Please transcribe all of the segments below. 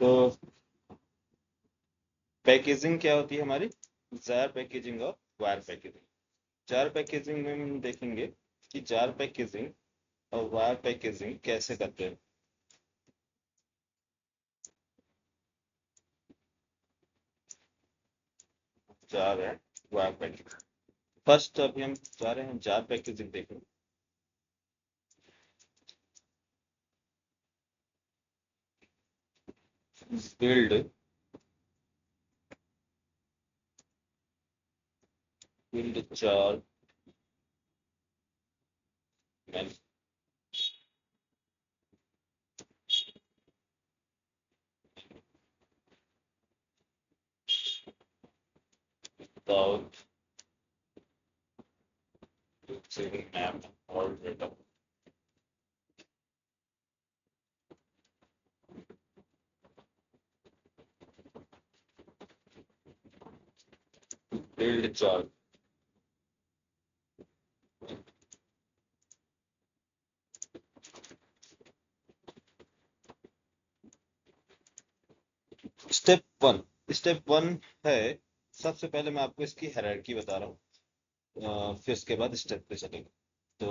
तो पैकेजिंग क्या होती है हमारी, जार पैकेजिंग और वायर पैकेजिंग। जार पैकेजिंग में हम देखेंगे कि जार पैकेजिंग और वायर पैकेजिंग कैसे करते हैं। जार है, वायर पैकेजिंग। फर्स्ट अभी हम जा रहे हैं जार पैकेजिंग देखने। Build build jar without using map or data. Build jar. Step one है, सबसे पहले मैं आपको इसकी हायरार्की बता रहा हूँ, फिर उसके बाद स्टेप पे चलेंगे। तो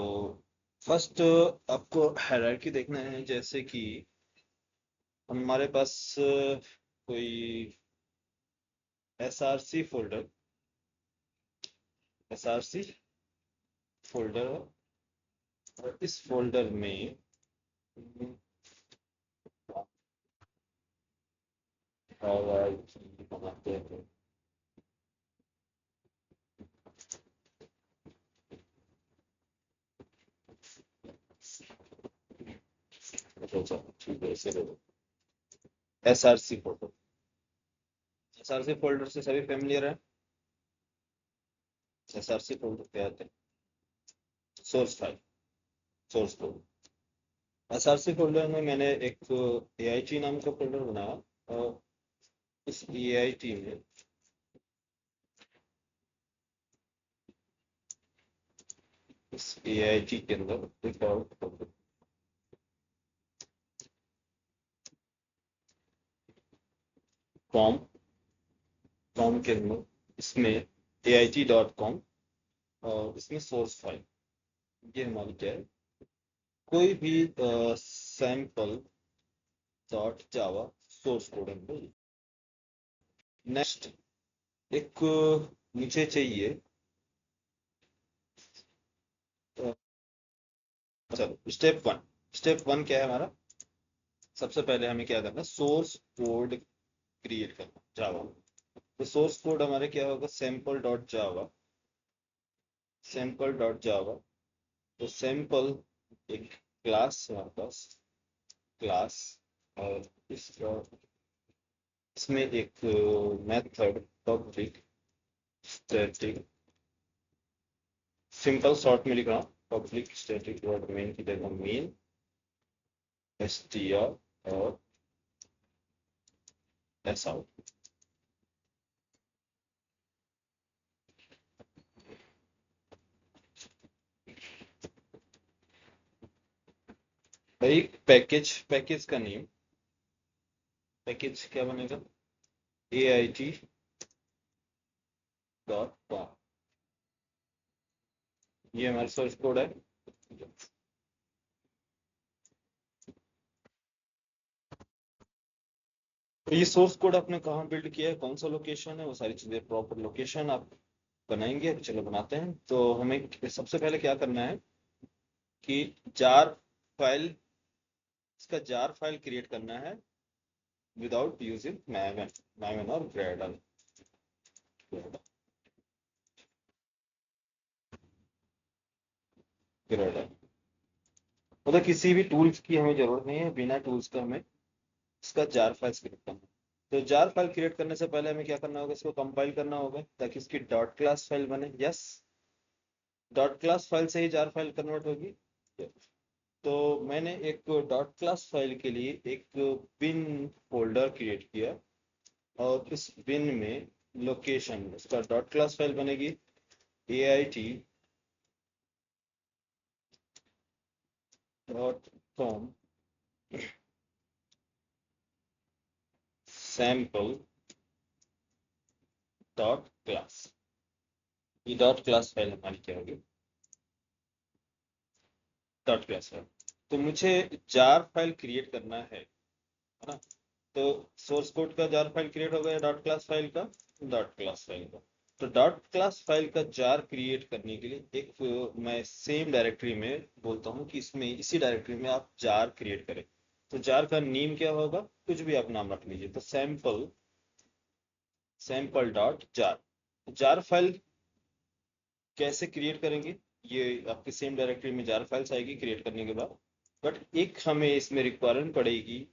फर्स्ट आपको हायरार्की देखना है, जैसे कि हमारे पास कोई एसआरसी फोल्डर एसआरसी फोल्डर है, और इस फोल्डर में बनाते हैं। अच्छा, ठीक है, इसे ले लो। एसआरसी फोल्डर, एसआरसी फोल्डर से सभी फेमिलियर है। एसआरसी फोल्डर क्या होते हैं, source file, source folder. SRC folder में मैंने एक एआईटी नाम का फोल्डर बनाया, और इस एआईटी में इस एआईटी के अंदर डिफॉल्ट फोल्डर कॉम कॉम के अंदर इसमें AIT.com, और इसमें सोर्स फाइल, ये हमारी क्या है, कोई भी sample dot Java source code है। नेक्स्ट एक मुझे चाहिए, चलो स्टेप वन क्या है हमारा। सबसे पहले हमें क्या करना है, सोर्स कोड क्रिएट करना जावा। तो सोर्स कोड हमारे क्या होगा, सैंपल डॉट जावा। तो सैंपल एक क्लास हमारे पास, क्लास, और इसका इसमें एक method public static, simple short में लिख रहा हूँ, पब्लिक स्टैटिक डॉट मेन की जगह मेन str और s out। भाई पैकेज का नेम, पैकेज क्या बनेगा, AIT.com, ये हमारा सोर्स कोड है। तो ये सोर्स कोड आपने कहाँ बिल्ड किया है, कौन सा लोकेशन है, वो सारी चीजें प्रॉपर लोकेशन आप बनाएंगे। चलो बनाते हैं। तो हमें सबसे पहले क्या करना है कि जार फाइल, इसका जार फाइल क्रिएट करना है विदाउट यूजिंग मैवन और ग्रेडल। ग्रेडल मतलब किसी भी टूल्स की हमें जरूरत नहीं है, बिना टूल्स का हमें इसका जार फाइल क्रिएट करना है। तो जार फाइल क्रिएट करने से पहले हमें क्या करना होगा, इसको कंपाइल करना होगा ताकि इसकी डॉट क्लास फाइल बने। यस, डॉट क्लास फाइल से ही जार फाइल कन्वर्ट होगी। तो मैंने एक डॉट क्लास फाइल के लिए एक बिन फोल्डर क्रिएट किया, और इस बिन में लोकेशन, इसका डॉट क्लास फाइल बनेगी AIT.com सैम्पल डॉट क्लास, ये डॉट क्लास फाइल हमारी क्या होगी, डॉट क्लास फाइल। तो मुझे जार फाइल क्रिएट करना है ना। तो सोर्स कोड का जार फाइल क्रिएट हो गया डॉट क्लास फाइल का, डॉट क्लास फाइल का। तो डॉट क्लास फाइल का जार क्रिएट करने के लिए एक मैं सेम डायरेक्टरी में बोलता हूँ कि इसमें इसी डायरेक्टरी में आप जार क्रिएट करें। तो जार का नेम क्या होगा, कुछ भी आप नाम रख लीजिए। तो sample, sample dot jar. Jar file कैसे क्रिएट करेंगे, ये आपकी सेम डायरेक्टरी में जार फाइल्स आएगी क्रिएट करने के बाद। बट एक हमें इसमें रिक्वायरमेंट पड़ेगी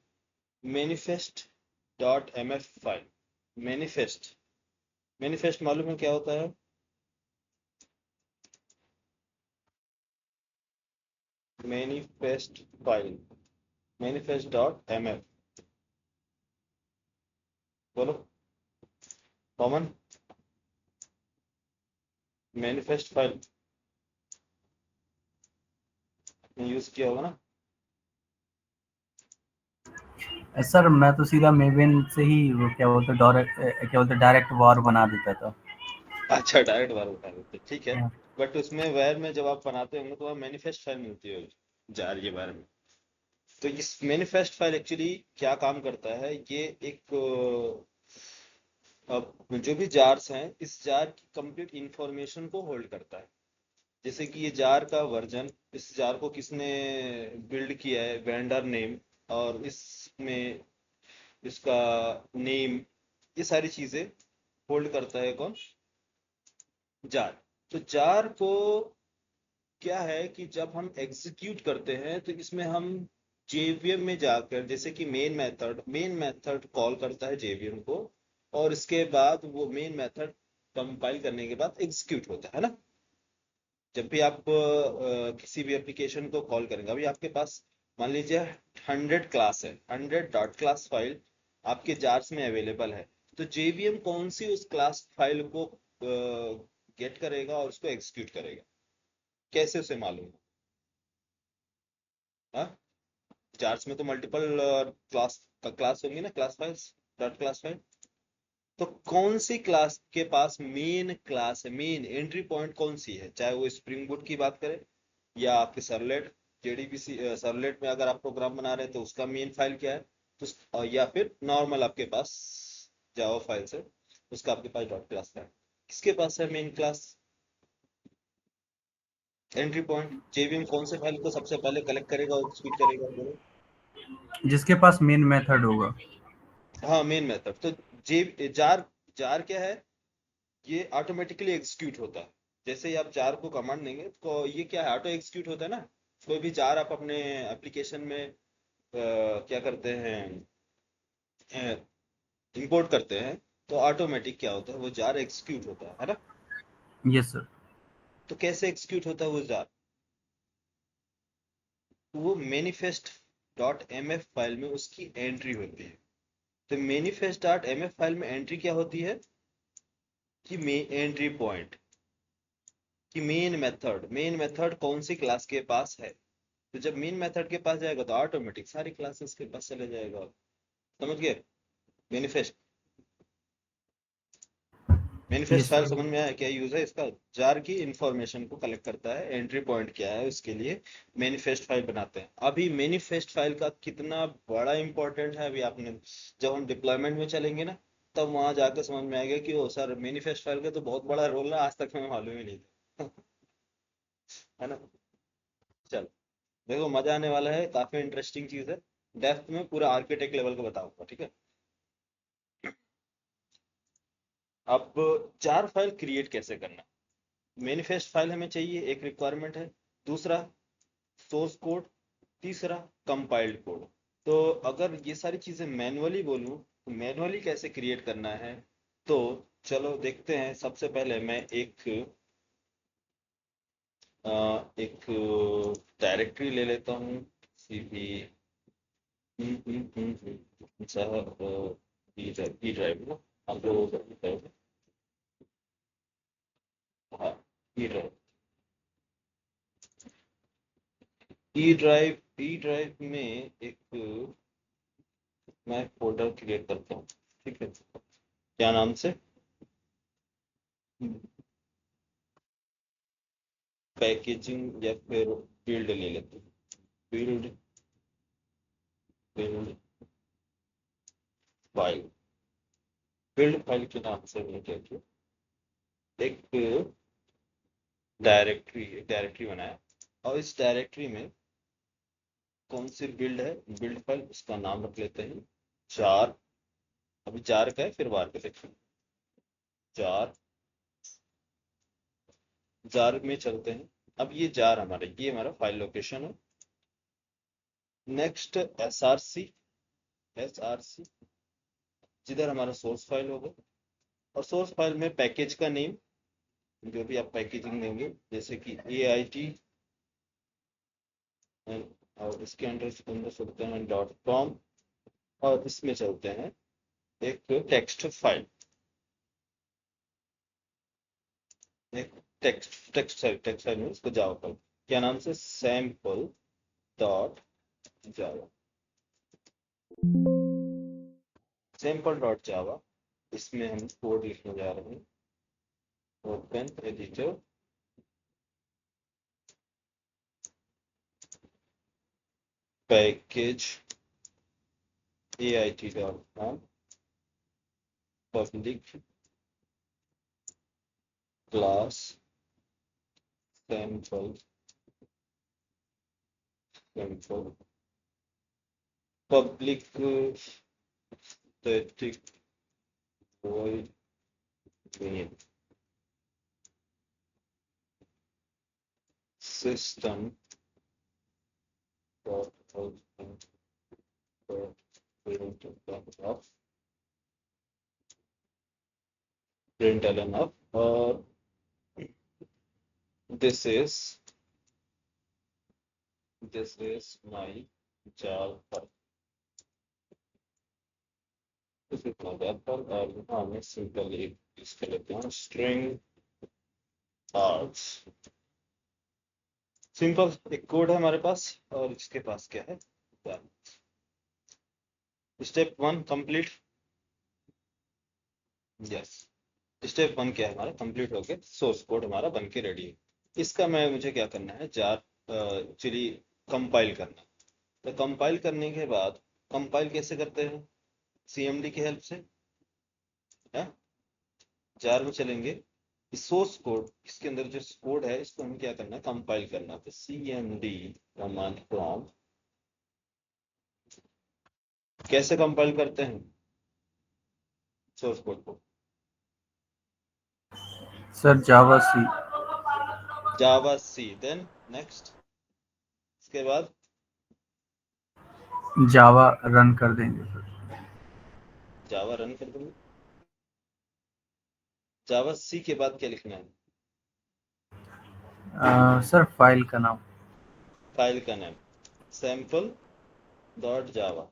manifest dot M F file. Manifest, manifest मालूम है क्या होता है? Manifest file, manifest dot M F, बोलो कॉमन। मैनिफेस्ट फाइल में यूज किया होगा ना। सर मैं तो सीधा मेवेन से ही वो क्या बोलते डायरेक्ट वॉर बना देता था। अच्छा, डायरेक्ट वार उठा लेते, ठीक है। हाँ। बट उसमें वैर में जब आप बनाते होंगे तो वहाँ मैनिफेस्ट फाइल मिलती होगी जार के बारे में। तो इस मैनिफेस्ट फाइल एक्चुअली क्या काम करता है, ये एक अब जो भी जार्स हैं इस जार की कंप्लीट इंफॉर्मेशन को होल्ड करता है। जैसे कि ये जार का वर्जन, इस जार को किसने बिल्ड किया है, वेंडर नेम, और इसमें इसका नेम, ये सारी चीजें होल्ड करता है कौन, जार। तो जार को क्या है कि जब हम एग्जीक्यूट करते हैं तो इसमें हम जेवीएम में जाकर, जैसे कि मेन मेथड कॉल करता है जेवीएम को, और इसके बाद वो मेन मेथड कंपाइल करने के बाद एग्जीक्यूट होता है ना। जब भी आप किसी भी एप्लीकेशन को कॉल करेंगे, अभी आपके पास मान लीजिए 100 क्लास है, 100 डॉट क्लास फाइल आपके जार्स में अवेलेबल है। तो जेवीएम कौन सी उस क्लास फाइल को गेट करेगा और उसको एग्जीक्यूट करेगा, कैसे उसे मालूम? हाँ, जार्स में तो मल्टीपल क्लास होंगी ना, class files, dot class file. तो कौन सी क्लास के पास मेन क्लास है, मेन एंट्री पॉइंट कौन सी है, चाहे वो स्प्रिंग बूट की बात करें या आपके सर्वलेट, जेडीबीसी सर्वलेट में अगर आप प्रोग्राम बना रहे हैं तो उसका मेन फाइल क्या है, तो या फिर नॉर्मल आपके पास जावा फाइल्स है, उसका आपके पास डॉट क्लास है, किसके पास है main class entry point? JVM कौन से फाइल को सबसे पहले कलेक्ट करेगा और एग्जीक्यूट करेगा, बोलो। जिसके पास मेन मेथड होगा। हाँ, मेन मेथड। तो जे जार, जार क्या है, ये ऑटोमेटिकली एग्जीक्यूट होता है। जैसे ही आप जार को कमांड देंगे तो ये क्या है, ऑटो एग्जीक्यूट होता है ना। कोई भी जार आप अपने एप्लीकेशन में क्या करते हैं, इंपोर्ट करते हैं, तो ऑटोमेटिक क्या होता है, वो जार एग्जीक्यूट होता है ना। Yes sir. तो कैसे एग्जीक्यूट होता है वो जार, वो manifest dot M F file में उसकी एंट्री होती है। तो manifest dot M F file में एंट्री क्या होती है कि एंट्री पॉइंट कि मेन मेथड कौन सी क्लास के पास है। तो जब मेन मेथड के पास जाएगा तो ऑटोमेटिक सारी क्लासेस के पास चले जाएगा। समझ गए? Manifest, manifest yes file sir. समझ में आया क्या यूज है इसका? जार की इंफॉर्मेशन को कलेक्ट करता है, एंट्री पॉइंट क्या है उसके लिए मैनिफेस्ट फाइल बनाते हैं। अभी मैनिफेस्ट फाइल का कितना बड़ा इंपॉर्टेंट है, अभी आपने जब हम डिप्लॉयमेंट में चलेंगे ना, तब वहां जाकर समझ में आएगा कि ओ सर, मैनिफेस्ट फाइल का तो बहुत बड़ा रोल है, आज तक हमें मालूम ही नहीं था। है ना। चल, देखो मजा आने वाला है, काफी इंटरेस्टिंग चीज है। डेप्थ में पूरा आर्किटेक्ट लेवल का बताऊंगा, ठीक है। अब जार फाइल क्रिएट कैसे करना, मैनिफेस्ट फाइल हमें चाहिए, एक रिक्वायरमेंट है। दूसरा सोर्स कोड, तीसरा कंपाइल्ड कोड। तो अगर ये सारी चीजें मैनुअली बोलूं तो मैनुअली कैसे क्रिएट करना है, तो चलो देखते हैं। सबसे पहले मैं एक डायरेक्टरी ले लेता हूँ, सीवी ई ड्राइव ना, आप लोगों को ई ड्राइव, हाँ, ई ड्राइव, ई ड्राइव में एक मैं फोल्डर क्रिएट करता हूँ। ठीक है, क्या नाम से, पैकेजिंग या फिर फील्ड ले लेते हैं, field, field file, field file के नाम से हमने क्या किया, एक डायरेक्टरी बनाया, और इस डायरेक्टरी में कौन सी बिल्ड है, बिल्ड फाइल, उसका नाम रख लेते हैं जार। अभी जार का है, फिर बार का देखते हैं, जार, जार में चलते हैं। अब ये जार हमारा, ये हमारा फाइल लोकेशन है। नेक्स्ट एस आर सी जिधर हमारा सोर्स फाइल होगा, और सोर्स फाइल में पैकेज का नेम, जो भी आप पैकेजिंग देंगे, जैसे कि AIT, और इसके अंदर चलते हैं .com, और इसमें चलते हैं एक टेक्स्ट फाइल, एक टेक्स्ट फाइल में उसको जावा फाइल, क्या नाम से, सैम्पल डॉट जावा, सैम्पल डॉट जावा। इसमें हम कोड लिखने जा रहे हैं, open editor, package AIT.com, public class sample, public static void main system println of, और this is my Java, this is my Java, और यहाँ हमें सिंपल इसके लेते हैं स्ट्रिंग आर्ग्स, सिंपल एक कोड है हमारे पास, और इसके पास क्या है, स्टेप 1 कंप्लीट, यस, स्टेप 1 क्या है हमारा, कंप्लीट हो गया, सोर्स कोड हमारा बन के रेडी है। इसका मुझे क्या करना है, जार एक्चुअली कंपाइल करना। तो कंपाइल करने के बाद, कंपाइल कैसे करते हैं, CMD की हेल्प से, है, जार में चलेंगे, सोर्स कोड, इसके अंदर जो कोड है इसको हमें क्या करना है, कंपाइल करना। तो CMD कमांड प्रॉम्प्ट, कैसे कंपाइल करते हैं सोर्स कोड को, सर जावा सी। जावा सी, देन नेक्स्ट, इसके बाद जावा रन कर देंगे सर। जावा रन कर देंगे। जावा सी के बाद क्या लिखना है, सर फाइल का नाम। फाइल का नाम सैम्पल डॉट जावा,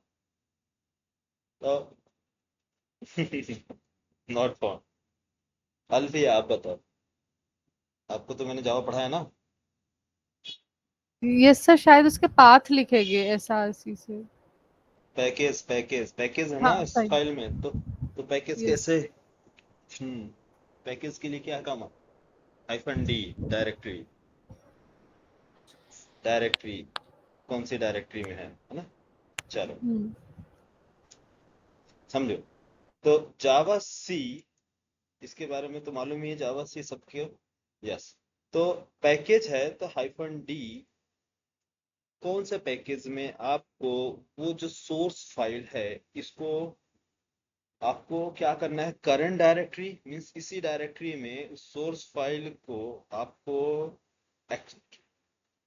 तो नॉट फाउंड। अल्फी आप बताओ, आपको तो मैंने जावा पढ़ाया ना, यस सर, शायद उसके पाथ लिखेंगे SRC से। पैकेज है ना हाँ इस सही। फाइल में, तो पैकेज यस। कैसे, हम्म, पैकेज के लिए क्या काम है, -D, डायरेक्टरी, डायरेक्टरी कौन सी डायरेक्टरी में है ना, चलो समझो। तो जावा सी, इसके बारे में तो मालूम ही है, जावा सी सबके, यस। तो पैकेज है तो -D, कौन से पैकेज में आपको वो जो सोर्स फाइल है, इसको आपको क्या करना है, करंट डायरेक्टरी मींस इसी डायरेक्टरी में उस सोर्स फाइल को आपको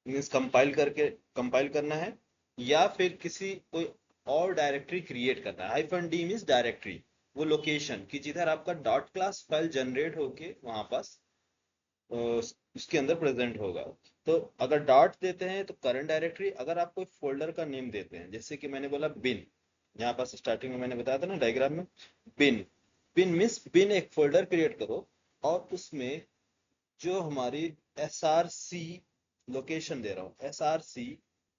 मींस कंपाइल करना है, या फिर किसी कोई और डायरेक्टरी क्रिएट करना है। -D मींस डायरेक्टरी, वो लोकेशन कि जिधर आपका डॉट क्लास फाइल जनरेट होके वहां पास उसके अंदर प्रेजेंट होगा। तो अगर डॉट देते हैं तो करंट डायरेक्टरी, अगर आप कोई फोल्डर का नेम देते हैं, जैसे कि मैंने बोला बिन, यहाँ पास स्टार्टिंग में मैंने बताया था ना डायग्राम में, बिन, बिन मीन्स बिन एक फोल्डर क्रिएट करो, और उसमें जो हमारी SRC लोकेशन दे रहा हूँ, SRC,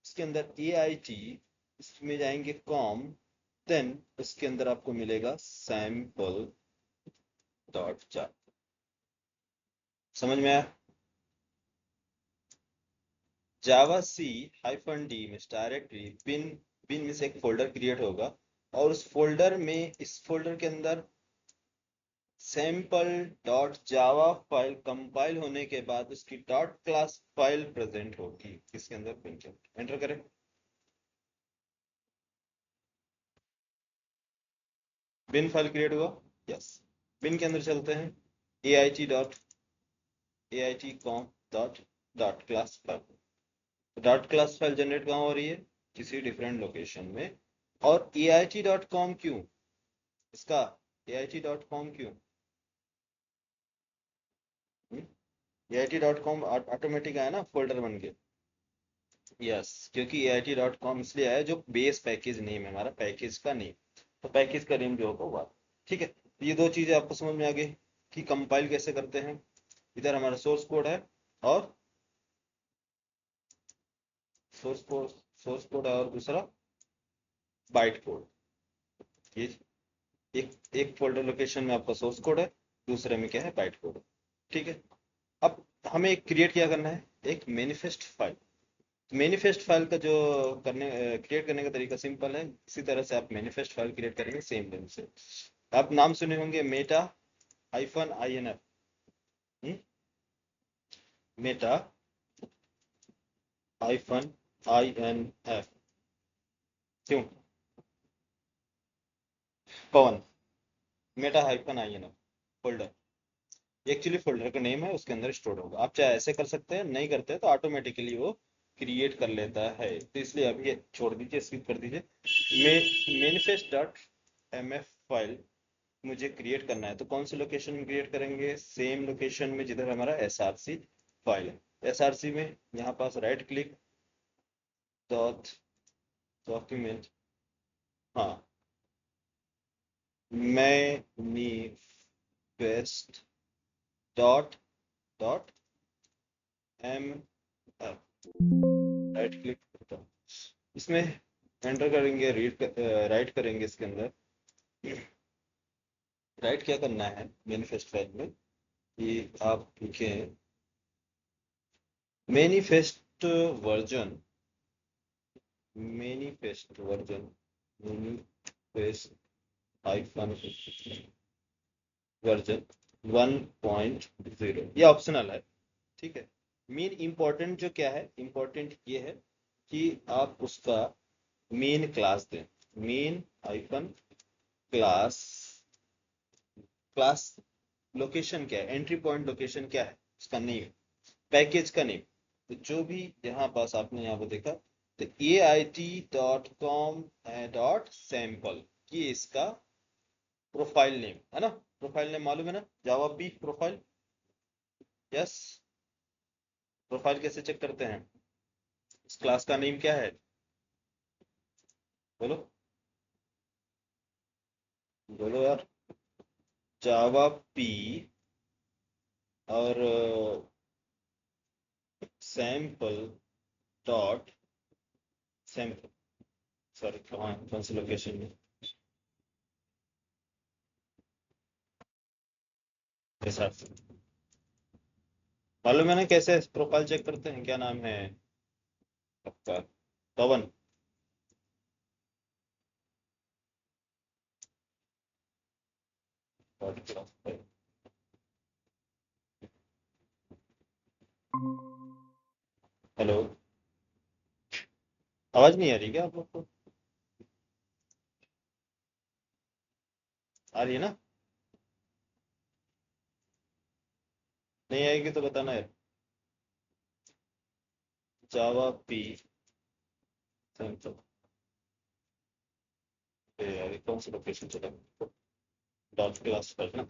इसके अंदर AIT, इसमें जाएंगे कॉम, देन उसके अंदर आपको मिलेगा सैम्पल डॉट जावा। समझ में आया? जावा सी हाइफन डी में डायरेक्टरी बिन, बिन में से एक फोल्डर क्रिएट होगा और उस फोल्डर में, इस फोल्डर के अंदर sample dot Java file compile होने के बाद उसकी डॉट क्लास फाइल प्रेजेंट होगी किसके अंदर, बिन के अंदर। एंटर करें। बिन फाइल क्रिएट हुआ, यस। बिन के अंदर चलते हैं, AIT.com dot class file. Dot class file generate कहाँ हो रही है? किसी डिफरेंट लोकेशन में। और AIT.com क्यों इसका, AIT.com क्यों? AIT.com ऑटोमेटिक आया ना फोल्डर बन के, यस। क्योंकि AIT.com इसलिए आया जो बेस पैकेज नेम है हमारा, पैकेज का नेम, तो पैकेज का नेम जो होगा वो। ठीक है, तो ये दो चीजें आपको समझ में आ गई कि कंपाइल कैसे करते हैं। इधर हमारा सोर्स कोड है और सोर्स कोड है और दूसरा बाइट कोड। ये एक फोल्डर लोकेशन में आपका सोर्स कोड है, दूसरे में क्या है, बाइट कोड है। ठीक है, अब हमें एक क्रिएट क्या करना है, एक मैनिफेस्ट फाइल। मैनिफेस्ट फाइल का जो क्रिएट करने का तरीका सिंपल है। इसी तरह से आप मैनिफेस्ट फाइल क्रिएट करेंगे सेम ढंग से। आप नाम सुने होंगे मेटा -inf, मेटा -inf। क्यों Pavan? Meta -inf folder actually folder का नेम है, उसके अंदर स्टोर होगा। आप चाहे ऐसे कर सकते हैं, नहीं करते हैं तो ऑटोमेटिकली वो क्रिएट कर लेता है, तो इसलिए अभी ये छोड़ दीजिए, स्किप कर दीजिए। मैनिफेस्ट डॉट mf फाइल मुझे क्रिएट करना है, तो कौन सी लोकेशन में क्रिएट करेंगे? सेम लोकेशन में जिधर हमारा src फाइल है। src में यहाँ पास राइट क्लिक, डॉट डॉक्यूमेंट, हाँ, manifest dot dot mf, right click, इसमें एंटर करेंगे, राइट करेंगे। इसके अंदर राइट क्या करना है मैनिफेस्ट फाइल में, कि आप लिखें manifest version, manifest version, manifest hyphen version 1.0, ये ऑप्शनल है। ठीक है, मेन इंपॉर्टेंट जो क्या है, इंपॉर्टेंट ये है कि आप उसका मेन क्लास दें। Main hyphen class, class location क्या है, एंट्री पॉइंट लोकेशन क्या है, उसका नेम, पैकेज का नेम। तो जो भी यहाँ पास आपने यहाँ पे देखा, तो AIT.com डॉट सैम्पल, ये इसका प्रोफाइल नेम है ना। प्रोफाइल नेम मालूम है ना, जावा पी प्रोफाइल, यस। प्रोफाइल कैसे चेक करते हैं? इस क्लास का नेम क्या है, बोलो बोलो यार। जावा पी और सैम्पल डॉट सैम्पल, सॉरी कहाँ, कौन सी लोकेशन में, हिसाब से मालूम है ना कैसे प्रोफाइल चेक करते हैं? क्या नाम है आपका? पवन। हेलो, आवाज नहीं आ रही क्या आप लोग को? आ रही है ना? नहीं आएगी तो बताना यार। जावा पी सैम्पल, यार ये कौन सी लोकेशन चला, डॉट क्लास पर ना,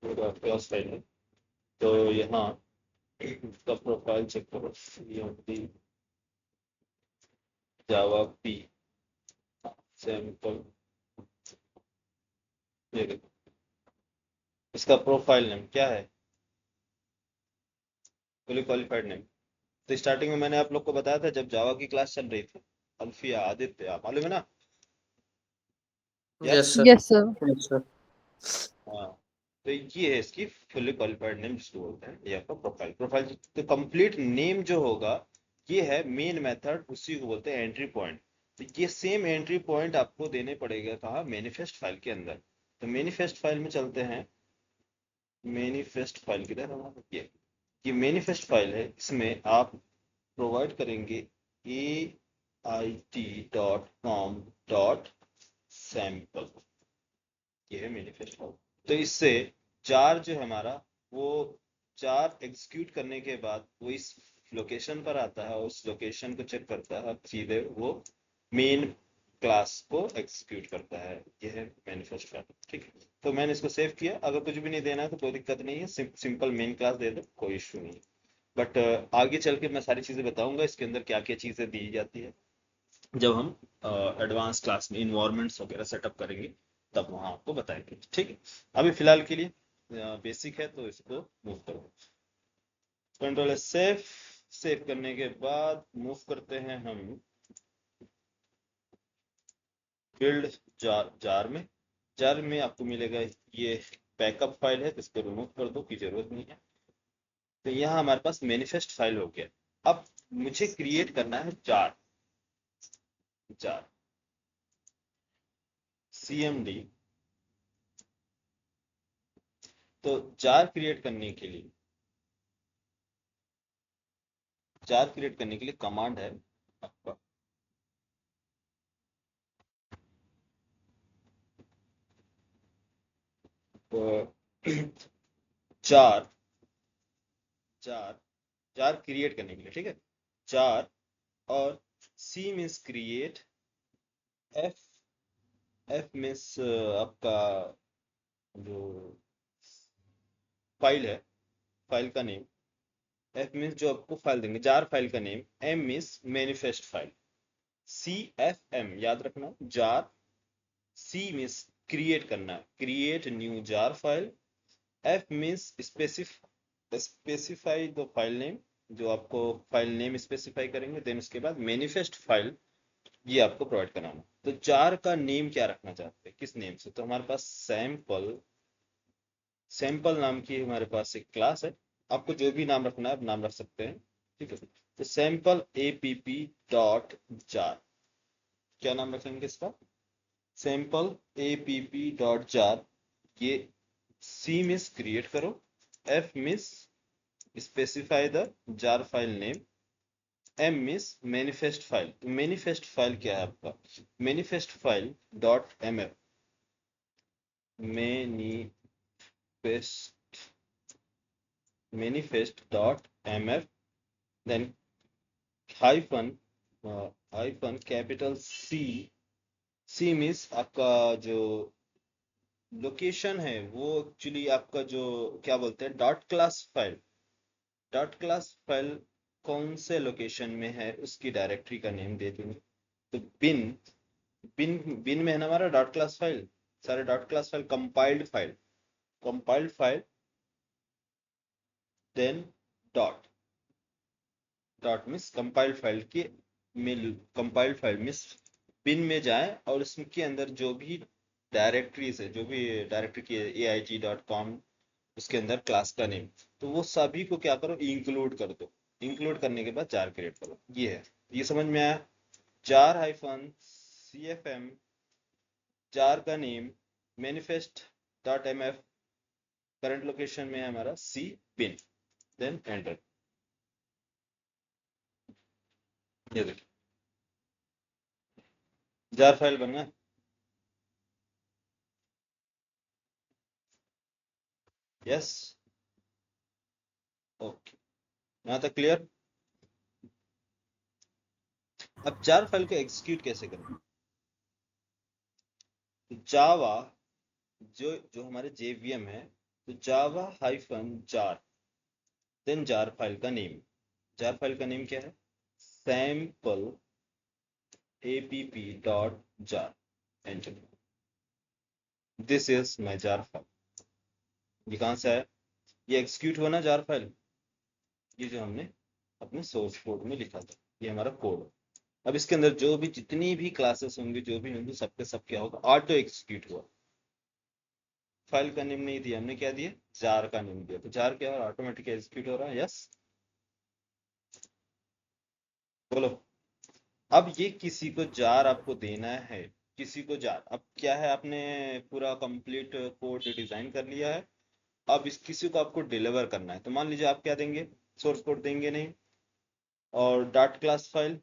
डॉट क्लास फाइल है। तो यहाँ इसका प्रोफाइल चेक करो, जावा पी सैम्पल, ये देखो इसका प्रोफाइल नेम क्या है, फुली क्वालिफाइड नेम तो स्टार्टिंग में मैंने आप लोग को बताया था जब जावा की क्लास चल रही थी, अल्फिया आदित्य आप मालूम है ना? Yes yes. Sir. Yes sir. Yes sir. हाँ, तो ये है इसकी फुल्ली क्वालिफाइड नेम जिसको बोलते हैं, ये आपका प्रोफाइल। प्रोफाइल तो कंप्लीट नेम जो होगा ये है मेन मेथड, उसी को बोलते हैं एंट्री पॉइंट। तो ये सेम एंट्री पॉइंट आपको देने पड़ेगा कहाँ, मैनिफेस्ट फाइल के अंदर। तो मैनिफेस्ट फाइल में चलते हैं, मैनिफेस्ट फाइल किधर है? ये मैनिफेस्ट फाइल है, इसमें आप प्रोवाइड करेंगे ait.com.sample, ये है मैनिफेस्ट फाइल। तो इससे जार जो है हमारा, वो जार एग्जीक्यूट करने के बाद वो इस लोकेशन पर आता है और उस लोकेशन को चेक करता है, सीधे वो मेन क्लास को एग्जीक्यूट करता है। ये है मैनिफेस्ट फाइल, ठीक है। तो मैंने इसको सेव किया, अगर कुछ भी नहीं देना है तो कोई दिक्कत नहीं है, सिंपल मेन क्लास दे दो, कोई इशू नहीं है। बट आगे चल के मैं सारी चीज़ें बताऊंगा इसके अंदर क्या क्या चीज़ें दी जाती है, जब हम एडवांस क्लास में इन्वायरमेंट्स वगैरह सेटअप करेंगे तब वहाँ आपको बताएंगे, ठीक है। अभी फिलहाल के लिए बेसिक है तो इसको मूव करो, कंट्रोल सेव। सेव करने के बाद मूव करते हैं हम बिल्ड जार में। जार में आपको मिलेगा ये बैकअप फाइल है, तो इसको रिमूव कर दो, की जरूरत नहीं है। तो यहाँ हमारे पास मैनिफेस्ट फाइल हो गया। अब मुझे क्रिएट करना है जार, जार cmd। तो जार क्रिएट करने के लिए, जार क्रिएट करने के लिए कमांड है आपका, तो जार जार जार क्रिएट करने के लिए, ठीक है, जार। और C means create, F F means आपका जो फाइल है, फाइल का नेम। एफ मीन्स जो आपको फाइल देंगे, जार फाइल का name. M means manifest file. C F M याद रखना, जार। सी मीन्स क्रिएट करना, create new jar file. F means specify the file name, जो आपको फाइल नेम स्पेसिफाई करेंगे। देन उसके बाद मैनिफेस्ट फाइल, ये आपको प्रोवाइड कराना। तो जार का नेम क्या रखना चाहते हैं, किस नेम से? तो हमारे पास सैंपल, सैंपल नाम की हमारे पास एक क्लास है। आपको जो भी नाम रखना है आप नाम रख सकते हैं, ठीक है। तो सैंपल app डॉट जार, क्या नाम रखेंगे इसका? Sample app dot jar. ये सी मिस क्रिएट करो, F means specify the jar file name, M means manifest file. तो मैनिफेस्ट फाइल क्या है आपका? Manifest file dot M F, manifest dot M F. Then hyphen, hyphen capital C. C means आपका जो location है वो actually आपका जो क्या बोलते हैं, dot class file. Dot class file कौन से लोकेशन में है उसकी डायरेक्टरी का नेम दे देंगे। तो बिन, बिन में है ना हमारा डॉट क्लास फाइल, सारे dot class file, compiled file, compiled file. Then dot, dot means compiled file के में, कंपाइल्ड फाइल मीन्स बिन में जाए और उसके अंदर जो भी डायरेक्टरीज है, जो भी डायरेक्टरी की aig.com, उसके अंदर क्लास का नेम, तो वो सभी को क्या करो, इंक्लूड कर दो। इंक्लूड करने के बाद जार क्रिएट करो। ये है, ये समझ में आया? जार हाइफन cfm, जार का name manifest dot M F, current location में है हमारा सी बिन, देन एंटर। ये देखिए जार फाइल बन गया। यस, ओके, यहाँ तक क्लियर। अब जार फाइल को एग्जीक्यूट कैसे करें? जावा, जो हमारे जेवीएम है, तो Java hyphen jar, then jar file का नेम। जार फाइल का नेम क्या है? Sample app dot jar, enter. This is my jar file. ये कहाँ से आया? ये एग्जीक्यूट हुआ ना जार फाइल, ये जो हमने अपने सोर्स कोड में लिखा था। ये हमारा कोड। अब इसके अंदर जो भी जितनी भी क्लासेस होंगी, जो भी होंगी, सबके सब क्या होगा, ऑटो एग्जीक्यूट हुआ। फाइल का नेम नहीं दिया हमने, क्या दिया, जार का नेम दिया, तो जार क्या है, ऑटोमेटिक एग्जीक्यूट हो रहा है। यस, बोलो। अब ये किसी को जार आपको देना है, किसी को जार। अब क्या है, आपने पूरा कंप्लीट कोड डिजाइन कर लिया है। अब इस किसी को आपको डिलीवर करना है, तो मान लीजिए आप क्या देंगे, सोर्स कोड देंगे नहीं, और डॉट क्लास फाइल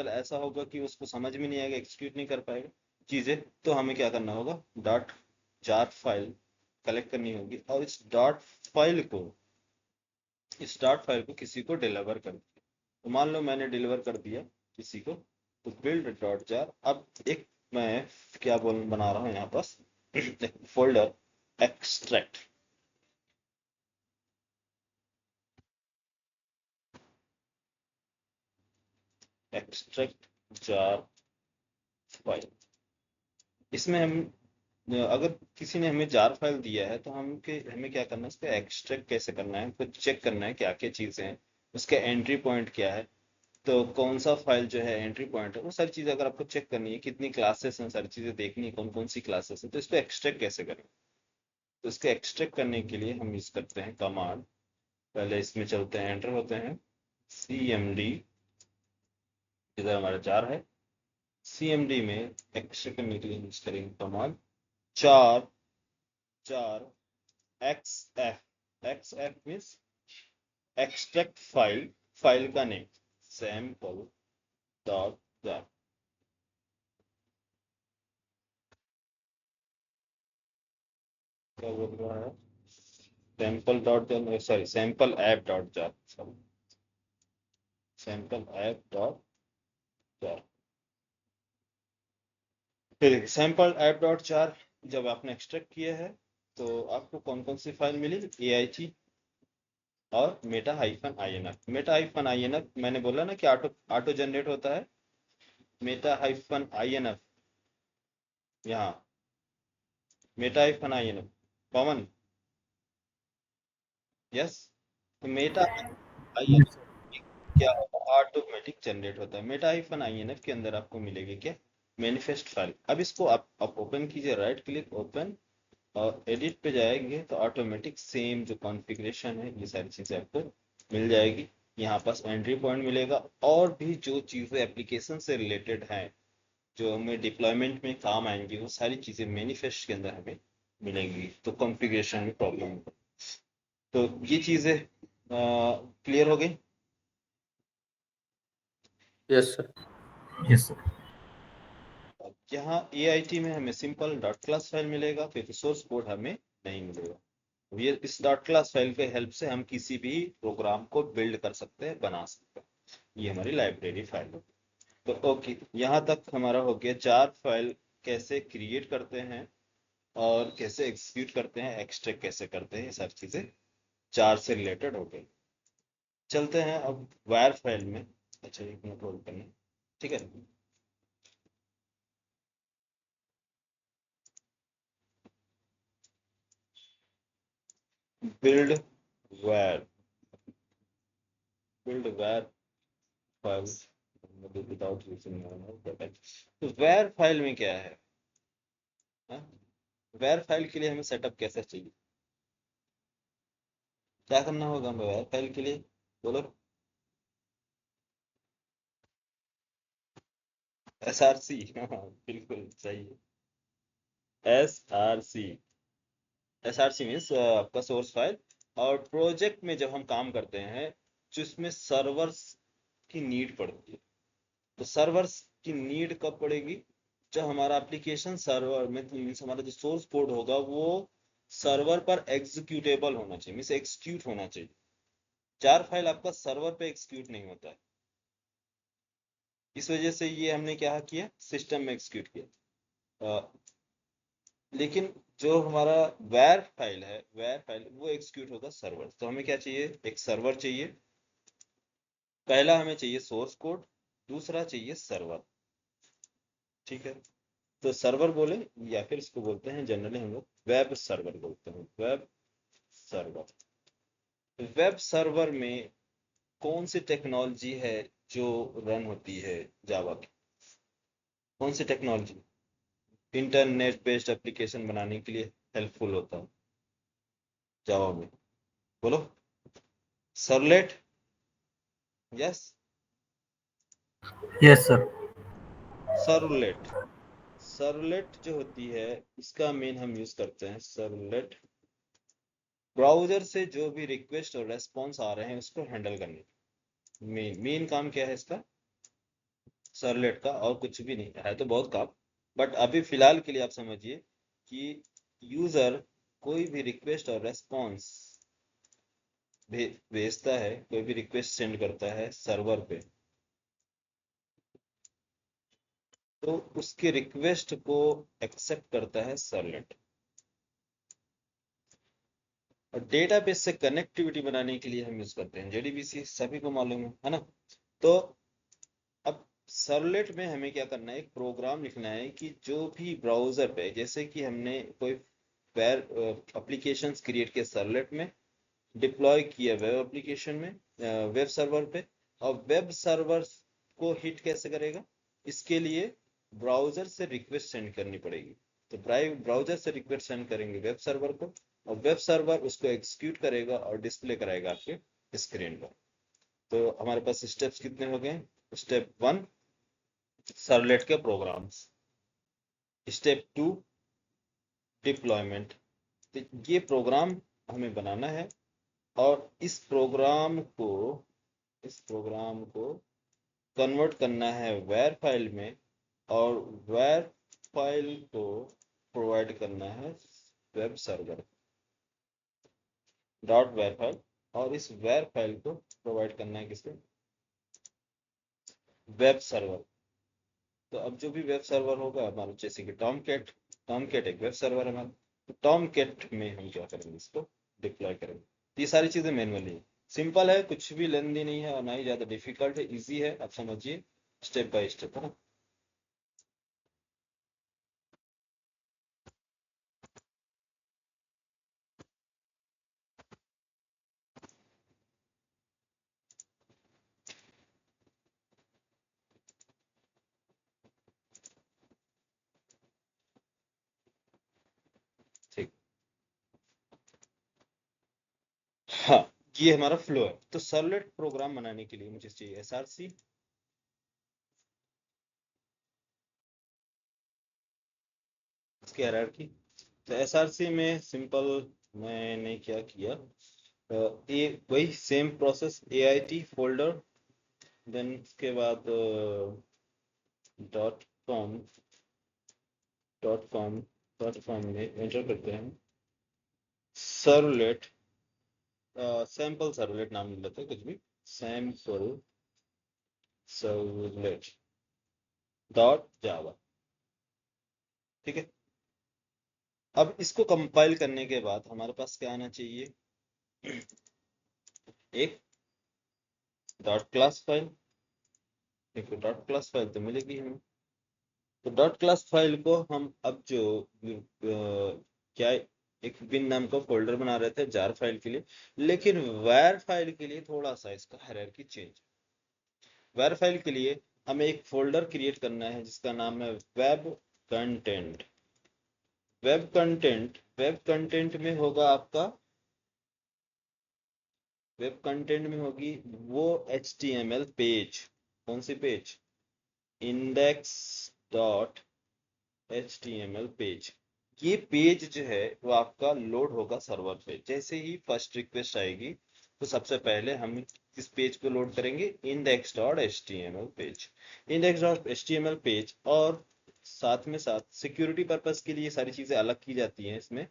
ऐसा होगा कि उसको समझ में नहीं आएगा, एक्सिक्यूट नहीं कर पाएगा चीजें। तो हमें क्या करना होगा, डॉट जार फाइल कलेक्ट करनी होगी, और इस डॉट फाइल को किसी को डिलीवर कर दिया। तो मान लो मैंने डिलीवर कर दिया किसी को, तो बिल्ड डॉट जार। अब एक मैं क्या बोल बना रहा हूँ यहाँ पास एक folder, extract. Extract jar file. इसमें हम, अगर किसी ने हमें जार फाइल दिया है, तो हमें क्या करना है, इसको एक्सट्रैक्ट कैसे करना है, कुछ चेक करना है क्या क्या चीजें हैं, उसका एंट्री पॉइंट क्या है, तो कौन सा फाइल जो है एंट्री पॉइंट है, वो सारी चीजें अगर आपको चेक करनी है, कितनी क्लासेस हैं, सारी चीजें देखनी है कौन कौन सी क्लासेस है, तो इसको एक्सट्रैक्ट कैसे करें। तो इसको एक्सट्रैक्ट करने के लिए हम यूज करते हैं कमांड। पहले इसमें चलते हैं, एंटर होते हैं, cmd, इधर हमारा जार है, cmd में एक्सट्रैक्ट करने के लिए यूज करेंगे कमांड चार चार xf means extract file, file का नेम सैंपल डॉट जार। क्या बोल रहा है, sample dot jar, sorry sample app dot jar, sorry sample app dot jar. फिर सैंपल ऐप डॉट जार जब आपने एक्सट्रैक्ट किया है, तो आपको कौन कौन सी फाइल मिली, AIG और Meta hyphen INF। Meta hyphen INF मैंने बोला ना कि ऑटो ऑटो जनरेट होता है, मेटा हाइफन INF, यहाँ Meta hyphen INF common. Yes, तो मेटा INF क्या होगा, ऑटोमेटिक जनरेट होता है। मेटा हाइफन INF के अंदर आपको मिलेगी क्या, मैनिफेस्ट फाइल। अब इसको आप ओपन कीजिए, राइट क्लिक ओपन, और एडिट पे जाएंगे तो ऑटोमेटिक सेम जो कॉन्फ़िगरेशन है, ये सारी चीजें आपको मिल जाएगी। यहाँ पास एंट्री पॉइंट मिलेगा, और भी जो चीजें एप्लीकेशन से रिलेटेड हैं, जो हमें डिप्लॉयमेंट में काम आएंगी, वो सारी चीजें मैनिफेस्ट के अंदर हमें मिलेंगी। तो कॉन्फ़िगरेशन में प्रॉब्लम, तो ये चीजें क्लियर हो गई। Yes sir. Yes sir. यहाँ AIT में हमें सिंपल डॉट क्लास फाइल मिलेगा, फिर सोर्स कोड हमें नहीं मिलेगा। ये इस डॉट क्लास फाइल के हेल्प से हम किसी भी प्रोग्राम को बिल्ड कर सकते हैं, बना सकते हैं। ये हमारी लाइब्रेरी फाइल है। तो ओके, यहाँ तक हमारा हो गया, जार फाइल कैसे क्रिएट करते हैं और कैसे एग्जीक्यूट करते हैं, एक्सट्रैक्ट कैसे करते हैं, ये सारी चीजें जार से रिलेटेड हो गई। चलते हैं अब वायर फाइल में। अच्छा, एक मिनट होल्ड करना, ठीक है। Build wire, build wire file without using, तो वायर फाइल में क्या है, वायर फाइल के लिए हमें सेटअप कैसे चाहिए, क्या करना होगा हमें वायर फाइल के लिए, बोलो। SRC, हाँ बिल्कुल सही है, SRC मीन्स आपका सोर्स फाइल। और प्रोजेक्ट में जब हम काम करते हैं, जिसमें सर्वर्स की नीड पड़ती है, तो सर्वर्स की नीड कब पड़ेगी, जब हमारा एप्लीकेशन सर्वर में, मीन्स हमारा जो सोर्स कोड होगा वो सर्वर पर एग्जीक्यूटेबल होना चाहिए, मीन्स एक्सक्यूट होना चाहिए। जार फाइल आपका सर्वर पे एक्सक्यूट नहीं होता है, इस वजह से ये हमने क्या किया, सिस्टम में एक्सक्यूट किया। लेकिन जो हमारा वैर फाइल है, वैर फाइल वो एक्सक्यूट होगा सर्वर। तो हमें क्या चाहिए, एक सर्वर चाहिए। पहला हमें चाहिए सोर्स कोड, दूसरा चाहिए सर्वर, ठीक है। तो सर्वर बोले, या फिर इसको बोलते हैं जनरली हम लोग वेब सर्वर बोलते हैं, वेब सर्वर। वेब सर्वर में कौन सी टेक्नोलॉजी है जो रन होती है जावा की? कौन सी टेक्नोलॉजी इंटरनेट बेस्ड एप्लीकेशन बनाने के लिए हेल्पफुल होता है जावा में? बोलो। Servlet? Yes, yes sir. Servlet. Servlet जो होती है इसका मेन हम यूज करते हैं सर्वलेट ब्राउजर से जो भी रिक्वेस्ट और रेस्पॉन्स आ रहे हैं उसको हैंडल करने। मेन काम क्या है इसका? सर्वलेट का और कुछ भी नहीं है, तो बहुत काम। बट अभी फिलहाल के लिए आप समझिए कि यूजर कोई भी रिक्वेस्ट और रेस्पॉन्स भेजता है, कोई भी रिक्वेस्ट सेंड करता है सर्वर पे, तो उसके रिक्वेस्ट को एक्सेप्ट करता है सर्वलेट। और डेटाबेस से कनेक्टिविटी बनाने के लिए हम यूज करते हैं जेडीबीसी, सभी को मालूम है ना? तो अब सर्वलेट में हमें क्या करना है, एक प्रोग्राम लिखना है कि जो भी ब्राउजर पे, जैसे कि हमने कोई एप्लीकेशंस क्रिएट किए सर्वलेट में, डिप्लॉय किया वेब एप्लीकेशन में, वेब सर्वर पे, और वेब सर्वर को हिट कैसे करेगा? इसके लिए ब्राउजर से रिक्वेस्ट सेंड करनी पड़ेगी। तो ब्राउजर से रिक्वेस्ट सेंड करेंगे वेब सर्वर को, और वेब सर्वर उसको एग्जीक्यूट करेगा और डिस्प्ले कराएगा आपके स्क्रीन पर। तो हमारे पास स्टेप्स कितने हो गए? स्टेप 1 सर्वलेट के प्रोग्राम्स, स्टेप 2 डिप्लॉयमेंट। तो ये प्रोग्राम हमें बनाना है, और इस प्रोग्राम को कन्वर्ट करना है वेर फाइल में, और वेर फाइल को प्रोवाइड करना है web server dot war file, और इस वेर फाइल को प्रोवाइड करना है किसको? Web server. तो अब जो भी वेब सर्वर होगा हमारा, जैसे कि टॉमकेट एक वेब सर्वर है हमारा, तो टॉमकेट में हम क्या करेंगे, इसको डिप्लॉय करेंगे। तो ये सारी चीजें मैनुअली है, सिंपल है, कुछ भी लेंदी नहीं है और ना ही ज्यादा डिफिकल्ट है, इजी है, आप समझिए स्टेप बाय स्टेप, है ना? ठीक। हाँ, ये हमारा फ्लो है। तो सर्वलेट प्रोग्राम बनाने के लिए मुझे चाहिए एसआरसी, इसकी हायरार्की। तो एसआरसी में सिंपल मैंने क्या किया, ये वही same process, AIT folder, then उसके बाद dot com dot com dot com में एंटर करते हैं सर्वलेट, सैम्पल सर्वलेट नाम लेते हैं, कुछ भी, सैम्पल सर्वलेट डॉट जावा। ठीक है। अब इसको कंपाइल करने के बाद हमारे पास क्या आना चाहिए, एक डॉट क्लास फाइल। एक डॉट क्लास फाइल तो मिलेगी हमें। तो डॉट क्लास फाइल को हम अब जो क्या, एक बिन नाम का फोल्डर बना रहे थे जार फाइल के लिए, लेकिन वायर फाइल के लिए थोड़ा सा इसका हायरार्की चेंज। वायर फाइल के लिए हमें एक फोल्डर क्रिएट करना है जिसका नाम है वेब कंटेंट। वेब कंटेंट में होगा आपका, वेब कंटेंट में होगी वो HTML पेज। कौन सी page? Index dot HTML page. ये पेज जो है वो आपका लोड होगा सर्वर पे। जैसे ही फर्स्ट रिक्वेस्ट आएगी तो सबसे पहले हम किस पेज को लोड करेंगे? index.html page. index.html पेज, और साथ में साथ सिक्योरिटी पर्पस के लिए ये सारी चीजें अलग की जाती हैं इसमें।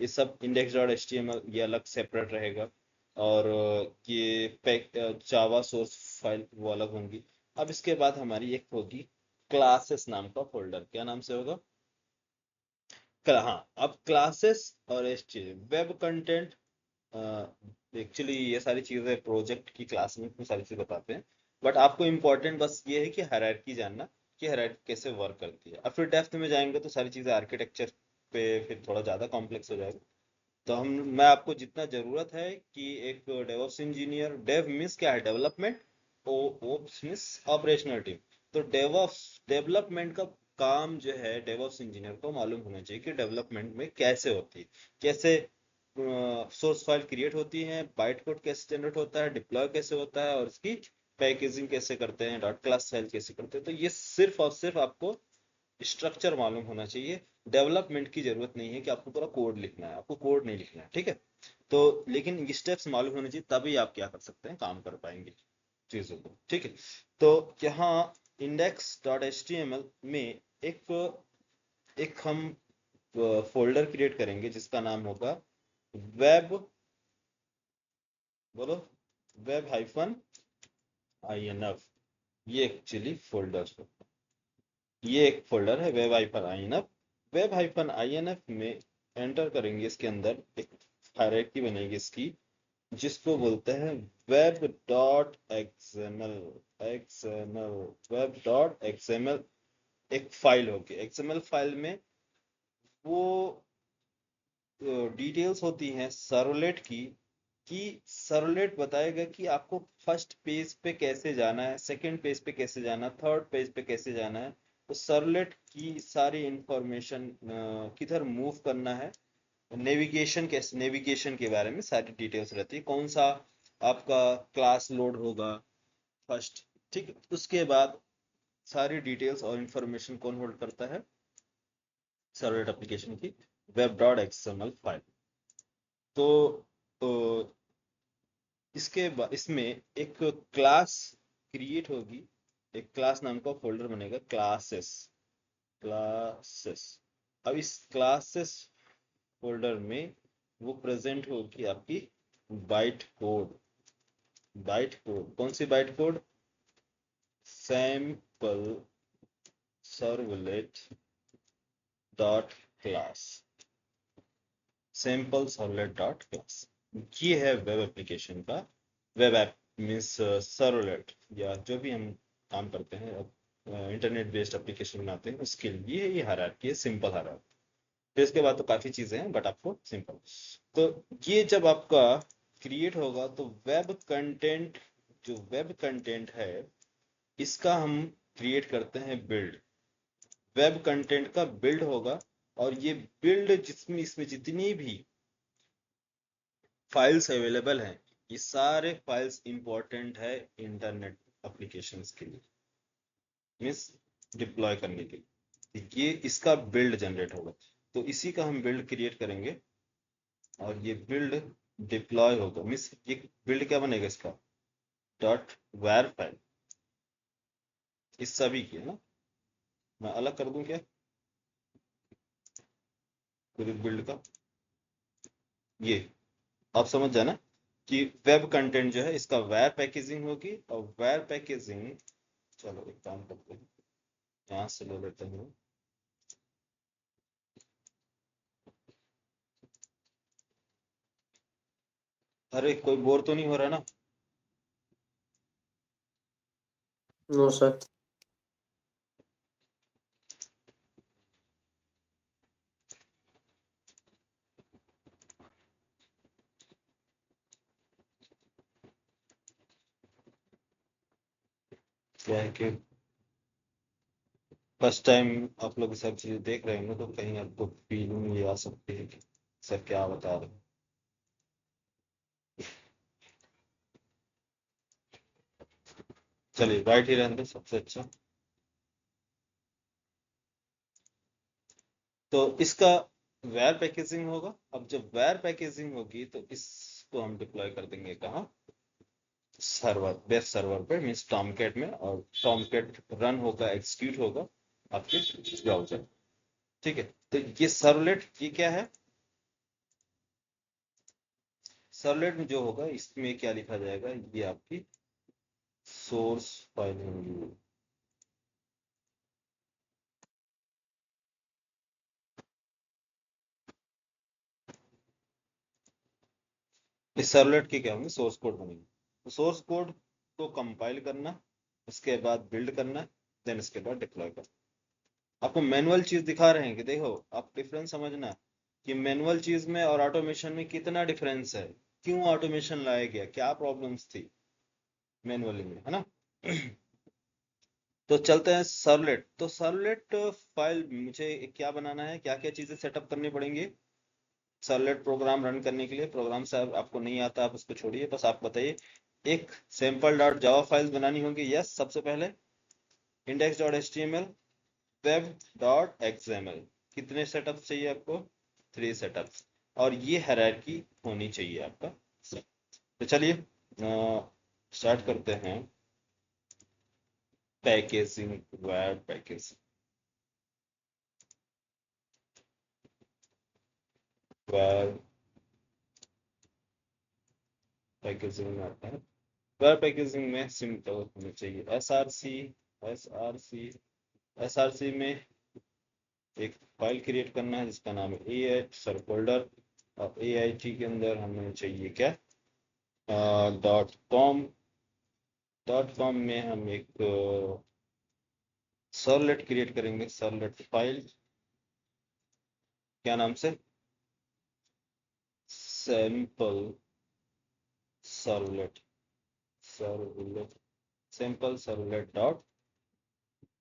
ये सब index.html ये अलग सेपरेट रहेगा, और ये जावा सोर्स फाइल वो अलग होंगी। अब इसके बाद हमारी एक होगी क्लासेस नाम का फोल्डर। क्या नाम से होगा? हाँ, अब क्लासेस और एचटीएमएल वेब कंटेंट, एक्चुअली ये सारी चीजें प्रोजेक्ट की क्लास में इतनी सारी चीजें बताते हैं, बट आपको इम्पोर्टेंट बस ये है कि हायरार्की जानना कि हायरार्की कैसे वर्क करती है। अब फिर डेप्थ में जाएंगे तो सारी चीजें आर्किटेक्चर पे फिर थोड़ा ज्यादा कॉम्प्लेक्स हो जाएगा। तो मैं आपको जितना जरूरत है कि एक डेवऑप्स इंजीनियर, डेव मीन्स क्या है, development, ops means operational team. तो डेवऑप्स डेवलपमेंट का काम जो है डेवऑप्स इंजीनियर को मालूम होना चाहिए कि डेवलपमेंट में कैसे होती है, कैसे सोर्स फाइल क्रिएट होती है, बाइट कोड कैसे जनरेट होता है, डिप्लॉय कैसे होता है, और इसकी पैकेजिंग कैसे करते हैं, डॉट क्लास फाइल कैसे करते हैं। तो ये सिर्फ और सिर्फ आपको स्ट्रक्चर मालूम होना चाहिए। डेवलपमेंट की जरूरत नहीं है कि आपको पूरा कोड लिखना है, आपको कोड नहीं लिखना है, ठीक है। तो लेकिन ये स्टेप्स मालूम होने चाहिए, तभी आप क्या कर सकते हैं, काम कर पाएंगे चीजों को, ठीक है। तो यहाँ index.html में एक हम फोल्डर क्रिएट करेंगे जिसका नाम होगा वेब, बोलो, वेब हाइफन INF। ये एक्चुअली फोल्डर, ये एक फोल्डर है web hyphen INF। Web hyphen INF में एंटर करेंगे, इसके अंदर एक हायरार्की बनेगी इसकी, जिसको बोलते हैं web dot XML. XML, web dot XML एक फाइल होगी। एक्सएमएल फाइल में वो डिटेल्स होती हैं सर्वलेट की, कि सर्वलेट बताएगा कि आपको फर्स्ट पेज पे कैसे जाना है, सेकंड पेज पे कैसे जाना है, थर्ड पेज पे कैसे जाना है। तो सर्वलेट की सारी इंफॉर्मेशन किधर मूव करना है, नेविगेशन कैसे, नेविगेशन के बारे में सारी डिटेल्स रहती है, कौन सा आपका क्लास लोड होगा फर्स्ट, ठीक है। उसके बाद सारी डिटेल्स और इंफॉर्मेशन कौन होल्ड करता है, सर्वलेट एप्लीकेशन की वेब डॉट एक्सएमएल फाइल। तो इसके बाद इसमें एक क्लास क्रिएट होगी, एक क्लास नाम का फोल्डर बनेगा, क्लासेस। क्लासेस, अब इस क्लासेस फोल्डर में वो प्रेजेंट होगी आपकी बाइट कोड। बाइट कोड, कौन सी byte code, sample servlet dot class. Sample servlet dot class, ये है वेब एप्लीकेशन का, वेब ऐप मीन्स सर्वलेट, या जो भी हम काम करते हैं इंटरनेट बेस्ड एप्लीकेशन बनाते हैं उसके लिए ये हायरार्की है, सिंपल हायरार्की। फिर इसके बाद तो काफी चीजें हैं, बट आपको सिंपल। तो ये जब आपका क्रिएट होगा तो वेब कंटेंट, जो वेब कंटेंट है इसका हम क्रिएट करते हैं बिल्ड। वेब कंटेंट का बिल्ड होगा, और ये बिल्ड जिसमें, इसमें जितनी भी फाइल्स अवेलेबल हैं, ये सारे फाइल्स इंपॉर्टेंट है इंटरनेट एप्लीकेशंस के लिए, मीन्स डिप्लॉय करने के लिए। ये इसका बिल्ड जनरेट होगा, तो इसी का हम बिल्ड क्रिएट करेंगे, और ये बिल्ड डिप्लॉय होगा, मीन्स ये बिल्ड क्या बनेगा इसका, डॉट वर फाइल। इस सभी की है ना, मैं अलग कर दूं क्या पूरी बिल्ड का, ये आप समझ जाना कि वेब कंटेंट जो है इसका वेर पैकेजिंग होगी, और वेर पैकेजिंग, चलो एक काम करते हैं, यहाँ से ले लेते हैं। अरे कोई बोर तो नहीं हो रहा ना? No sir. क्या है कि फर्स्ट टाइम आप लोग सब चीजें देख रहे होंगे, तो कहीं आपको फीलिंग ये आ सकती है कि सर क्या बता रहे हैं। चलिए राइट ही रहने दो, सबसे अच्छा। तो इसका वेर पैकेजिंग होगा। अब जब वेर पैकेजिंग होगी तो इसको हम डिप्लॉय कर देंगे कहाँ, सर्वर, वेब सर्वर पे, मीन्स टॉमकैट में, और टॉमकैट रन होगा, एग्जीक्यूट होगा आपके ब्राउजर, ठीक है। तो ये सर्वलेट, ये क्या है, सर्वलेट में जो होगा इसमें क्या लिखा जाएगा, ये आपकी सोर्स फाइल होंगी। इस सर्वलेट के क्या होंगे, सोर्स कोड बनेंगे। तो सोर्स कोड को कंपाइल करना, उसके बाद बिल्ड करना, देन इसके बाद डिप्लॉय करना। आपको मैनुअल चीज दिखा रहे हैं कि देखो, आप डिफरेंस समझना, कि मैनुअल चीज में और ऑटोमेशन में कितना डिफरेंस है, क्यों ऑटोमेशन लाया गया, क्या प्रॉब्लम्स थी मैनुअली में, है ना। तो चलते हैं सर्वलेट। तो सर्वलेट फाइल मुझे क्या बनाना है, क्या क्या चीजें सेटअप करनी पड़ेंगी सर्वलेट प्रोग्राम रन करने के लिए। प्रोग्राम से आपको नहीं आता, आप उसको छोड़िए, बस आप बताइए। एक सैम्पल डॉट जावा फाइल्स बनानी होगी, यस। सबसे पहले index dot H T M L, web dot XML. कितने सेटअप चाहिए आपको, 3 सेटअप्स, और ये हायरार्की होनी चाहिए आपका। तो चलिए स्टार्ट करते हैं। Packaging, web packaging, web packaging में आता है। वेब पैकेजिंग में सिंपल होना चाहिए एसआरसी। एसआरसी एसआरसी में एक फाइल क्रिएट करना है जिसका नाम है AIT सर फोल्डर, और AIT के अंदर हमें चाहिए क्या, .com। .com में हम एक सर्वलेट क्रिएट करेंगे, सर्वलेट फाइल, क्या नाम से, sample servlet, servlet, sample servlet dot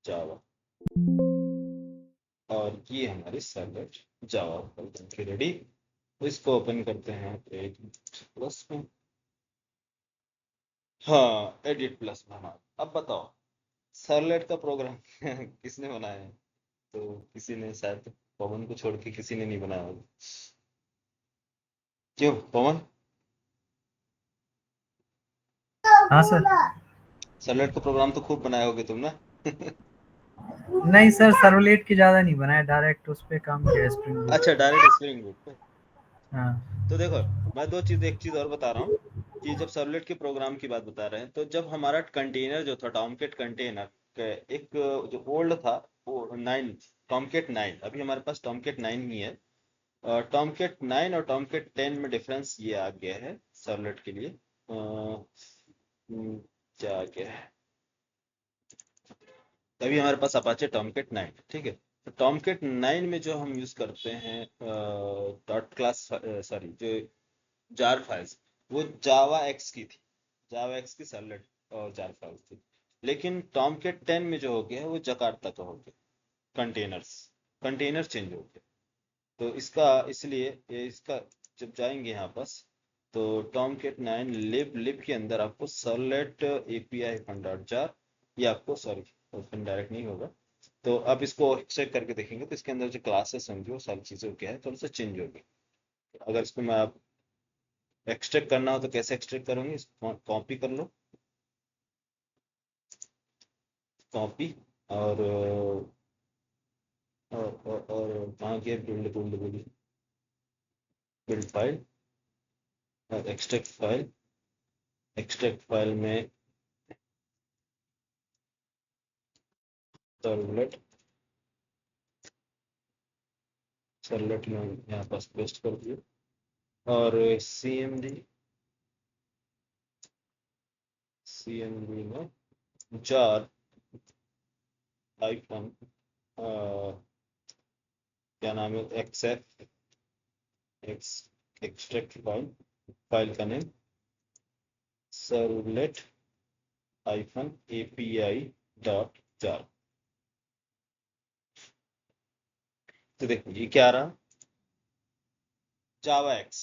जावा। और ये हमारी सर्वलेट जावा फाइल बनके रेडी। इसको ओपन करते हैं एडिट प्लस में। हाँ, एडिट प्लस में। हाँ, अब बताओ सर्वलेट का प्रोग्राम किसने बनाया है, तो किसी ने शायद, पवन को छोड़ के किसी ने नहीं बनाया होगा। क्यों पवन, हाँ सर। सर्वलेट का प्रोग्राम तो खूब बनाए होगे तुम ना। नहीं सर, सर्वलेट की ज्यादा नहीं बनाया, डायरेक्ट उस पे काम किया स्प्रिंग अच्छा, बूट। डायरेक्ट स्प्रिंग बूट पे। हाँ तो देखो, मैं एक चीज और बता रहा हूँ कि जब सर्वलेट के प्रोग्राम की बात बता रहे हैं, तो जब हमारा कंटेनर जो था टॉमकेट कंटेनर, एक जो ओल्ड था वो 9, टॉमकेट 9, अभी हमारे पास टॉमकेट 9 ही है। टॉमकेट 9 और टॉमकेट 10 में डिफरेंस ये आ गया है सर्वलेट के लिए। क्या आ गया है, तभी हमारे पास अपाचे टॉमकेट 9, ठीक है। तो टॉमकेट 9 में जो हम यूज करते हैं डॉट क्लास, सॉरी, जो जार फाइल्स, वो जावा एक्स की थी, जावा एक्स की सर्वलेट और जार फाइल्स थी। लेकिन टॉमकेट 10 में जो हो गया है वो जकार्ता का हो गया, कंटेनर्स, कंटेनर चेंज हो गया। तो इसका इसलिए इसका जब जाएंगे यहाँ पास, तो टॉमकेट 9 लिब लिब के अंदर आपको servlet API fun dot jar, ये आपको, सॉरी ओपन डायरेक्ट नहीं होगा। तो आप इसको चेक करके देखेंगे तो इसके अंदर जो क्लासेस होंगी वो सारी चीज़ें क्या है, थोड़ा सा चेंज होगी। अगर इसको मैं आप एक्सट्रैक्ट करना हो तो कैसे एक्सट्रैक्ट करोगे, इसको कॉपी कर लो, कॉपी, और कहाँ गया, build build build, build file, और एक्सट्रैक्ट फाइल, एक्सट्रैक्ट फाइल में सर्वलेट, सर्वलेट में यहाँ पास पेस्ट कर दिए, और CMD में जार आइकन, क्या नाम है, एक्सएफ, एक्स, एक्सट्रैक्ट फाइल, फाइल का name servlet iPhone API dot jar. तो देखो ये क्या आ रहा, जावा एक्स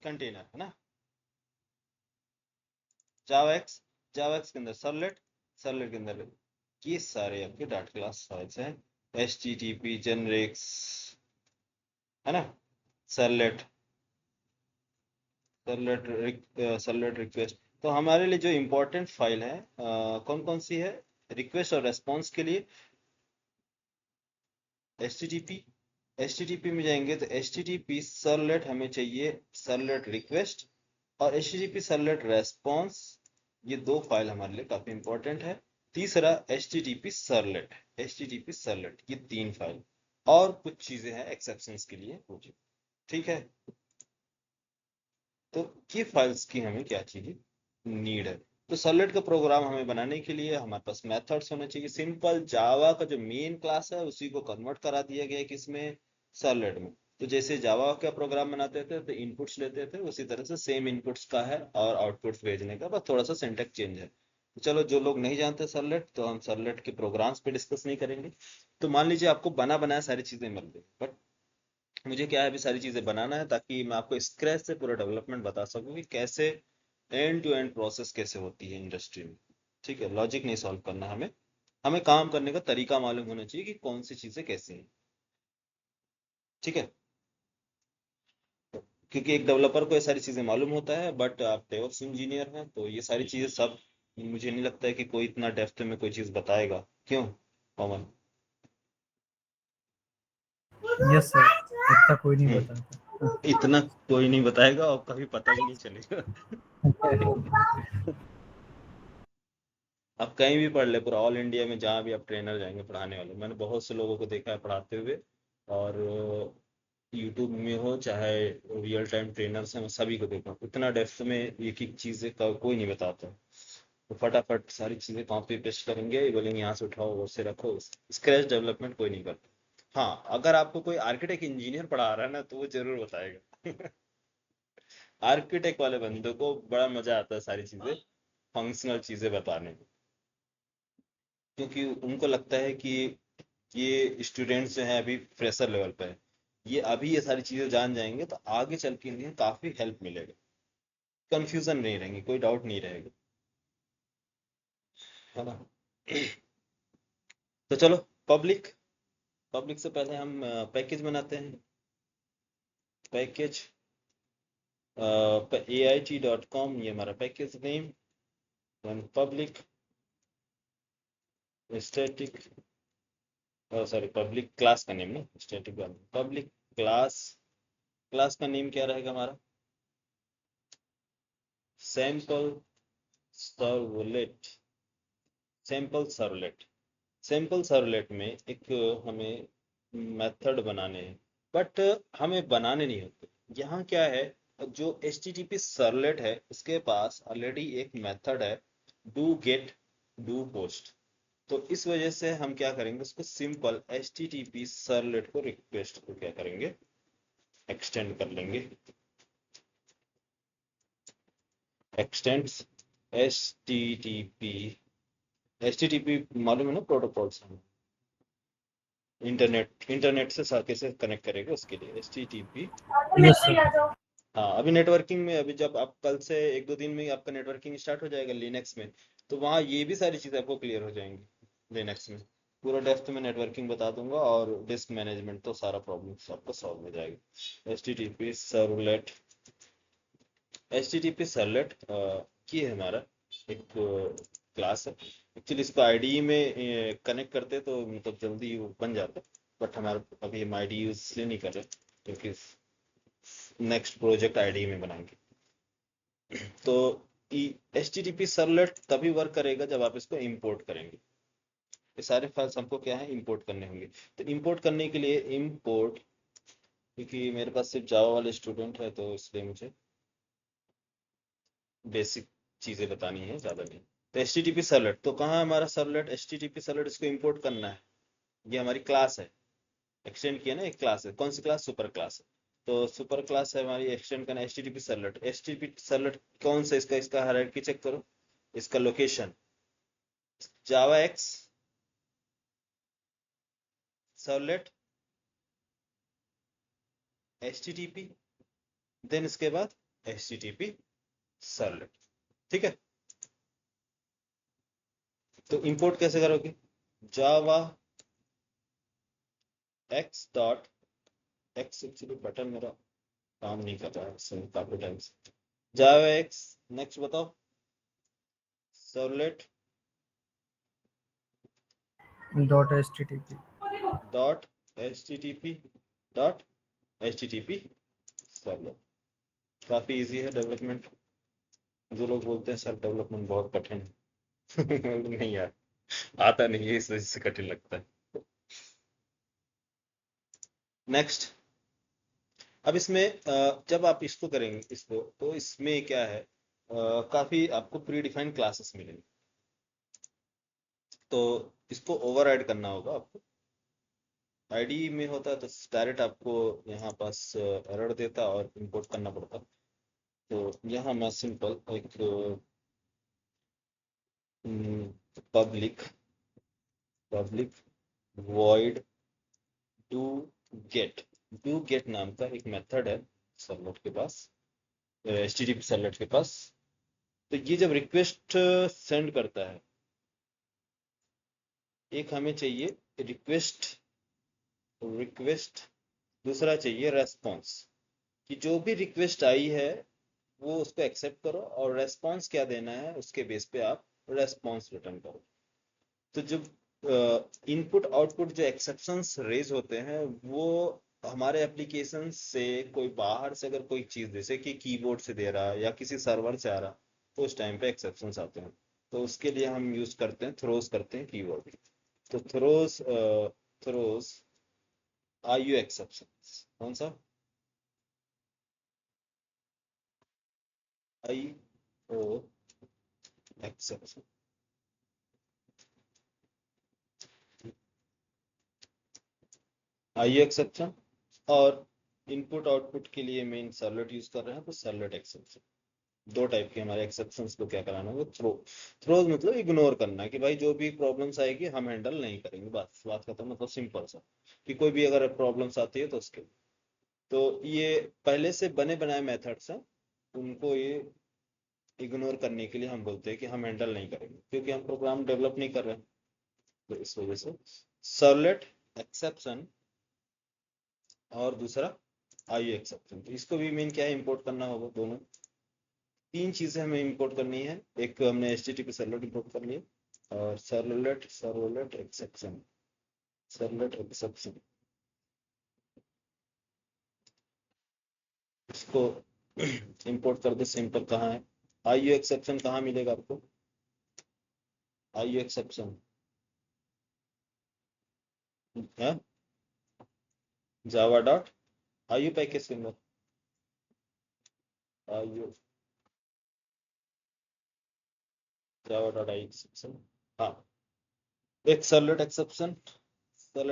कंटेनर है ना, जावा एक्स, जावा एक्स के अंदर सर्वलेट, सर्वलेट के अंदर ये सारे आपके डाटा क्लास फाइल्स हैं, HTTP जेनरिक्स, है ना, सर्वलेट, सर्वलेट रिक्वेस्ट। तो हमारे लिए जो इम्पोर्टेंट फाइल है कौन कौन सी है, रिक्वेस्ट और रेस्पॉन्स के लिए HTTP, HTTP में जाएंगे तो HTTP सर्वलेट हमें चाहिए, सर्वलेट रिक्वेस्ट और HTTP सर्वलेट रेस्पॉन्स, ये 2 फाइल हमारे लिए काफी इंपॉर्टेंट है। तीसरा HTTP सर्वलेट, HTTP सर्वलेट, ये 3 फाइल, और कुछ चीजें हैं एक्सेप्शंस के लिए वो चीज, ठीक है। तो ये फाइल्स की हमें क्या चाहिए, नीड है। तो सर्वलेट का प्रोग्राम हमें बनाने के लिए हमारे पास मेथड्स होने चाहिए। सिंपल जावा का जो मेन क्लास है उसी को कन्वर्ट करा दिया गया है किसमें, सर्वलेट में। तो जैसे जावा का प्रोग्राम बनाते थे तो इनपुट्स लेते थे, उसी तरह से सेम इनपुट्स का है और आउटपुट्स भेजने का, बस थोड़ा सा सिंटैक्स चेंज है। तो चलो, जो लोग नहीं जानते सरलेट, तो हम सरलेट के प्रोग्राम्स पे डिस्कस नहीं करेंगे। तो मान लीजिए आपको बना बनाया सारी चीजें मिल गई, बट मुझे क्या है, अभी सारी चीजें बनाना है ताकि मैं आपको स्क्रैच से पूरा डेवलपमेंट बता सकूं कि कैसे एंड टू एंड प्रोसेस कैसे होती है इंडस्ट्री में। ठीक है, लॉजिक नहीं सॉल्व करना हमें, हमें काम करने का तरीका मालूम होना चाहिए कि कौन सी चीजें कैसी हैं। ठीक है, क्योंकि एक डेवलपर को ये सारी चीजें मालूम होता है, बट आप डेवऑप्स इंजीनियर हैं तो ये सारी चीजें सब मुझे नहीं लगता है कि कोई इतना डेप्थ में कोई चीज बताएगा। क्यों पवन? यस सर, इतना कोई नहीं बताता। इतना कोई नहीं बताएगा और कभी पता भी नहीं चलेगा। आप कहीं भी पढ़ ले, पूरा ऑल इंडिया में जहाँ भी आप ट्रेनर जाएंगे पढ़ाने वाले, मैंने बहुत से लोगों को देखा है पढ़ाते हुए। और यूट्यूब में हो चाहे रियल टाइम ट्रेनर्स हैं, मैं सभी को देखा हूँ, इतना डेप्थ में एक एक चीज़ें का कोई नहीं बताता। तो फटाफट सारी चीज़ें कॉपी पेस्ट करेंगे, बोलेंगे यहाँ से उठाओ वो से रखो, स्क्रैच डेवलपमेंट कोई नहीं करता। हाँ, अगर आपको कोई आर्किटेक्ट इंजीनियर पढ़ा रहा है ना, तो वो जरूर बताएगा। आर्किटेक्ट वाले बंदों को बड़ा मजा आता है सारी चीज़ें, फंक्शनल चीज़ें बताने में, क्योंकि उनको लगता है कि ये स्टूडेंट्स जो हैं अभी फ्रेशर लेवल पे है, ये अभी ये सारी चीज़ें जान जाएंगे तो आगे चल के इन्हें काफ़ी हेल्प मिलेगा, कंफ्यूजन नहीं रहेंगे, कोई डाउट नहीं रहेगा, है ना। तो चलो, पब्लिक पब्लिक से पहले हम पैकेज बनाते हैं। पैकेज AIT.com, ये हमारा package name. Public static, sorry public class का नेम ना, स्टैटिक पब्लिक क्लास। क्लास का नेम क्या रहेगा हमारा? Sample servlet. Sample servlet. Sample servlet में एक हमें मेथड बनाने हैं, बट हमें बनाने नहीं होते। यहाँ क्या है, जो HTTP सर्वलेट है उसके पास ऑलरेडी एक मेथड है, डू गेट डू पोस्ट। तो इस वजह से हम क्या करेंगे, उसको सिंपल HTTP सर्वलेट को रिक्वेस्ट को क्या करेंगे, एक्सटेंड कर लेंगे। एक्सटेंड्स HTTP मालूम है ना, प्रोटोकॉल से इंटरनेट से कैसे कनेक्ट करेगा उसके लिए HTTP। Yes sir. हाँ, अभी नेटवर्किंग में, अभी जब आप कल से एक दो दिन में ही आपका नेटवर्किंग स्टार्ट हो जाएगा लिनक्स में, तो वहाँ ये भी सारी चीज़ें आपको क्लियर हो जाएंगी। लिनक्स में पूरा डेप्थ में नेटवर्किंग बता दूंगा, और डिस्क मैनेजमेंट तो सारा प्रॉब्लम आपका सॉल्व हो जाएगा। H T T P servlet की है हमारा एक क्लास है। एक्चुअली इसको IDE में कनेक्ट करते तो मतलब जल्दी वो बन जाता, बट हमारा अभी हम IDE इसलिए नहीं कर रहे क्योंकि नेक्स्ट प्रोजेक्ट IDE में बनाएंगे। तो HTTP सर्वलेट तभी वर्क करेगा जब आप इसको इंपोर्ट करेंगे। ये सारे फाइल्स हमको क्या है, इंपोर्ट करने होंगे। तो इंपोर्ट करने के लिए इंपोर्ट, क्योंकि मेरे पास सिर्फ जावा वाले स्टूडेंट है तो इसलिए मुझे बेसिक चीज़ें बतानी है, ज़्यादा नहीं। तो HTTP सर्वलेट, तो कहाँ है हमारा सर्वलेट? HTTP सर्वलेट, इसको इंपोर्ट करना है। ये हमारी क्लास है, एक्सटेंड किया ना, एक क्लास है। कौन सी क्लास? सुपर क्लास है। तो सुपर क्लास है हमारी, एक्सटेंड करना HTTP सर्वलेट। HTTP सर्वलेट कौन सा, इसका हायरार्की चेक करो, इसका location javax servlet HTTP, then इसके बाद HTTP सर्वलेट। ठीक है, तो इंपोर्ट कैसे करोगे? जावा x dot x, actually button मेरा काम नहीं कर रहा है काफी टाइम से। जावा एक्स, नेक्स्ट बताओ, servlet dot HTTP। Dot HTTP dot HTTP servlet. काफी इजी है डेवलपमेंट। जो लोग बोलते हैं सर डेवलपमेंट बहुत कठिन है, नहीं यार, आता नहीं है, इस वजह से कठिन लगता है। नेक्स्ट, अब इसमें जब आप इसको करेंगे इसको, तो इसमें क्या है, काफी आपको प्री डिफाइंड क्लासेस मिलेंगे, तो इसको ओवरराइड करना होगा आपको। आईडी में होता तो डायरेक्ट आपको यहाँ पास एरर देता और इंपोर्ट करना पड़ता। तो यहाँ मैं सिंपल एक पब्लिक वॉइड डू गेट नाम का एक मेथड है सर्वलेट के पास, HTTP सर्वलेट के पास। तो ये जब रिक्वेस्ट सेंड करता है, एक हमें चाहिए रिक्वेस्ट, दूसरा चाहिए रेस्पॉन्स, कि जो भी रिक्वेस्ट आई है वो उसको एक्सेप्ट करो और रेस्पॉन्स क्या देना है उसके बेस पे आप रेस्पॉन्स रिटर्न करो। तो जब इनपुट आउटपुट जो एक्सेप्शंस रेज होते हैं वो हमारे एप्लीकेशन से कोई बाहर से अगर कोई चीज जैसे कि कीबोर्ड से दे रहा है या किसी सर्वर से आ रहा, तो उस टाइम पे एक्सेप्शंस आते हैं। तो उसके लिए हम यूज करते हैं थ्रोज करते हैं कीवर्ड। तो थ्रोज IO एक्सेप्शंस, कौन सा IO एक्सेप्शन, IO एक्सेप्शन। और इनपुट आउटपुट के लिए मेन सर्वलेट यूज कर रहे हैं, तो सर्वलेट एक्सेप्शन। दो टाइप के हमारे एक्सेप्शंस को क्या कराना है, थ्रोज मतलब इग्नोर करना है कि भाई जो भी प्रॉब्लम्स आएगी हम हैंडल नहीं करेंगे, बस बात खत्म। मतलब सिंपल सा कि कोई भी अगर प्रॉब्लम्स आती है तो उसके, तो ये पहले से बने बनाए मेथड्स हैं, उनको ये इग्नोर करने के लिए हम बोलते हैं कि हम हैंडल नहीं करेंगे, क्योंकि हम प्रोग्राम डेवलप नहीं कर रहे हैं। तो इस वजह से सर्वलेट एक्सेप्शन और दूसरा IO एक्सेप्शन, तो इसको भी मेन क्या है, इंपोर्ट करना होगा। दोनों तीन चीजें हमें इंपोर्ट करनी है। एक हमने HTTP सर्वलेट इंपोर्ट कर लिया और सर्वलेट एक्सेप्शन इसको इंपोर्ट कर दे। सिंपल कहाँ है IO एक्सेप्शन, कहाँ मिलेगा आपको IO एक्सेप्शन है java.io पैकेज के अंदर। IO java.io एक्सेप्शन, हाँ। एक सर्वलेट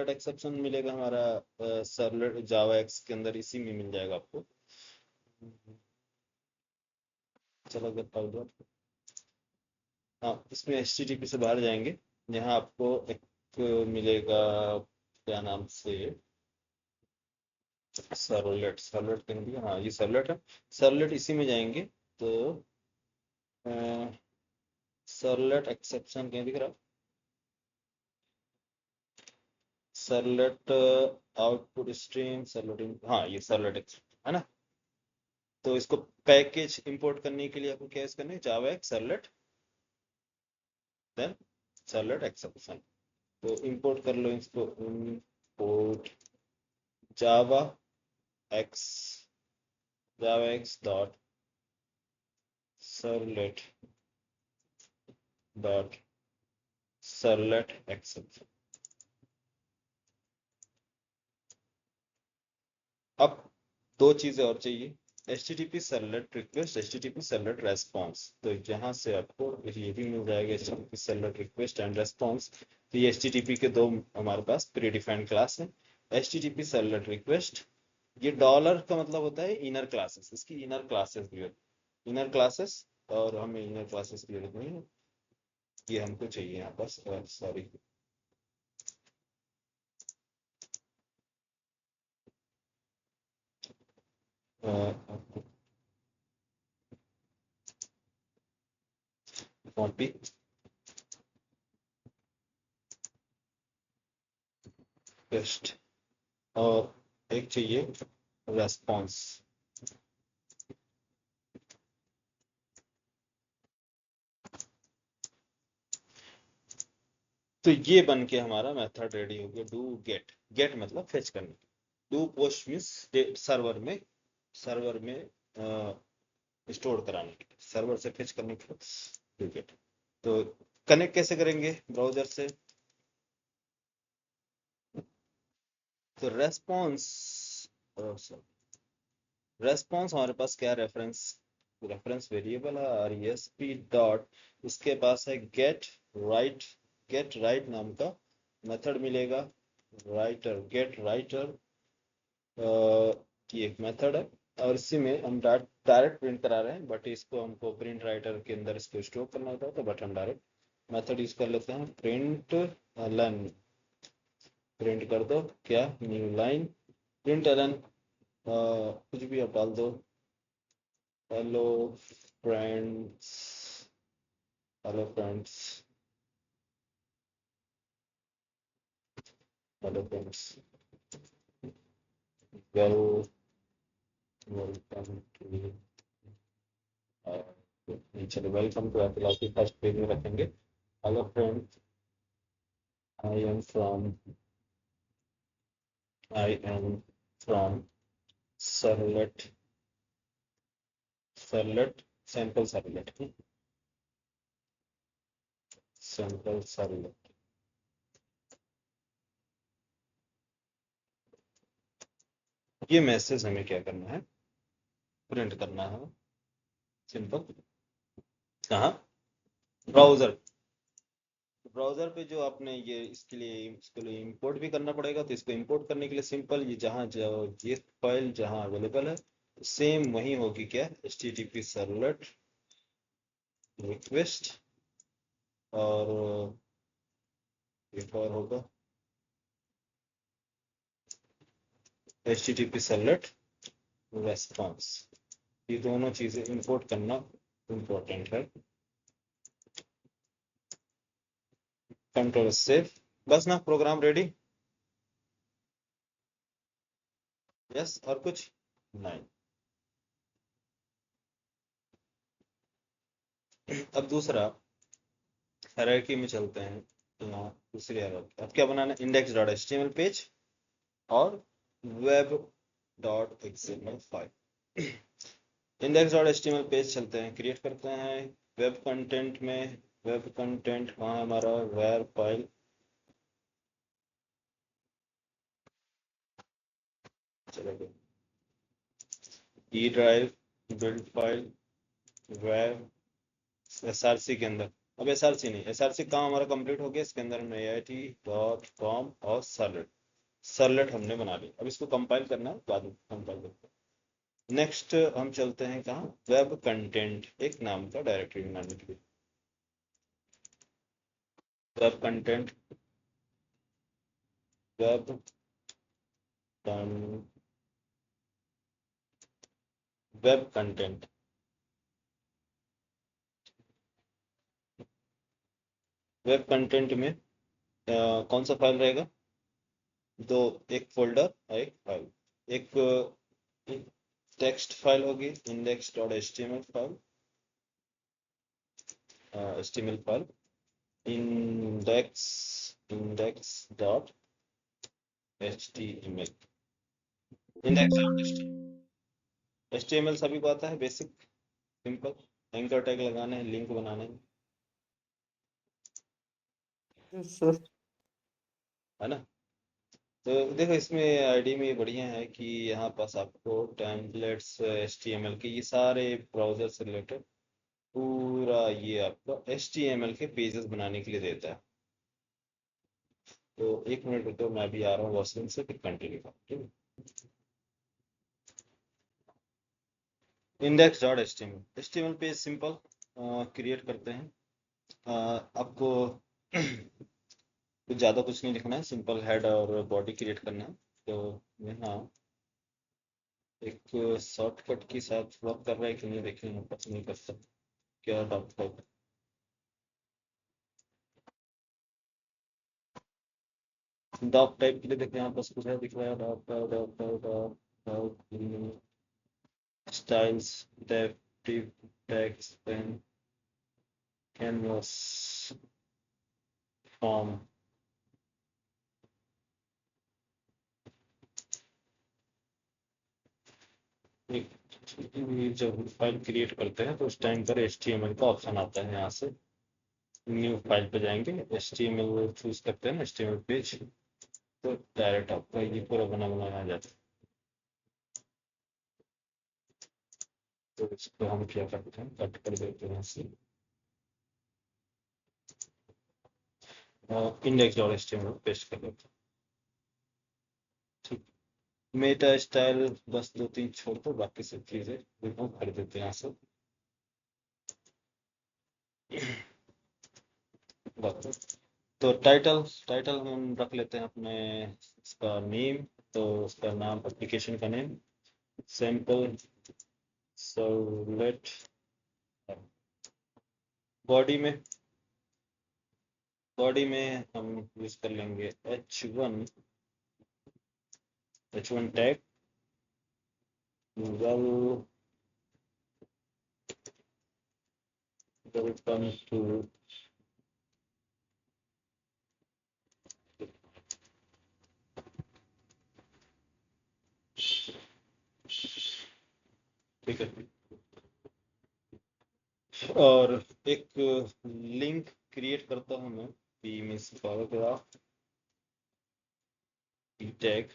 एक्सेप्शन मिलेगा हमारा सर्वलेट जावा एक्स के अंदर, इसी में मिल जाएगा आपको। चलो अगर पाउडर, हाँ इसमें HTTP से बाहर जाएंगे, यहाँ आपको एक मिलेगा क्या नाम से, सर्वलेट कहीं भी, हाँ ये सर्वलेट है। सर्वलेट इसी में जाएंगे तो सर्वलेट एक्सेप्शन कहीं दिख रहा, सर्वलेट आउटपुट स्ट्रीम सर्वलेट, हाँ ये सर्वलेट एक्सेप्शन है ना। तो इसको पैकेज इंपोर्ट करने के लिए आपको क्या यूज करना है, javax servlet then servlet exception. तो इंपोर्ट कर लो इसको, import javax dot servlet exception. अब दो चीजें और चाहिए, HTTP servlet request, HTTP servlet response. तो यहाँ से आपको ये भी मिल जाएगा HTTP servlet request and response. तो ये HTTP के दो हमारे पास प्री डिफाइंड क्लास है। HTTP सर्वलेट रिक्वेस्ट, ये डॉलर का मतलब होता है इनर क्लासेस, इसकी इनर क्लासेस भी होती, इनर क्लासेस, और हमें इनर क्लासेस की जरूरत नहीं है, ये हमको चाहिए यहाँ पर, सॉरी कॉपी पेस्ट, और एक चाहिए रेस्पॉन्स। तो ये बन के हमारा मेथड रेडी हो गया, डू गेट मतलब फेच करने, डू पोस्ट मीन्स सर्वर में स्टोर कराने के लिए, सर्वर से फेच करने के लिए डू गेट। तो कनेक्ट कैसे करेंगे ब्राउजर से, तो रेस्पॉन्स हमारे पास क्या, रेफरेंस वेरिएबल है और ESP डॉट, उसके पास है गेट राइट नाम का मेथड मिलेगा। राइटर, गेट राइटर, ये एक मेथड है और इसी में हम डायरेक्ट प्रिंट करा रहे हैं, बट इसको हमको प्रिंट राइटर के अंदर इसको स्टोर करना होता है, तो बट हम डायरेक्ट मेथड यूज कर लेते हैं। प्रिंट लन, प्रिंट कर दो क्या, न्यू लाइन, प्रिंट लन, कुछ भी आप डाल दो, hello friends, hello friends, hello friends, well welcome to, चलो welcome to apple first page में रखेंगे। Hello friends, I am from I am from Charlotte, sample Charlotte, sample Charlotte। ये मैसेज हमें क्या करना है, प्रिंट करना है, सिंपल। कहाँ, ब्राउजर, ब्राउजर पे जो आपने ये इसके लिए इंपोर्ट भी करना पड़ेगा, तो इसको इंपोर्ट करने के लिए सिंपल ये जहाँ जो ये फाइल जहाँ अवेलेबल है सेम वही होगी क्या, http सर्वलेट रिक्वेस्ट, और एक और होगा http सर्वलेट रेस्पॉन्स। ये दोनों चीजें इंपोर्ट करना इम्पोर्टेंट है। कंट्रोल सेव, बस ना, प्रोग्राम रेडी। यस, और कुछ नहीं। अब दूसरा हायरार्की में चलते हैं, तो यहाँ दूसरी हायरार्की अब क्या बनाना है, इंडेक्स डॉट एचटीएमएल पेज और web dot XML file. Index dot HTML page चलते हैं, क्रिएट करते हैं वेब कंटेंट में, वेब कंटेंट वहाँ हमारा वेर फाइल, चलो E drive, build file, web, SRC के अंदर। अब एसआरसी नहीं, एसआरसी काम हमारा कंप्लीट हो गया, इसके अंदर हमने AIT.com और सर्लेट, सर्लेट हमने बना लिया। अब इसको कंपाइल करना है, बाद में कंपाइल करते हैं। नेक्स्ट हम चलते हैं कहाँ, वेब कंटेंट, एक नाम का डायरेक्टरी बनाने के लिए, web content, web web content, web content में कौन सा फाइल रहेगा, दो, एक फोल्डर और एक फाइल, एक टेक्स्ट फाइल होगी index dot HTML file, HTML file, index dot HTML, index dot HTML सभी को आता है, बेसिक सिंपल, एंकर टैग लगाना है, लिंक बनाना Yes, sir. है ना। तो देखो इसमें आईडी में बढ़िया है कि यहाँ पास आपको टेम्पलेट्स एचटीएमएल के ये सारे ब्राउजर से रिलेटेड पूरा ये आपको HTML के पेजेस बनाने के लिए देता है। तो एक मिनट रुको, मैं भी आ रहा हूँ वॉशरूम से, फिर कंटिन्यू करूँ। Index dot HTML page simple create करते हैं। आपको कुछ ज़्यादा कुछ नहीं लिखना है, सिंपल हेड और बॉडी क्रिएट करना है। तो यहाँ एक शॉर्टकट के साथ वर्क कर रहा है कि नहीं देखिए, मैं पता नहीं कर सकता क्या डॉट टाइप, डॉक टाइप के लिए देखिए यहाँ पास कुछ है, दिख रहा है doc styles, def, text, pen, canvas, form. जब फाइल क्रिएट करते हैं तो उस टाइम पर HTML का ऑप्शन आता है, यहाँ से न्यू फाइल पे जाएंगे, HTML चूज करते हैं ना, HTML पेज, तो डायरेक्ट आपका ये पूरा बना बनाया आ जाता है। तो इसको हम क्या करते हैं, कट कर देते हैं इसे, इंडेक्स डॉट HTML पेस्ट कर देते हैं। मेटा स्टाइल बस 2-3 छोड़ दो, बाकी सब चीजें देखो कर देते हैं यहाँ से। बाकी तो टाइटल टाइटल हम रख लेते हैं अपने इसका नेम, तो उसका नाम एप्लीकेशन का नेम सैंपल सर्वलेट। बॉडी में हम यूज कर लेंगे H1 tag well welcome to ठीक है। और एक लिंक क्रिएट करता हूँ मैं, पी मींस पैराग्राफ टैग।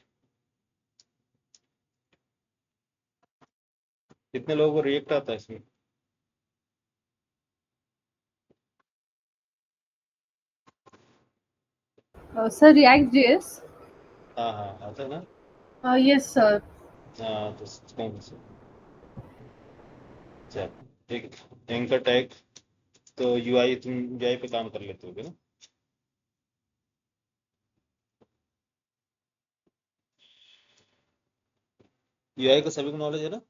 कितने लोगों को रिएक्ट आता है इसमें? Sir react JS. हाँ हाँ आता है ना। Yes sir. हाँ तो कौन से चल एक एंकर टैग, तो यूआई तुम यूआई पे काम कर लेते होगे ना। यूआई का सभी को नॉलेज है ना।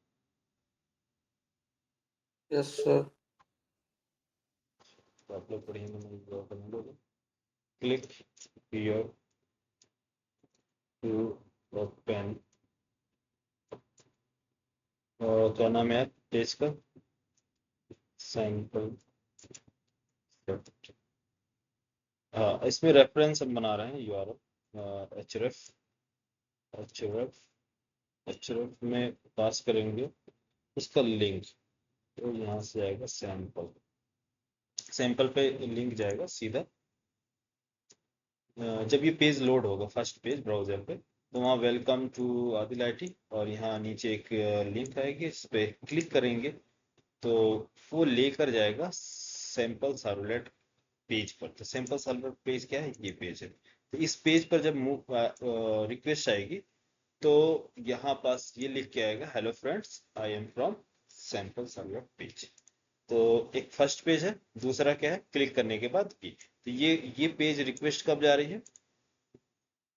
Yes sir. तो आप लोग पढ़ेंगे, मैं ड्रॉ करने दोगे। क्लिक हियर टू ओपन, और क्या नाम है पेज का, सैंपल। हाँ इसमें रेफरेंस हम बना रहे हैं यूआरएल एचरेफ में पास करेंगे उसका लिंक, तो यहाँ से आएगा सैंपल पे लिंक जाएगा सीधा। जब ये पेज लोड होगा फर्स्ट पेज ब्राउजर पे, तो वहाँ वेलकम टू आदिल IT, और यहाँ नीचे एक लिंक आएगी, इस पे क्लिक करेंगे तो वो लेकर जाएगा सैंपल सर्वलेट पेज पर। तो सैंपल सर्वलेट पेज क्या है, ये पेज है। तो इस पेज पर जब रिक्वेस्ट आएगी, तो यहाँ पास ये लिख के आएगा, hello friends I am from sample servlet page. तो एक फर्स्ट पेज है, दूसरा क्या है, क्लिक करने के बाद ये, तो ये पेज रिक्वेस्ट कब जा रही है,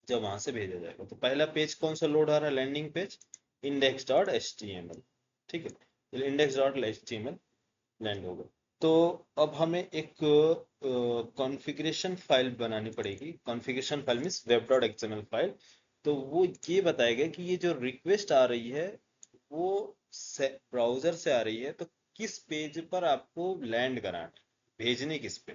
जब वहां से भेजा जाएगा। तो पहला पेज कौन सा लोड आ रहा है, लैंडिंग पेज index.html। ठीक है, index.html लैंड होगा। तो अब हमें एक कॉन्फ़िगरेशन फाइल बनानी पड़ेगी। Configuration file means web.xml file. तो वो ये बताएगा कि ये जो रिक्वेस्ट आ रही है वो ब्राउजर से आ रही है, तो किस पेज पर आपको लैंड कराना है, भेजने किस पे।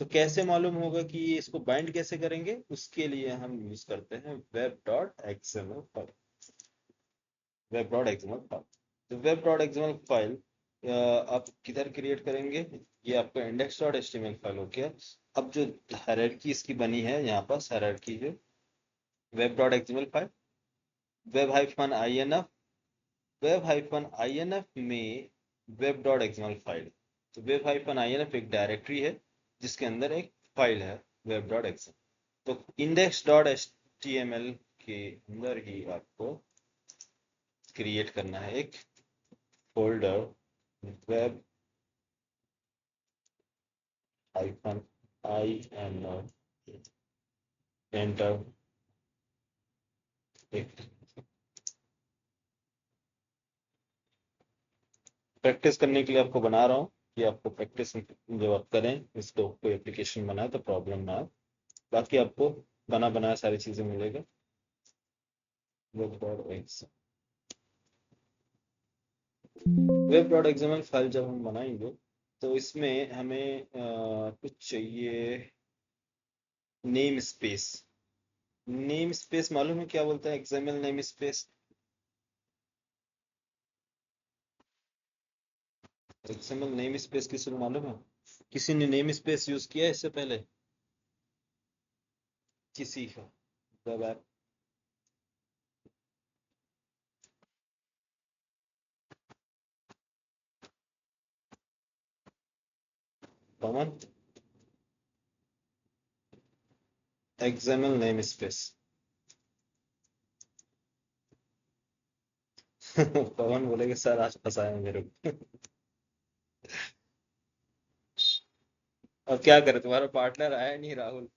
तो कैसे मालूम होगा कि ये इसको बाइंड कैसे करेंगे, उसके लिए हम यूज करते हैं web.xml फाइल। web.xml फाइल, तो web.xml फाइल आप किधर क्रिएट करेंगे, ये आपका index.html फाइल हो गया। अब जो हायरार्की इसकी बनी है यहाँ पास, हायरार्की जो web.xml फाइल web-inf, web-inf में web.xml फाइल। तो web-inf एक डायरेक्टरी है जिसके अंदर एक फाइल है web.xml। तो index.html के अंदर ही आपको क्रिएट करना है एक फोल्डर web -inf, एंटर। एक प्रैक्टिस करने के लिए आपको बना रहा हूँ कि आपको प्रैक्टिस जब आप करें इसको, कोई एप्लीकेशन बनाए तो प्रॉब्लम ना आए। बाकी आपको बना बनाया सारी चीजें मिलेगा। web.xml फाइल जब हम बनाएंगे तो इसमें हमें कुछ चाहिए, नेम स्पेस। नेम स्पेस मालूम है क्या बोलता है XML name space? XML name space किसी को मालूम है? किसी ने नेम स्पेस यूज किया है इससे पहले किसी का वेब ऐप? पवन, XML नेम स्पेस पवन बोलेगा सर आज फंसाए मेरे को। अब क्या करे, तुम्हारा पार्टनर आया नहीं राहुल।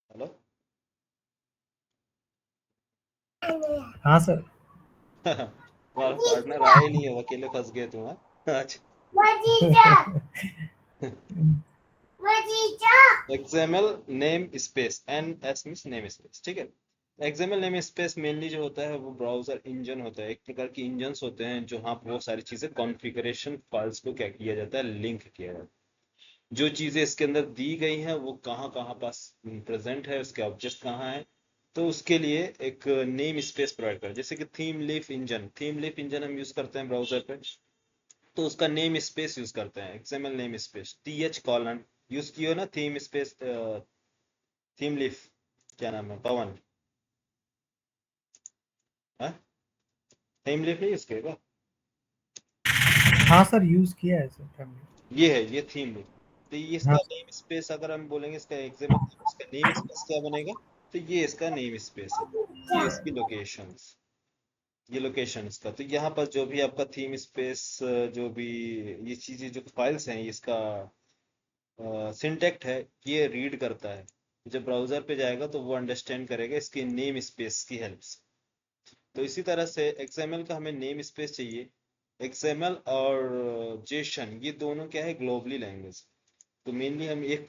हेलो। हाँ सर। तुम्हारा पार्टनर आया ही नहीं है, वो अकेले फंस गए तुम, हाँ? आज XML name space, NS means name space, ठीक है। XML नेम स्पेस मेनली जो होता है वो ब्राउजर इंजन होता है, एक प्रकार की इंजन्स होते हैं जहाँ वो सारी चीजें कॉन्फ़िगरेशन फाइल्स को क्या किया जाता है, लिंक किया जाता है। जो चीजें इसके अंदर दी गई हैं वो कहाँ कहाँ पास प्रेजेंट है, उसके ऑब्जेक्ट कहाँ है, तो उसके लिए एक नेम स्पेस प्रोवाइड कर, जैसे कि थीम लीफ इंजन हम यूज करते हैं ब्राउजर पे, तो उसका नेम स्पेस यूज करते हैं, XML name space TH:, use किया ना थीम स्पेस, थीम लीफ, क्या नाम है पवन, हाँ? थीम लीफ नहीं यूज किया क्या? हाँ सर, यूज किया है सर फैमिली। ये है, ये थीम लीफ। तो ये इसका हाँ नेम स्पेस, अगर हम बोलेंगे इसका XML, इसका नेम स्पेस क्या बनेगा, तो ये इसका नेम स्पेस है, ये इसकी लोकेशंस, ये लोकेशन इसका। तो यहाँ पर जो भी आपका थीम स्पेस, जो भी ये चीजें जो फाइल्स हैं, इसका सिंटेक्ट है, ये रीड करता है। जब ब्राउजर पे जाएगा तो वो अंडरस्टैंड करेगा इसकी नेम स्पेस की हेल्प से। तो इसी तरह से XML का हमें नेम स्पेस चाहिए। XML और जेसन ये दोनों क्या है, ग्लोबली लैंग्वेज। तो मेनली हम एक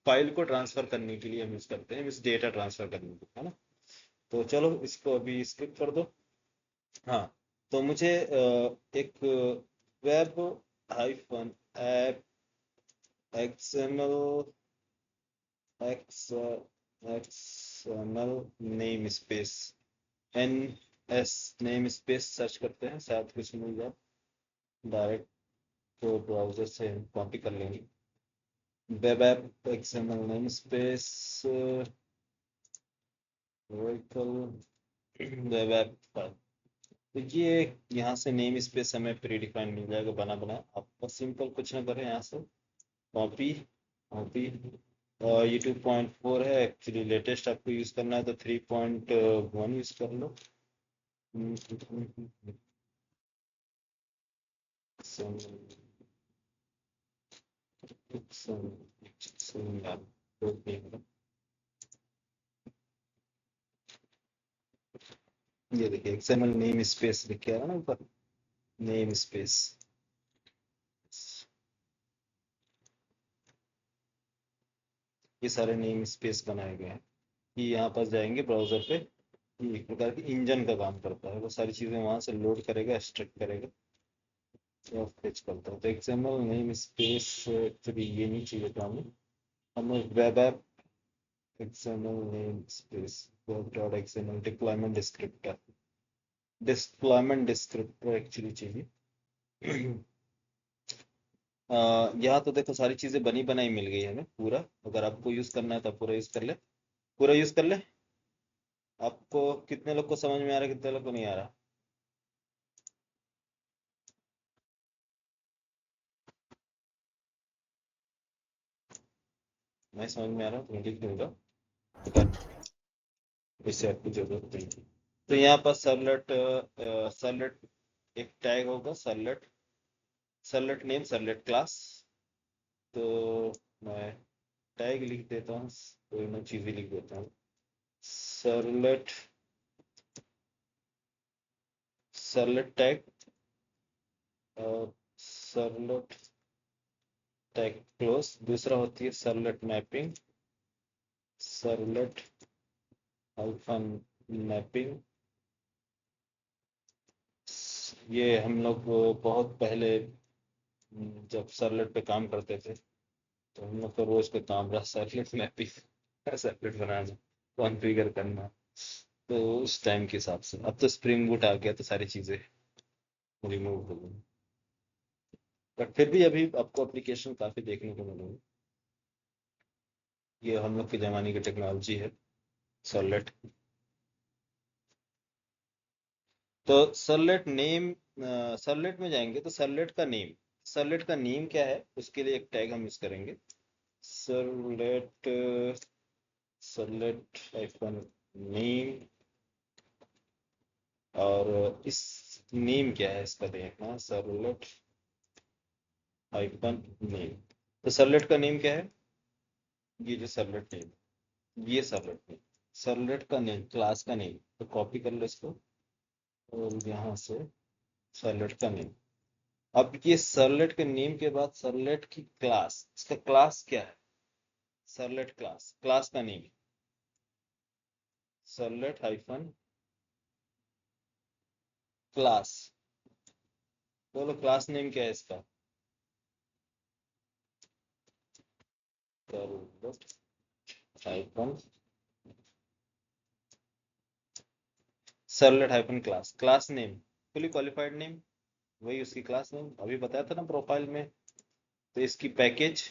फाइल को ट्रांसफर करने के लिए हम यूज करते हैं, इस डेटा ट्रांसफर करने के लिए, है ना। तो चलो इसको अभी स्किप कर दो। हाँ, तो मुझे एक web hyphen app XML XML name space NS name space search करते हैं, शायद कुछ मिल जाए। डायरेक्ट तो ब्राउजर से हम कॉपी कर लेंगे। Web app XML name space web app, तो ये यहाँ से नेम स्पेस हमें प्री डिफाइन मिल जाएगा बना बना। आप बस सिंपल कुछ ना करें, यहाँ से कॉपी कॉपी। ये 2.4 है एक्चुअली, लेटेस्ट आपको यूज करना है तो 3.1 यूज कर लो। ये देखिए XML नेम स्पेस लिख के आ रहा है ना ऊपर, नेम स्पेस। ये सारे नेम स्पेस बनाए गए हैं। ये यहाँ पर जाएंगे ब्राउजर पे, ये एक प्रकार की इंजन का काम करता है, वो सारी चीजें वहां से लोड करेगा, एक्सट्रैक्ट करेगा और फेच करता है। तो XML नेम स्पेस एक्चुअली ये नहीं चाहिए था हमें web app XML name space web dot XML deployment descriptor actually चाहिए। यहाँ तो देखो सारी चीजें बनी बनाई मिल गई है हमें पूरा, अगर आपको यूज करना है तो आप पूरा यूज कर ले, पूरा यूज कर ले। आपको कितने लोग को समझ में आ रहा है, कितने लोग को नहीं आ रहा? मैं समझ में आ रहा हूँ तो लिख दूंगा, इससे आपको जरूरत नहीं है। तो यहाँ पर सर्लेट, सर्लेट एक टैग होगा, सर्लेट, सर्लेट नेम, सर्लेट क्लास। तो मैं टैग लिख देता हूँ, कोई मैं चीज़ ही लिख देता हूँ, सर्लेट, सर्लेट टैग, और सर्लेट टैग क्लोज। दूसरा होती है सर्लेट मैपिंग, सर्लेट अल्फन मैपिंग। ये हम लोग बहुत पहले जब सर्लेट पे काम करते थे तो हम लोग का रोज का काम रहा सर्लेट मैपिंग, सर्लेट बनाना, कॉन्फ़िगर करना। तो उस टाइम के हिसाब से अब तो स्प्रिंग बूट आ गया तो सारी चीज़ें रिमूव हो गई, बट फिर भी अभी आपको एप्लीकेशन काफ़ी देखने को मिलेंगे। ये हम लोग के ज़माने की टेक्नोलॉजी है, सर्लेट। तो सर्लेट नेम, सर्लेट में जाएंगे तो सर्लेट का नेम, सर्लेट का नेम क्या है उसके लिए एक टैग हम यूज करेंगे, सर्लेट, सर्लेट हाइफन नेम, और इस नेम क्या है इसका देखना, सर्वलेट हाइफन नेम। तो सर्वलेट का नेम क्या है, ये जो सर्वलेट नेम, ये सर्वलेट नेम, सर्वलेट का नेम, क्लास का नेम। तो कॉपी कर लो इसको और यहाँ से सर्वलेट का नेम। अब ये सर्वलेट के नेम के बाद सर्वलेट की क्लास, इसका क्लास क्या है, सर्वलेट क्लास, क्लास का नेम सर्वलेट हाइफन क्लास। बोलो क्लास नेम क्या है इसका, servlet hyphen servlet hyphen class, class name fully qualified name, वही उसकी क्लास नेम अभी बताया था ना प्रोफाइल में। तो इसकी पैकेज,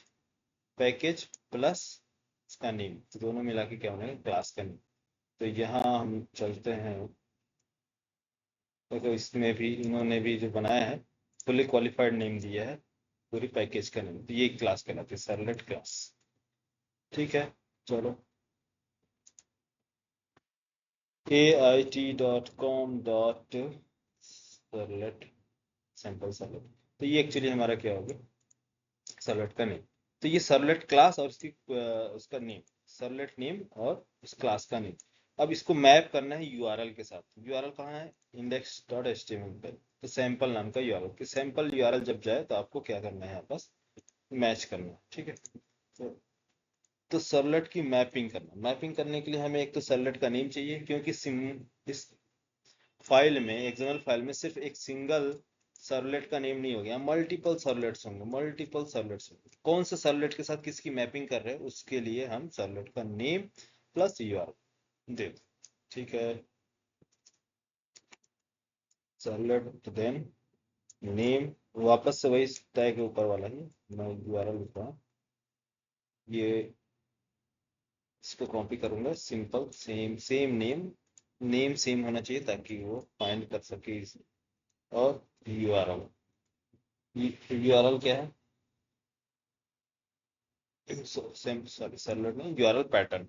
पैकेज प्लस इसका नेम, दोनों मिला के क्या होने क्लास का नेम। तो यहाँ हम चलते हैं, देखो इसमें भी इन्होंने भी जो बनाया है फुली क्वालिफाइड नेम दिया है, पूरी पैकेज का नेम, तो ये क्लास कहलाती है सर्वलेट क्लास। ठीक है, चलो ait.com.servlet सैंपल सर्वलेट। तो ये एक्चुअली हमारा क्या होगा, सर्वलेट का नेम। तो ये सर्वलेट क्लास और उसकी उसका नेम, सर्वलेट नेम और उस क्लास का नेम। अब इसको मैप करना है यूआरएल के साथ। यूआरएल कहाँ है, index.html पे। तो सैंपल नाम का यूआरएल, कि सैंपल यूआरएल जब जाए तो आपको क्या करना है, आपस मैच करना है। ठीक है, तो सर्वलेट की मैपिंग करना, मैपिंग करने के लिए हमें एक तो सर्वलेट का नेम चाहिए, क्योंकि इस फाइल में, एक्सएमएल फाइल में सिर्फ एक सिंगल सर्वलेट का नेम नहीं हो गया, मल्टीपल सर्वलेट्स होंगे, मल्टीपल सर्वलेट्स होंगे। कौन से सर्वलेट के साथ किसकी मैपिंग कर रहे हैं, उसके लिए हम सर्वलेट का नेम प्लस यूआरएल दे। ठीक है, सर्वलेट देन नेम, वापस से वही टैग के ऊपर वाला ही मैं यूआरएल लिख रहा हूँ, ये इसको कॉपी करूंगा, simple same same name, name same होना चाहिए ताकि वो फाइंड कर सके और यूआरएल, यूआरएल क्या है, सॉरी सर्वलेट नहीं, यूआरएल पैटर्न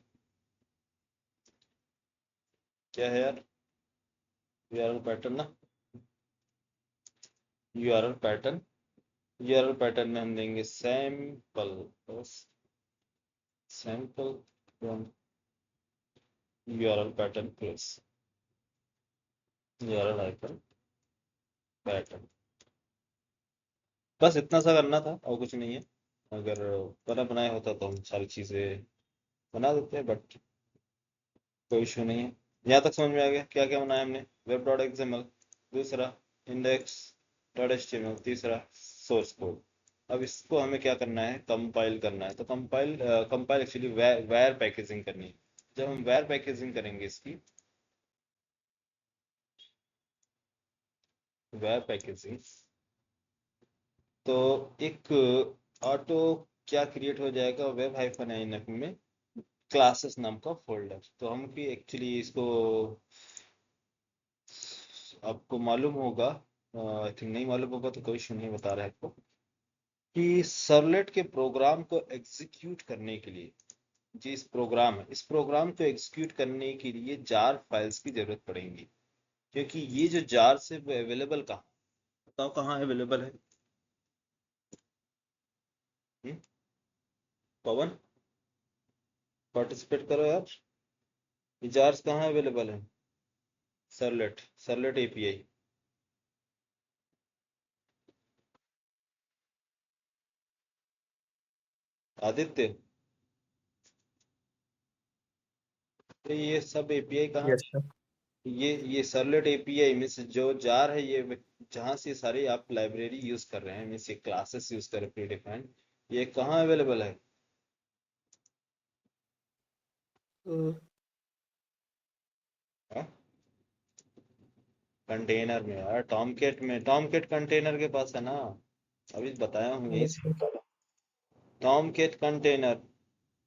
क्या है यार, यूआरएल पैटर्न ना, यूआरएल पैटर्न, यूआरएल पैटर्न में हम देंगे sample, sample URL pattern plus URL icon pattern. बस इतना सा करना था और कुछ नहीं है। अगर बना बनाया होता तो हम सारी चीजें बना देते हैं, बट कोई इशू नहीं है। यहाँ तक समझ में आ गया क्या क्या बनाया हमने, वेब डॉट एक्सएमएल, दूसरा इंडेक्स डॉट एचटीएमएल, तीसरा सोर्स कोड। अब इसको हमें क्या करना है, कंपाइल करना है। तो कंपाइल एक्चुअली वायर पैकेजिंग करनी है। जब हम वायर पैकेजिंग करेंगे इसकी, वायर पैकेजिंग, तो एक ऑटो क्या क्रिएट हो जाएगा, वेब हाइफन आइनफ में क्लासेस नाम का फोल्डर। तो हम भी एक्चुअली इसको, आपको मालूम होगा, आई थिंक नहीं मालूम होगा तो कोई इशू नहीं, बता रहा है आपको कि सर्वलेट के प्रोग्राम को एग्जीक्यूट करने के लिए, जी इस प्रोग्राम है, इस प्रोग्राम को एग्जीक्यूट करने के लिए जार फाइल्स की जरूरत पड़ेगी। क्योंकि ये जो जार से अवेलेबल कहाँ, बताओ कहाँ अवेलेबल है, पवन पार्टिसिपेट करो यार, ये जार्स कहाँ अवेलेबल है, सर्वलेट, सर्वलेट एपीआई। आदित्य, तो ये सब एपीआई कहाँ, Yes, sir. ये सर्वलेट एपीआई मीन्स जो जार है, ये जहाँ से सारे आप लाइब्रेरी यूज कर रहे हैं, मीन्स ये क्लासेस यूज कर रहे हैं प्री डिफाइंड, ये कहाँ अवेलेबल है, Uh, कंटेनर में यार, टॉमकेट में, टॉमकेट कंटेनर के पास है ना, अभी बताया हूँ यही yes, से sir. निकाला, टॉमकेट कंटेनर।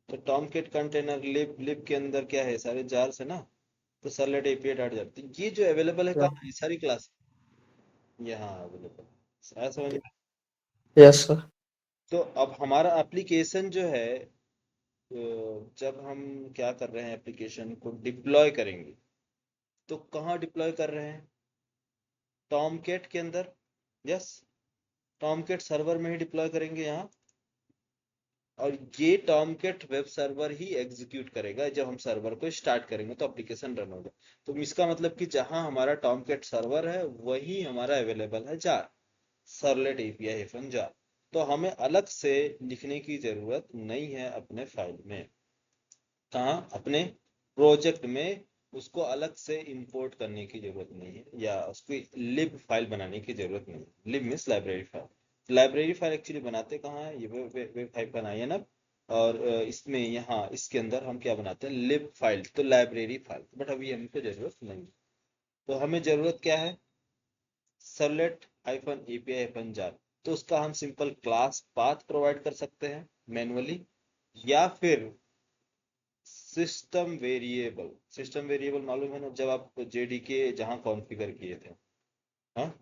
तो टॉमकेट कंटेनर लिब, लिब के अंदर क्या है, सारे जार्स है ना, तो सर्वलेट एपीआई डाट जाती है। ये जो अवेलेबल है Yeah. कहाँ, ये सारी क्लास यहाँ अवेलेबल है, आया समझ में। Yes, sir. तो अब हमारा एप्लीकेशन जो है, जब हम क्या कर रहे हैं, एप्लीकेशन को डिप्लॉय करेंगे, तो कहाँ डिप्लॉय कर रहे हैं? टॉमकेट के अंदर। यस, टॉमकेट सर्वर में ही डिप्लॉय करेंगे यहाँ। और ये टॉमकेट वेब सर्वर ही एग्जीक्यूट करेगा जब हम सर्वर को स्टार्ट करेंगे तो एप्लीकेशन रन होगा। तो इसका मतलब कि जहां हमारा टॉमकेट सर्वर है वही हमारा अवेलेबल है jar, servlet API hyphen jar. तो हमें अलग से लिखने की जरूरत नहीं है अपने फाइल में। कहाँ? अपने प्रोजेक्ट में उसको अलग से इंपोर्ट करने की जरूरत नहीं है, या उसको लिब फाइल बनाने की जरूरत नहीं है। Lib means library file. Library file actually बनाते कहाँ है? ये वेब फाइल बनाई है ना। और इसमें यहाँ इसके अंदर हम क्या बनाते हैं? लिब फाइल, तो लाइब्रेरी फाइल। बट अभी हमको जरूरत नहीं है। तो हमें जरूरत क्या है? Servlet hyphen API hyphen jar. तो उसका हम सिंपल क्लास पाथ प्रोवाइड कर सकते हैं मैनुअली, या फिर सिस्टम वेरिएबल मालूम है ना, जब आप जेडीके जहां कॉन्फ़िगर किए थे। हाँ,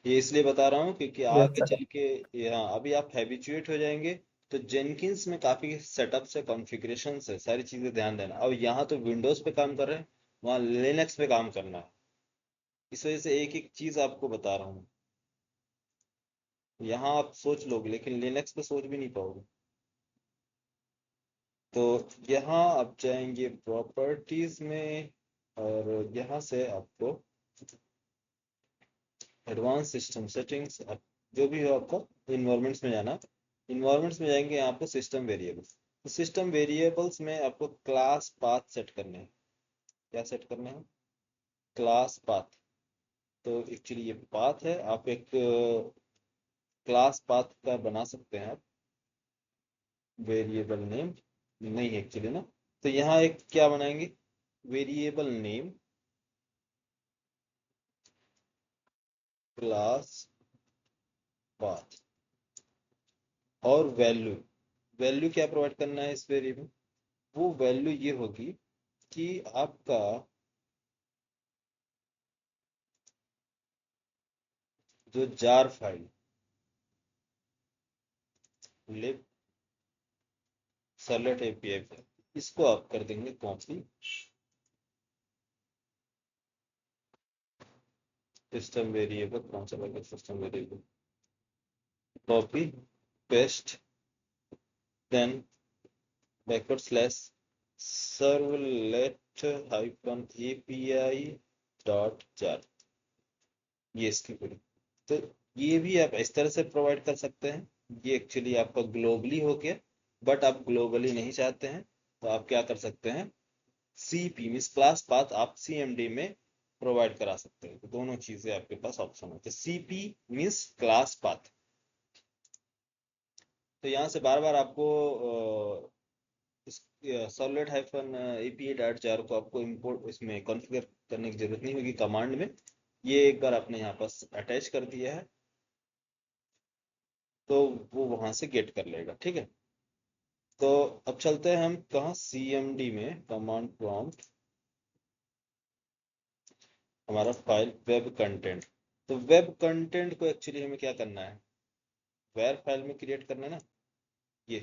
ये इसलिए बता रहा हूँ क्योंकि यस आगे सर। चल के यहाँ अभी आप हैबिचुएट हो जाएंगे। तो जेनकिंस में काफी सेटअप्स है, कॉन्फ़िगरेशन है, सारी चीजें ध्यान देना। और यहाँ तो विंडोज पे काम कर रहे हैं, वहाँ लिनक्स पे काम करना है। इस वजह से एक एक चीज आपको बता रहा हूँ। यहाँ आप सोच लोगे लेकिन लिनक्स पे सोच भी नहीं पाओगे। तो यहाँ आप जाएंगे प्रॉपर्टीज में, और यहाँ से आपको एडवांस सिस्टम सेटिंग्स, जो भी हो आपको इन्वायरमेंट्स में जाना। इन्वायरमेंट्स में जाएंगे, यहाँ पे सिस्टम वेरिएबल्स। तो सिस्टम वेरिएबल्स में आपको क्लास पाथ सेट करने हैं। क्या सेट करने हैं? Class path. तो एक्चुअली ये पाथ है, आप एक क्लास पाथ का बना सकते हैं आप। वेरिएबल नेम नहीं है एक्चुअली ना। तो यहाँ एक क्या बनाएंगे? वेरिएबल नेम क्लास पाथ और वैल्यू। वैल्यू क्या प्रोवाइड करना है इस वेरिएबल? वो वैल्यू ये होगी कि आपका जो जार फाइल लिब सर्वलेट एपीआई फाइल, इसको आप कर देंगे कॉपी। सिस्टम वेरिएबल कौन सा लगा? System variable copy paste, then backward slash servlet hyphen API dot jar, ये इसकी पूरी। तो ये भी आप इस तरह से प्रोवाइड कर सकते हैं। ये एक्चुअली आपका ग्लोबली हो गया, बट आप ग्लोबली नहीं चाहते हैं तो आप क्या कर सकते हैं? सीपी मीन्स क्लास पाथ आप सीएमडी में प्रोवाइड करा सकते हैं। तो दोनों चीजें आपके पास ऑप्शन होते हैं। CP means class path. तो यहाँ से बार बार आपको servlet hyphen API dot jar को आपको इंपोर्ट इसमें कॉन्फ़िगर करने की जरूरत नहीं होगी कमांड में। ये एक बार आपने यहाँ पास अटैच कर दिया है तो वो वहां से गेट कर लेगा। ठीक है, तो अब चलते हैं हम कहाँ? सीएमडी में कमांड प्रॉम्प्ट, हमारा फाइल वेब कंटेंट। तो वेब कंटेंट को एक्चुअली हमें क्या करना है? वेर फाइल में क्रिएट करना है ना। ये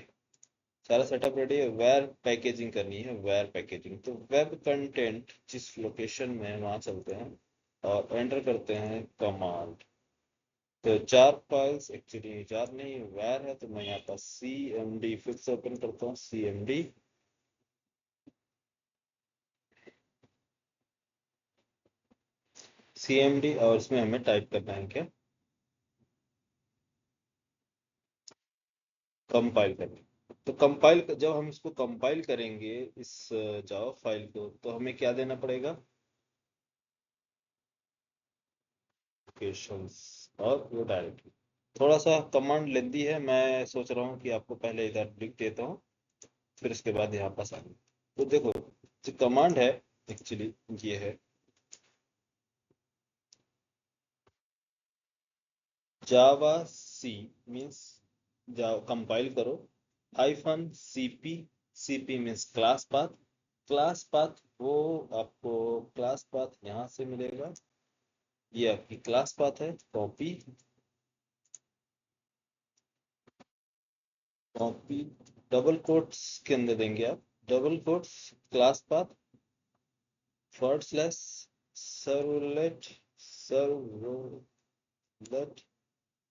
सारा सेटअप रेडी है। वेर पैकेजिंग करनी है, वेर पैकेजिंग। तो वेब कंटेंट जिस लोकेशन में है वहां चलते हैं और एंटर करते हैं कमांड। तो जार फाइल्स एक्चुअली जार नहीं वेर है, तो मैं यहाँ पर सी एम डी फिर से ओपन करता हूँ। सी एम डी CMD, और इसमें हमें टाइप करना है क्या? कंपाइल करना। तो कंपाइल, जब हम इसको कंपाइल करेंगे इस जावा फाइल को, तो हमें क्या देना पड़ेगा? लोकेशंस और वो डायरेक्टरी। थोड़ा सा कमांड लेंदी है, मैं सोच रहा हूँ कि आपको पहले इधर लिख देता हूँ, फिर उसके बाद यहाँ पास आएंगे। तो देखो, जो कमांड है एक्चुअली ये है जावा सी मीन्स जावा कंपाइल करो hyphen CP. CP means class path. Class path वो आपको क्लास पाथ यहाँ से मिलेगा। ये आपकी क्लास पाथ है। कॉपी कॉपी डबल कोट्स के अंदर देंगे आप, double quotes class path / servlet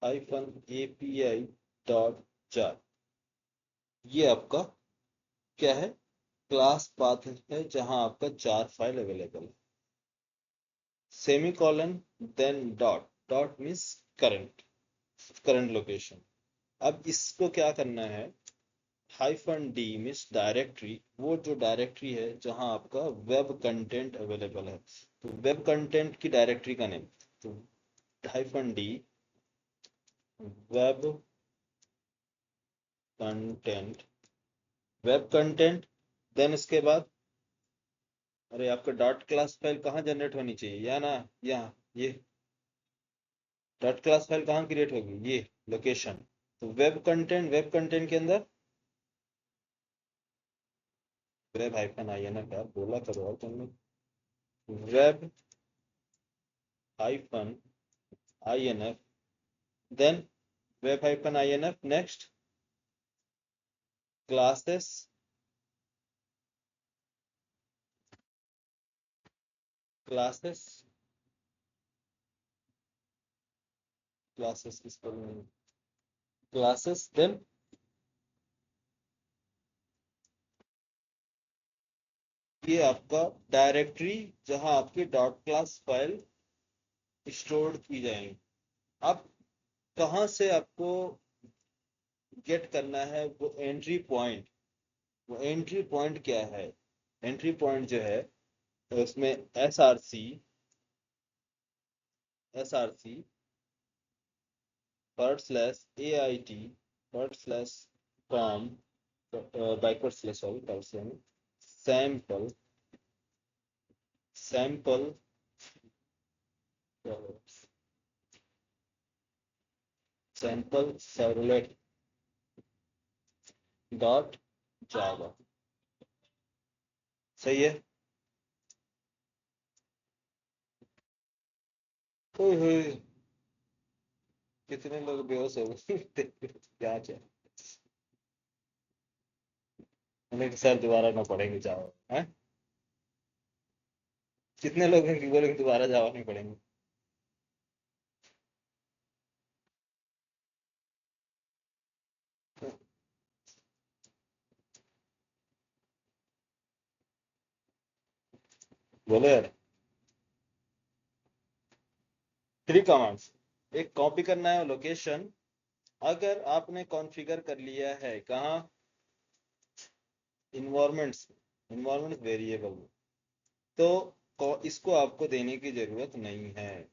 -api.jar। ये आपका क्या है, क्लास पाथ है जहां आपका जार फाइल अवेलेबल है। Semicolon then dot, dot means current location. अब इसको क्या करना है, -d मीन्स डायरेक्टरी, वो जो डायरेक्टरी है जहां आपका वेब कंटेंट अवेलेबल है, तो वेब कंटेंट की डायरेक्टरी का नेम, तो -d web content, web content, then इसके बाद, अरे आपका डॉट क्लास फाइल कहाँ जनरेट होनी चाहिए, या ना, यहाँ ये डॉट क्लास फाइल कहाँ क्रिएट होगी, ये लोकेशन। तो वेब कंटेंट के अंदर वेब -inf यार, बोला करो और तुमने, web -inf, then web -inf, next classes, classes classes किस पर, क्लासेस, देन ये आपका डायरेक्टरी जहां आपकी डॉट क्लास फाइल स्टोर की जाएंगी। अब कहाँ से आपको गेट करना है वो एंट्री पॉइंट, वो एंट्री पॉइंट क्या है, एंट्री पॉइंट जो है तो उसमें src /AIT/com backward slash, sorry, sample sample sample servlet dot जावा। सही है। ओए होए, कितने लोग बेहोश हो गए क्या चाहिए, उन्हें सर दोबारा ना पढ़ेंगे जावा है, कितने लोग हैं कि बोलेंगे दोबारा जावा नहीं पढ़ेंगे। बोलो यार। 3 कमांड्स, एक कॉपी करना है लोकेशन, अगर आपने कॉन्फ़िगर कर लिया है कहाँ, इन्वायरमेंट्स, इन्वायरमेंट वेरिएबल, तो इसको आपको देने की जरूरत नहीं है।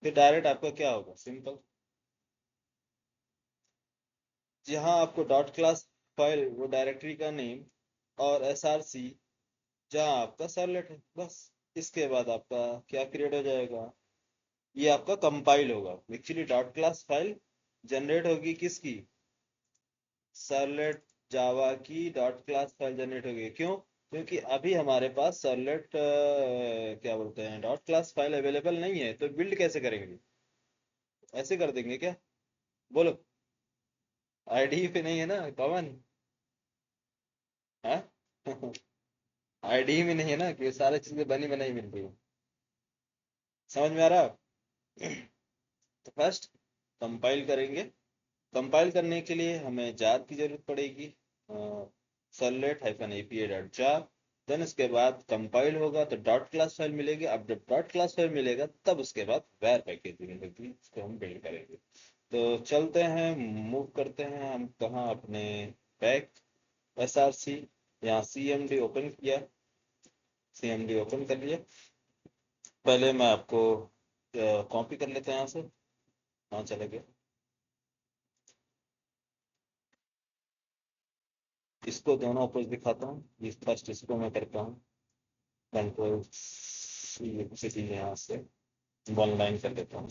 फिर डायरेक्ट आपका क्या होगा, सिंपल, जहां आपको डॉट क्लास फाइल वो डायरेक्टरी का नेम, और src जहां आपका सर्वलेट है, बस। इसके बाद आपका क्या क्रिएट हो जाएगा, ये आपका कंपाइल होगा। Actually dot class file generate होगी किसकी, सर्वलेट जावा की डॉट क्लास फाइल जनरेट होगी। क्यों, क्योंकि अभी हमारे पास सर्वलेट क्या बोलते हैं डॉट क्लास फाइल अवेलेबल नहीं है, तो बिल्ड कैसे करेंगे, ऐसे कर देंगे क्या, बोलो। आईडी पे नहीं है ना पवन, हाँ आईडी में नहीं है ना, कि सारी चीजें बनी बनाई मिल रही है, समझ में आ रहा है? तो फर्स्ट कंपाइल करेंगे, कंपाइल करने के लिए हमें जार की जरूरत पड़ेगी, सर्वलेट-api.jar। देन उसके बाद कंपाइल होगा तो डॉट क्लास फाइल मिलेगी। अब जब डॉट क्लास फाइल मिलेगा तब उसके बाद वायर पैकेज मिलेगी, इसको हम बिल्ड करेंगे। तो चलते हैं, मूव करते हैं हम कहाँ, अपने बैक src, यहाँ cmd ओपन किया, cmd ओपन कर लिया। पहले मैं आपको कॉपी कर लेते हैं यहाँ से, हाँ चले गए। इसको दोनों अपोज दिखाता हूँ, इस फर्स्ट इसको मैं करता हूँ कंट्रोल सी, यहाँ से 1 लाइन कर देता हूँ।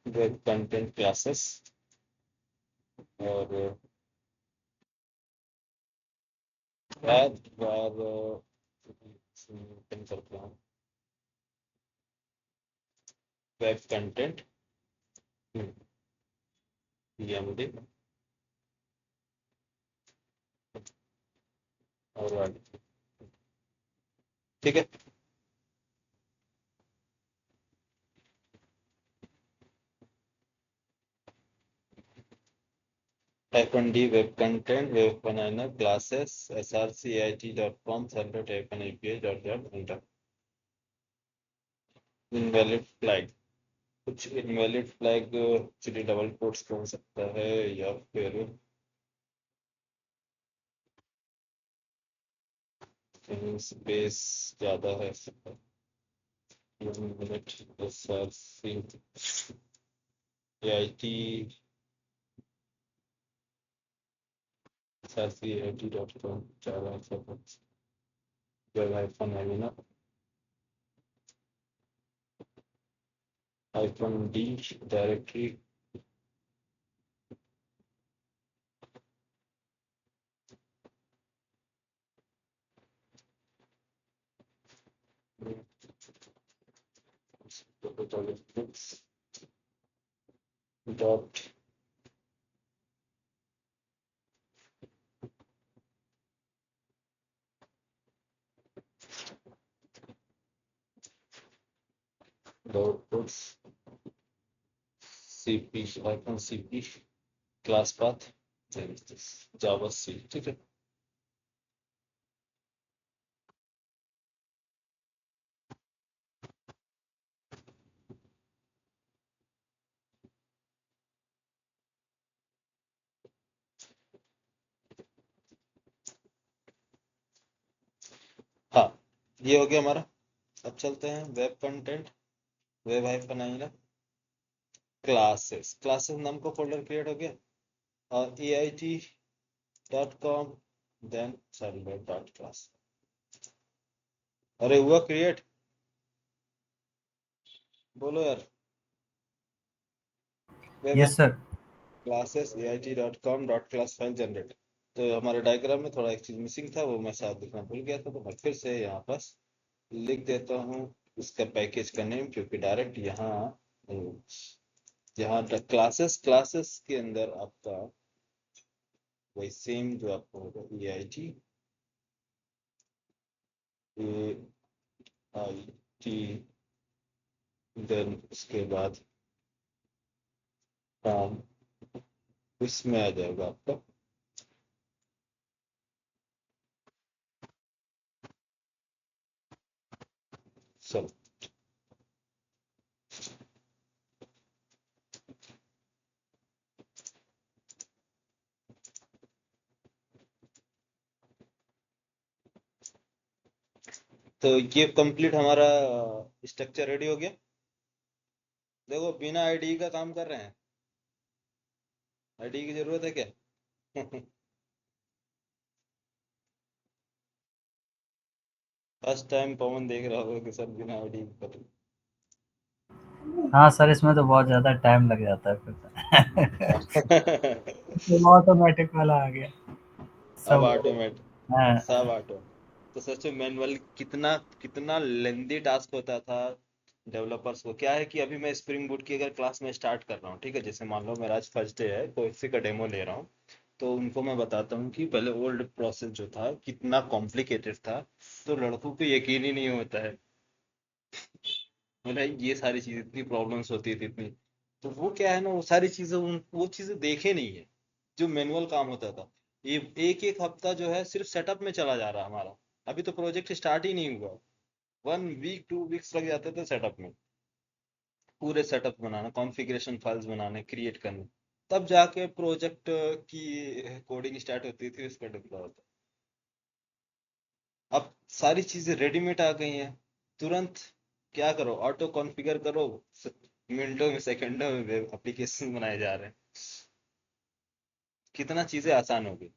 वेब कंटेंट क्लासेस, और एक बार ओपन करते हैं वेब कंटेंट pmd और आगे ठीक है। -d वेब कंटेंट वेब बनाना classes srcit.com server -api. Invalid flag, कुछ invalid flag actually double quotes का हो सकता है या फिर स्पेस ज़्यादा है। मिनट srcit.com ज़्यादा है वेब हाइफन है ना -d directory dot quotes cp hyphen cp class path Java C. ठीक है। हाँ, ये हो गया हमारा। अब चलते हैं web content web hyphen I ना क्लासेस क्लासेस नाम का फोल्डर क्रिएट हो गया और ait.com then server dot class. अरे हुआ क्रिएट, बोलो यार। Web yes sir. Classes ait.com dot class file generate. तो हमारे डायग्राम में थोड़ा एक चीज मिसिंग था, वो मैं शायद लिखना भूल गया था, तो मैं फिर से यहाँ पास लिख देता हूँ उसका पैकेज का नेम, क्योंकि डायरेक्ट यहाँ क्लासेस क्लासेस के अंदर आपका वही सेम जो आपको होगा ait देन उसके बाद फॉर्म इसमें आ जाएगा आपका। चलो, तो ये कंप्लीट हमारा स्ट्रक्चर रेडी हो गया। देखो बिना आईडी का काम कर रहे हैं, आईडी की जरूरत है क्या? फर्स्ट टाइम पवन देख रहा होगा कि सब बिना आईडी कर। हाँ सर, इसमें तो बहुत ज़्यादा टाइम लग जाता है फिर। ऑटोमेटिक वाला आ गया अब सब। ऑटोमेट हाँ। सब ऑटो। तो सच में मैनुअल कितना कितना लेंदी टास्क होता था डेवलपर्स को। क्या है कि अभी मैं स्प्रिंग बूट की अगर क्लास में स्टार्ट कर रहा हूँ, ठीक है, जैसे मान लो मेरा आज फर्स्ट डे है, कोई सी का डेमो ले रहा हूँ, तो उनको मैं बताता हूँ कि पहले ओल्ड प्रोसेस जो था कितना कॉम्प्लिकेटेड था, तो लड़कों को यकीन ही नहीं होता है। बोला ये सारी चीज इतनी प्रॉब्लम्स होती थी इतनी, तो वो क्या है ना, वो सारी चीजें वो चीजें देखे नहीं है जो मैनुअल काम होता था। ये एक एक हफ्ता जो है सिर्फ सेटअप में चला जा रहा है हमारा, अभी तो प्रोजेक्ट स्टार्ट ही नहीं हुआ। 1 वीक 2 वीक्स लग जाते थे सेटअप में, पूरे सेटअप बनाना, कॉन्फ़िगरेशन फाइल्स बनाने, क्रिएट करने, तब जाके प्रोजेक्ट की कोडिंग स्टार्ट होती थी, उस पर डिप्लॉय होता। अब सारी चीजें रेडीमेड आ गई हैं, तुरंत क्या करो, ऑटो कॉन्फ़िगर करो, मिनटों में सेकंडों में वेब एप्लीकेशन बनाए जा रहे हैं। कितना चीजें आसान हो गई।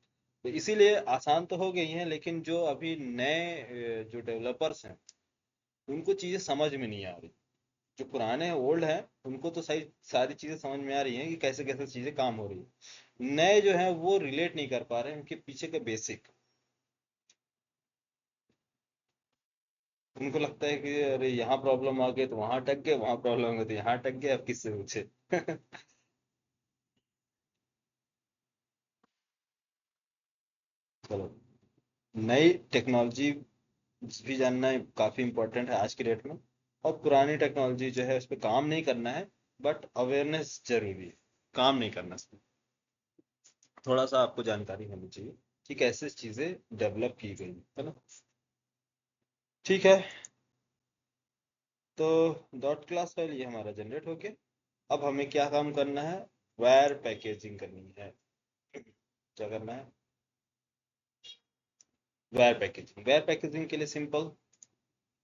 तो इसीलिए आसान तो हो गई हैं, लेकिन जो अभी नए जो डेवलपर्स हैं उनको चीजें समझ में नहीं आ रही। जो पुराने ओल्ड हैं उनको तो सही सारी चीजें समझ में आ रही हैं कि कैसे कैसे चीजें काम हो रही है। नए जो हैं वो रिलेट नहीं कर पा रहे हैं, उनके पीछे का बेसिक। उनको लगता है कि अरे यहाँ प्रॉब्लम आ गई तो वहां अटक गए, वहां प्रॉब्लम आ गई तो यहाँ अटक गए, अब किससे पूछे। चलो, नई टेक्नोलॉजी भी जानना काफी इम्पोर्टेंट है आज की डेट में, और पुरानी टेक्नोलॉजी जो है उस पर काम नहीं करना है, बट अवेयरनेस जरूरी है, काम नहीं करना इस पे। थोड़ा सा आपको जानकारी होनी चाहिए कि कैसे चीजें डेवलप की गई है ना। ठीक है, तो डॉट क्लास फाइल ये हमारा जनरेट हो गया। अब हमें क्या काम करना है, वायर पैकेजिंग करनी है। क्या करना है, वायर पैकेजिंग। वायर पैकेजिंग के लिए सिंपल,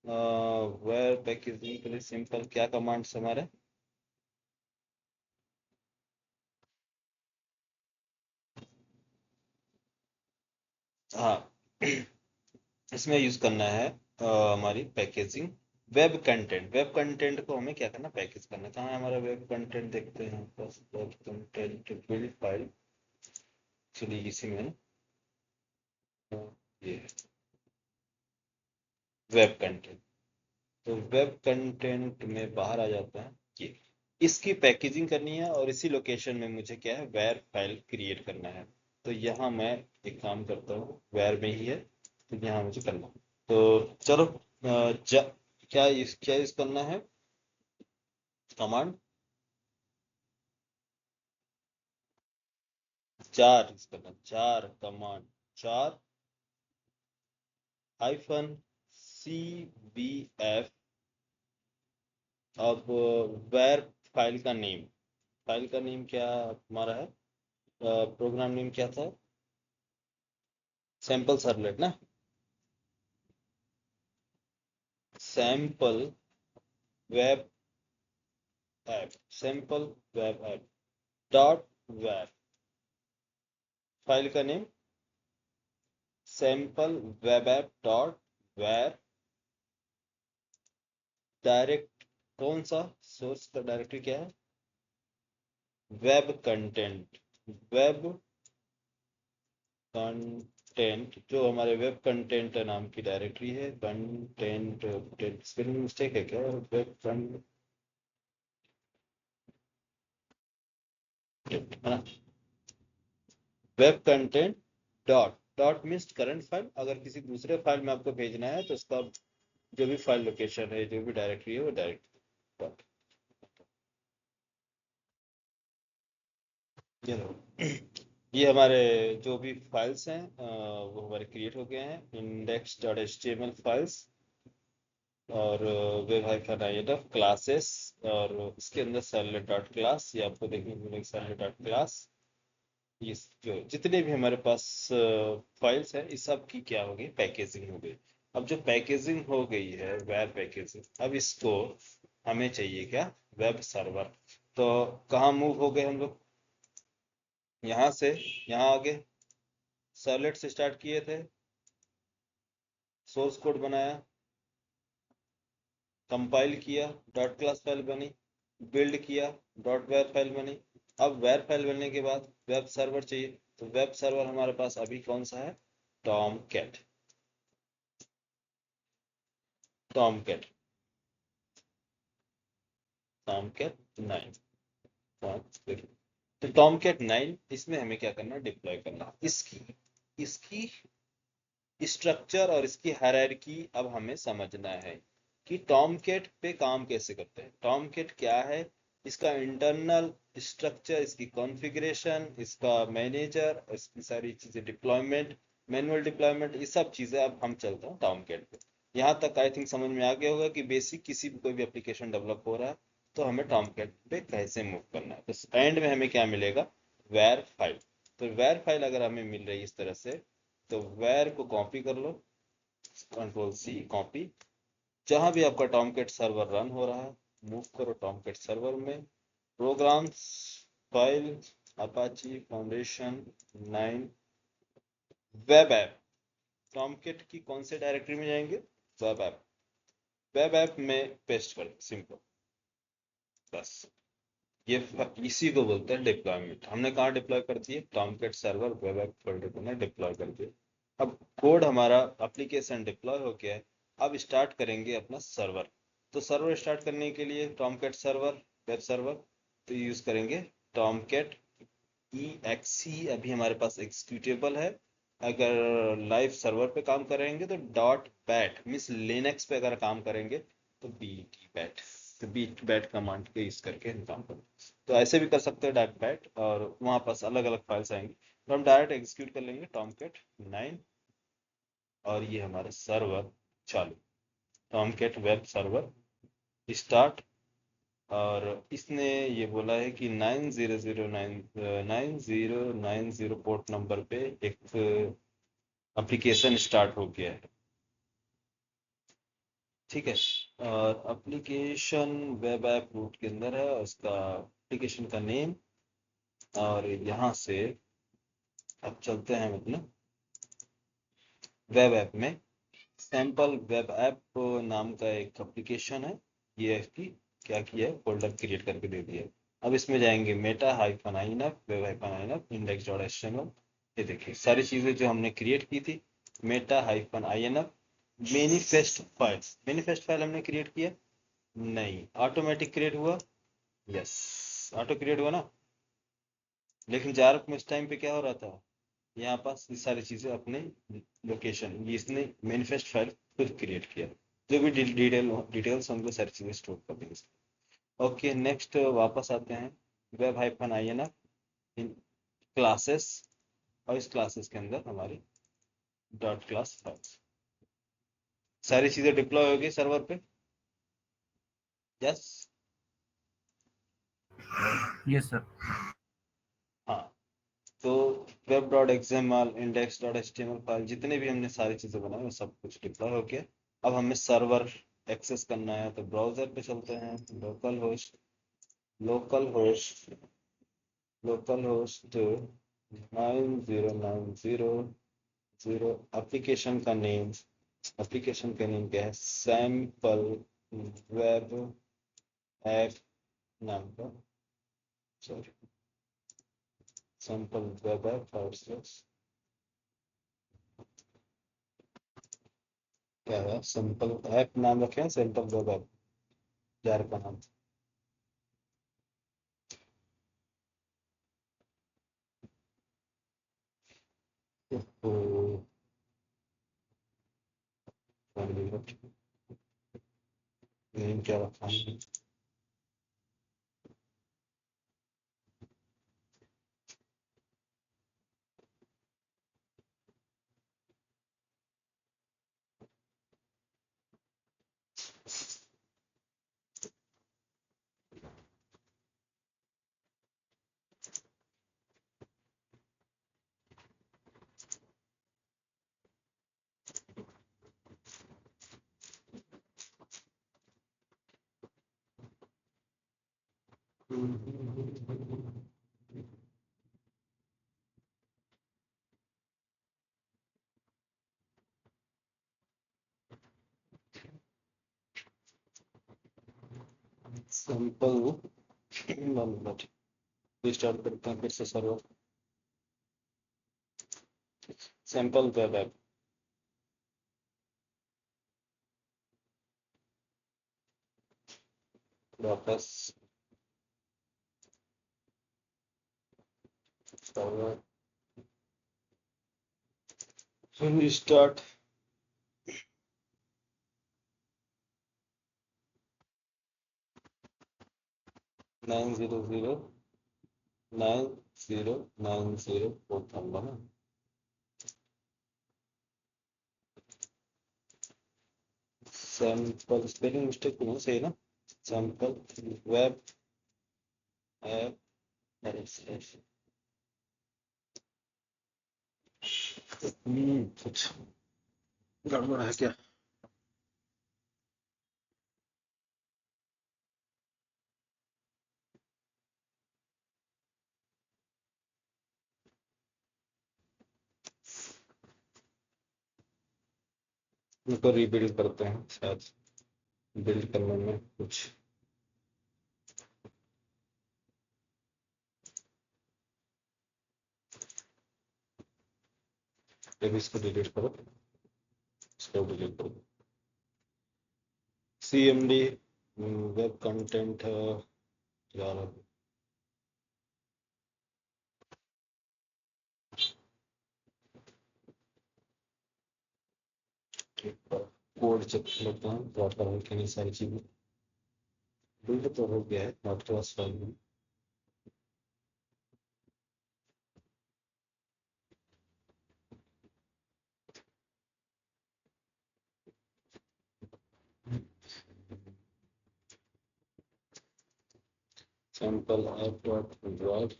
वायर पैकेजिंग के लिए सिंपल क्या कमांड्स हमारे, हाँ, इसमें यूज करना है हमारी packaging web content. Web content को हमें क्या करना, पैकेज करना। कहाँ है हमारा वेब कंटेंट, देखते हैं बस, web content build file, actually इसी में ना, ये वेब कंटेंट। तो वेब कंटेंट में बाहर आ जाता है ये, इसकी पैकेजिंग करनी है, और इसी लोकेशन में मुझे क्या है, वेयर फाइल क्रिएट करना है। तो यहाँ मैं एक काम करता हूँ, वेयर में ही है, तो यहाँ मुझे करना है। तो चलो, क्या यूज करना है, कमांड चार यूज करना, चार कमांड, चार -cbf। अब वेयर फाइल का नेम, फाइल का नेम क्या हमारा है, प्रोग्राम नेम क्या था, सैंपल सर्वलेट ना, sample web app, sample web app dot web, file का name sample web app dot web, direct कौन सा, सोर्स का डायरेक्टरी क्या है, वेब कंटेंट, वेब कंटेंट, जो हमारे वेब कंटेंट नाम की डायरेक्टरी है, कंटेंट, स्पेलिंग मिस्टेक है क्या, वेब कंटेंट है ना, web content dot, dot means current file. अगर किसी दूसरे फाइल में आपको भेजना है तो उसका जो भी फाइल लोकेशन है, जो भी डायरेक्टरी है, वो डायरेक्ट डॉट, ये लो। ये हमारे जो भी फाइल्स हैं वो हमारे क्रिएट हो गए हैं, index.html फाइल्स, और वेब हाइफन आईएनएफ क्लासेस, और इसके अंदर सर्वलेट डॉट क्लास, ये आपको देखने को मिलेगा सर्वलेट डॉट क्लास। ये जो जितने भी हमारे पास फाइल्स हैं, इस सब की क्या हो गई, पैकेजिंग हो गई। अब जो पैकेजिंग हो गई है, वेब पैकेजिंग, अब इसको हमें चाहिए क्या, वेब सर्वर। तो कहाँ मूव हो गए हम लोग, यहाँ से यहाँ आगे, सर्वलेट से स्टार्ट किए थे, सोर्स कोड बनाया, कंपाइल किया, डॉट क्लास फाइल बनी, बिल्ड किया, डॉट वेब फाइल बनी। अब वेब फाइल बनने के बाद वेब सर्वर चाहिए, तो वेब सर्वर हमारे पास अभी कौन सा है, Tomcat, Tomcat, Tomcat 9। तो टॉम कैट 9, इसमें हमें क्या करना है, डिप्लॉय करना। इसकी इसकी स्ट्रक्चर और इसकी हायरार्की अब हमें समझना है कि टॉमकेट पे काम कैसे करते हैं, टॉमकेट क्या है, इसका इंटरनल स्ट्रक्चर, इसकी कॉन्फ़िगरेशन, इसका मैनेजर, इसकी सारी चीजें, डिप्लॉयमेंट, मैनुअल डिप्लॉयमेंट, ये सब चीजें अब हम चलते हैं टॉमकेट पे। यहाँ तक आई थिंक समझ में आ गया होगा कि बेसिक किसी भी कोई भी एप्लीकेशन डेवलप हो रहा है तो हमें टॉमकेट पे कैसे मूव करना है। तो एंड में हमें क्या मिलेगा, वेयर फाइल। तो वेयर फाइल अगर हमें मिल रही है इस तरह से, तो वेयर को कॉपी कर लो, कंट्रोल सी कॉपी, जहां भी आपका टॉमकेट सर्वर रन हो रहा है, मूव करो टॉमकेट सर्वर में, programs, file, Apache foundation 9, web app, Tomcat की कौन से डायरेक्टरी में जाएंगे, वेब ऐप, वेब ऐप में पेस्ट कर, सिंपल, बस। ये इसी को बोलते हैं डिप्लॉयमेंट। हमने कहाँ डिप्लॉय कर दिए, Tomcat server web app folder में डिप्लॉय कर दिए। अब कोड हमारा एप्लीकेशन डिप्लॉय हो गया है, अब स्टार्ट करेंगे अपना सर्वर। तो सर्वर स्टार्ट करने के लिए टॉमकैट सर्वर, वेब सर्वर, तो यूज करेंगे टॉमकैट EXE। अभी हमारे पास एग्जीक्यूटेबल है। अगर लाइव सर्वर पे काम करेंगे तो डॉट बैट मीन्स लिनक्स पे अगर काम करेंगे तो BT बैट, तो बीट बैट कमांड के यूज करके हम काम करेंगे। तो ऐसे भी कर सकते हैं डॉट बैट, और वहाँ पास अलग अलग फाइल्स आएंगी, तो हम डायरेक्ट एग्जीक्यूट कर लेंगे टॉमकैट 9, और ये हमारा सर्वर चालू, टॉमकैट वेब सर्वर स्टार्ट। और इसने ये बोला है कि 9009 पोर्ट नंबर पे एक एप्लीकेशन स्टार्ट हो गया है। ठीक है, और एप्लीकेशन वेब ऐप रूट के अंदर है, उसका एप्लीकेशन का नेम। और यहाँ से अब चलते हैं मतलब वेब ऐप में, सैम्पल वेब ऐप नाम का एक एप्लीकेशन है, ये इसकी क्या किया है, फोल्डर क्रिएट करके दे दिया है। अब इसमें जाएंगे meta hyphen inf web hyphen inf index dot HTML. ये देखिए सारी चीज़ें जो हमने क्रिएट की थी, meta hyphen inf manifest file, manifest file हमने क्रिएट किया नहीं, ऑटोमेटिक क्रिएट हुआ, यस ऑटो क्रिएट हुआ ना। लेकिन जार में इस टाइम पे क्या हो रहा था, यहाँ पास ये सारी चीज़ें अपने लोकेशन, ये इसने मैनिफेस्ट फाइल खुद क्रिएट किया, जो भी डिटेल्स होंगे सारी चीज़ें स्टोर कर देंगे। ओके नेक्स्ट वापस आते हैं वेब हाइफन INF इन क्लासेस, और इस क्लासेस के अंदर हमारी डॉट क्लास फाइल्स, सारी चीज़ें डिप्लॉय हो गई सर्वर पे, यस। Yes sir. हाँ, तो web dot XML index dot HTML file जितने भी हमने सारी चीज़ें बनाई वो सब कुछ डिप्लॉय हो गया। अब हमें सर्वर एक्सेस करना है, तो ब्राउज़र पे चलते हैं, local host, local host, local host 9090 application का नेम, एप्लीकेशन का नेम क्या है, सैम्पल वेब ऐप नाम का, सॉरी सैम्पल वेब ऐप क्या है, सिंपल ऐप नाम रखे हैं, सिंपल वेब ऐप जार का नाम। तो नेम क्या रखा है, सिंपल मतलब स्टार्ट करते हैं फिर से सर्वर, सिंपल वेब ऐप वापस सर्वर फिर start, nine zero nine zero fourth number है, सैम्पल स्पेलिंग मिस्टेक नहीं सही ना, सैम्पल वेब ऐप, कुछ गड़बड़ है क्या, इनको रीबिल्ड करते हैं, शायद बिल्ड करने में कुछ, जब इसको डिलीट करो, इसको डिलीट करो, CMD वेब कंटेंट यार कोड चेक करता हूँ प्रॉपर है कि नहीं सारी चीजें बिल्ड तो हो गया है नॉट क्लास फाइल में सैंपल ऐप डॉट एंड्रॉइड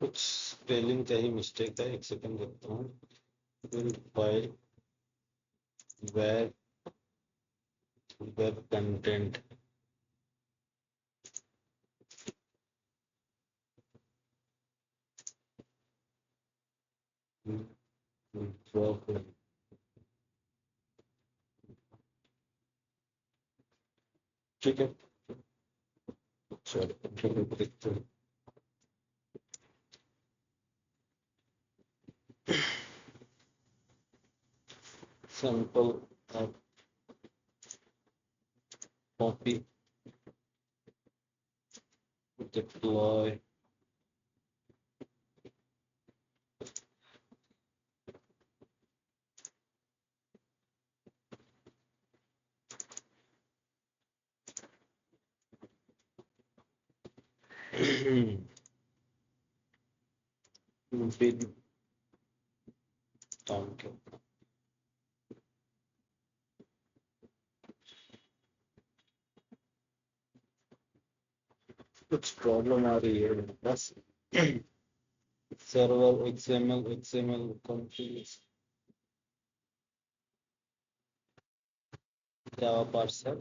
कुछ स्पेलिंग का ही मिस्टेक है एक सेकंड देखता हूँ build file web web content ठीक है चलो ठीक है देखते हैं sample app copy deploy big town के कुछ प्रॉब्लम आ रही है बस सर्वर XML कंफ्यूज जावा पार्सर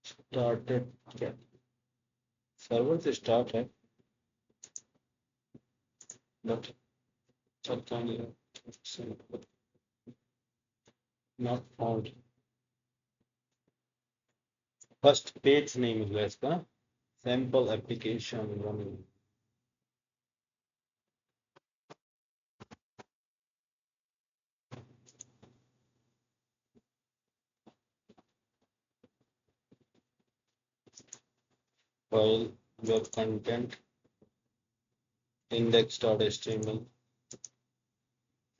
स्टार्टेड क्या सर्वर से स्टार्ट है बट चलता नहीं है नॉट फाउंड फर्स्ट पेज नहीं मिल रहा इसका sample application running file web content index.html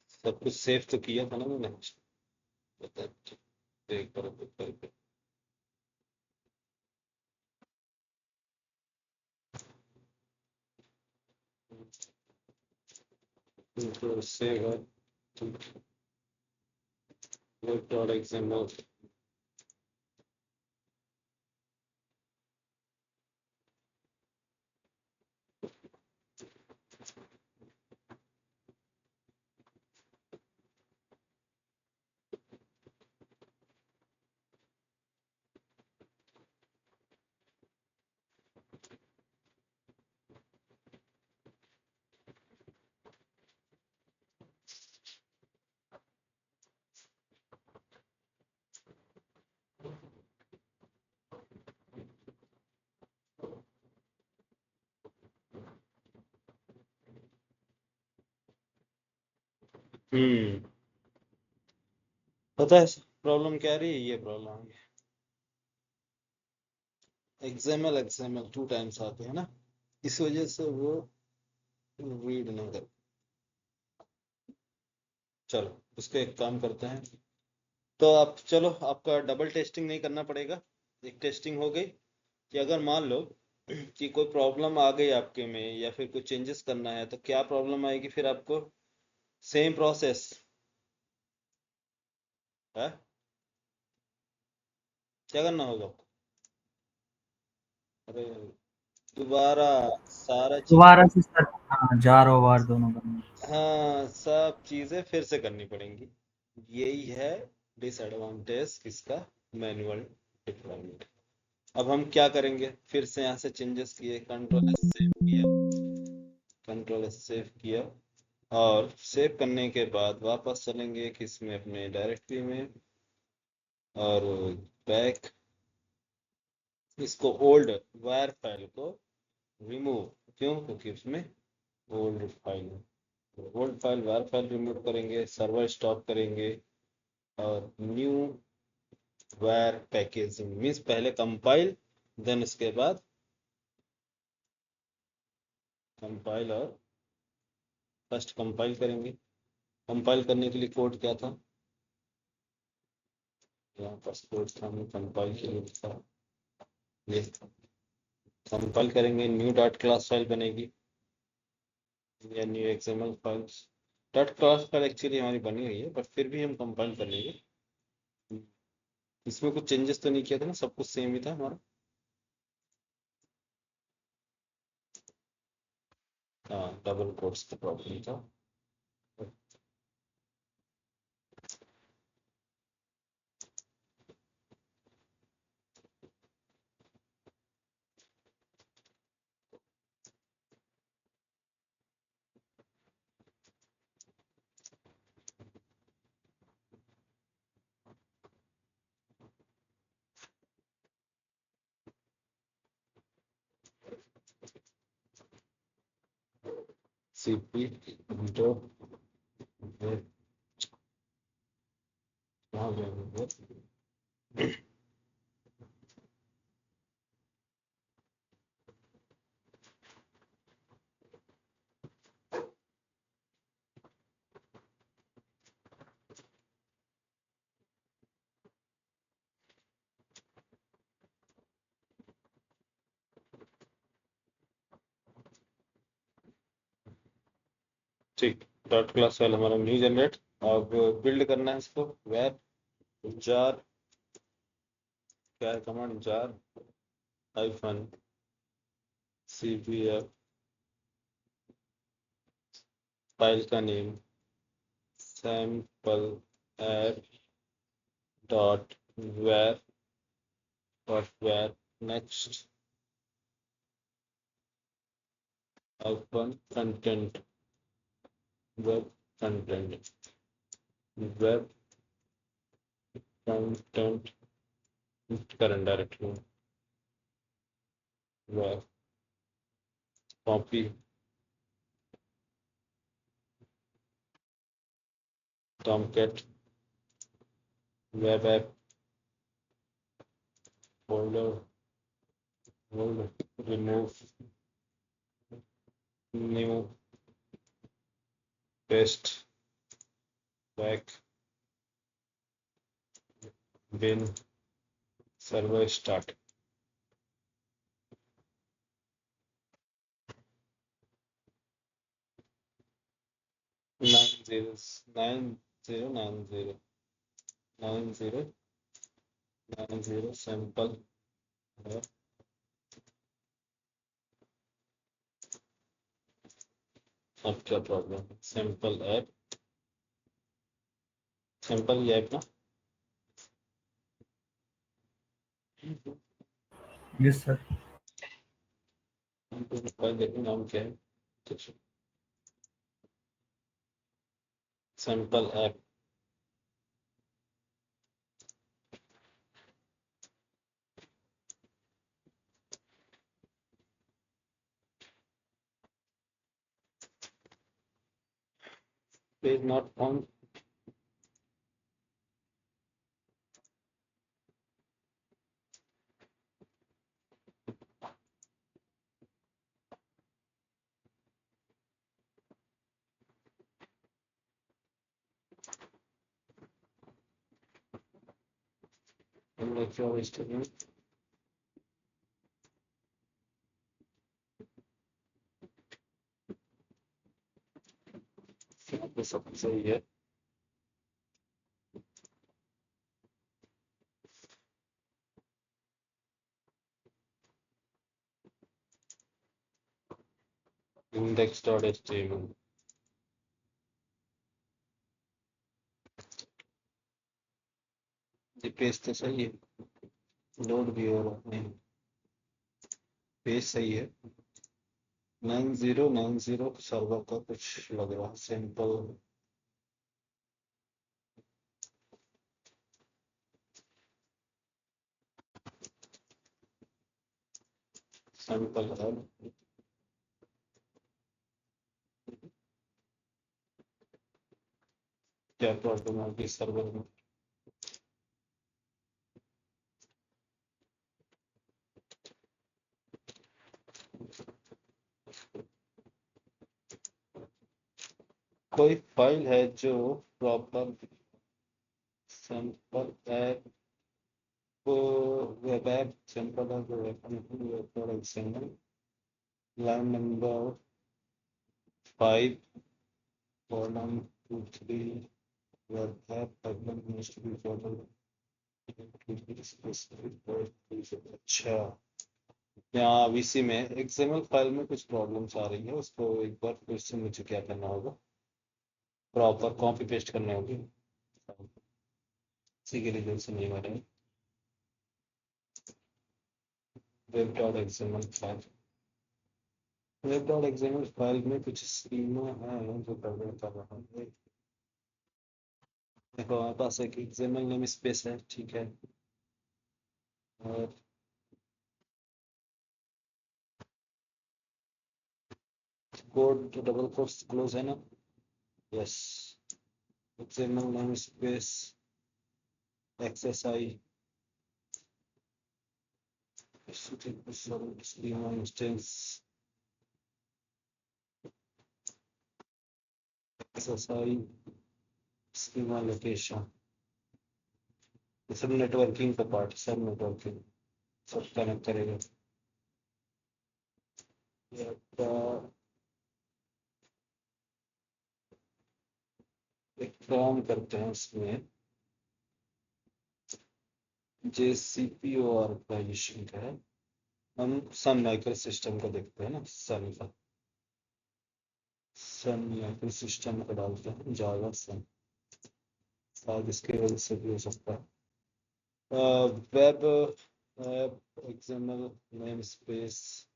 सब कुछ सेव तो किया था ना मैंने बता एक बार करके तो सेव web.xml पता है प्रॉब्लम क्या आ रही है ये प्रॉब्लम है XML 2 टाइम्स आते हैं ना इस वजह से वो रीड नहीं कर चलो उसका एक काम करते हैं तो आप चलो आपका डबल टेस्टिंग नहीं करना पड़ेगा एक टेस्टिंग हो गई कि अगर मान लो कि कोई प्रॉब्लम आ गई आपके में या फिर कुछ चेंजेस करना है तो क्या प्रॉब्लम आएगी फिर आपको सेम प्रोसेस है क्या करना होगा आपको अरे दोबारा सारा चीज दोबारा से सर, हाँ, जार और वार दोनों करना। हाँ सब चीजें फिर से करनी पड़ेंगी यही है डिसएडवांटेज किसका मैनुअल डिप्लॉयमेंट अब हम क्या करेंगे फिर से यहाँ से चेंजेस किए कंट्रोल एस सेव किया और सेव करने के बाद वापस चलेंगे किसमें, अपने डायरेक्टरी में, और बैक इसको ओल्ड वायर फाइल को रिमूव, क्यों, क्योंकि उसमें old file wire file remove करेंगे, सर्वर स्टॉप करेंगे, और न्यू वायर पैकेजिंग मीन्स पहले कंपाइल, देन उसके बाद कंपाइल, और फर्स्ट कंपाइल करेंगे। कंपाइल करने के लिए कोड क्या था, यहाँ पर कोड था, हमने कंपाइल के लिए लिखा, ये कंपाइल करेंगे, न्यू डॉट क्लास फाइल बनेगी या new XML files. Dot class file actually हमारी बनी हुई है, बट फिर भी हम कंपाइल कर लेंगे। इसमें कुछ चेंजेस तो नहीं किया था ना, सब कुछ सेम ही था हमारा। हाँ, डबल कोट्स का प्रॉब्लम था। सीपी इंटो कहाँ गया, ठीक। डॉट क्लास फाइल हमारा न्यू जनरेट। अब बिल्ड करना है इसको, वेर जार, क्या है command, jar hyphen cpf, file का name sample app dot war, और war next hyphen content, web content, web content current directory, web copy Tomcat web app folder, remove new paste back bin server start। 90909090 sample है। अब क्या problem है, sample app, sample app ना, yes sir. File देखो नाम क्या है, sample app. Page not found, सब सही है। index.html, ये पेज तो सही है, लोड भी हो रहा नहीं, पेज सही है, 9090 सर्वर का कुछ लग रहा है सिंपल। सिंपल है। क्या प्रॉब्लम होगी सर्वर में? कोई फाइल है जो proper simple app web app simple है जो web line number 5 column 2 3 web app problem must be followed। अच्छा, यहाँ वीसी में एक्सएमएल फाइल में कुछ प्रॉब्लम्स आ रही है, उसको एक बार फिर से मुझे क्या करना होगा, प्रॉपर कॉपी पेस्ट करने होगी। इसी के लिए से नहीं बने web dot XML file. Web dot XML file में कुछ स्कीमा है जो प्रॉब्लम कर रहा है। देखो हमारे पास एक एक्सएमएल नेम स्पेस है, ठीक है, और कोड डबल कोट्स क्लोज है ना, yes. XML namespace XSI schema instance XSI schema location, ये सब नेटवर्किंग का पार्ट, सब नेटवर्किंग सब कनेक्ट करेगा। ये आपका एक काम करते हैं, इसमें JCPOR का इशू है, हम सन माइक्रो सिस्टम का देखते हैं ना, सन माइक्रो सिस्टम का डालते हैं जावा सन, शायद इसकी वजह से भी हो सकता है। Web app XML name space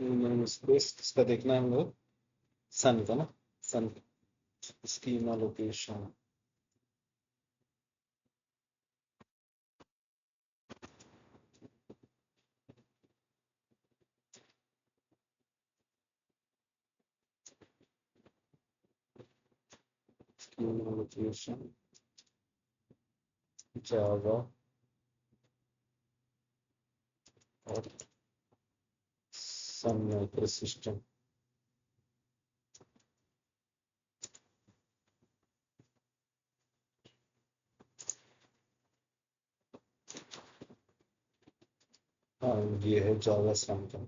name space इसका देखना है हम लोग, सन का ना, सन स्कीमा लोकेशन। स्कीमा लोकेशन जावा और सन माइक्रो सिस्टम। हाँ, ये है जावा सन का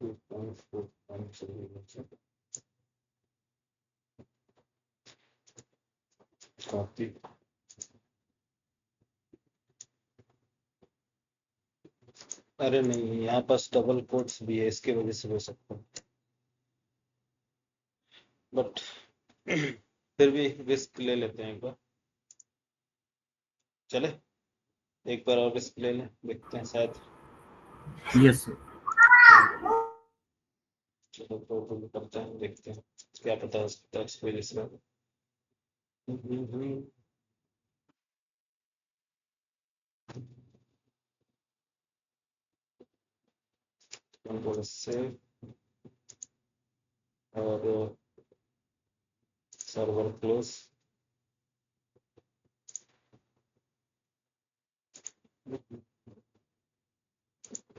2.4 कॉपी। अरे नहीं, यहाँ पास डबल कोट्स भी है, इसकी वजह से हो सकता है, बट फिर भी रिस्क ले लेते हैं एक बार, चले एक बार और रिस्क ले लें, देखते हैं शायद। Yes sir. चलो तो करते हैं, देखते हैं क्या पता हो सकता है इस वजह से। कंट्रोल से और सर्वर क्लोज,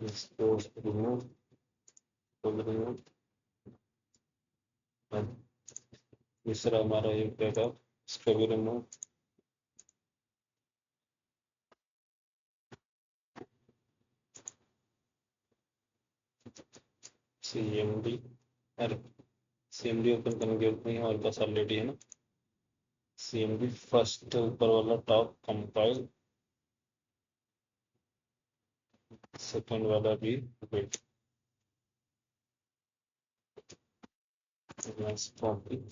इसको रिमूव, रिमूव। दूसरा हमारा ये बैकअप, इसको भी रिमूव। CMD, अरे CMD ओपन करने की जरूरत नहीं है, हमारे पास ऑलरेडी है ना। CMD फर्स्ट ऊपर वाला टॉप कंपाइल, सेकंड वाला भी wait. Let's copy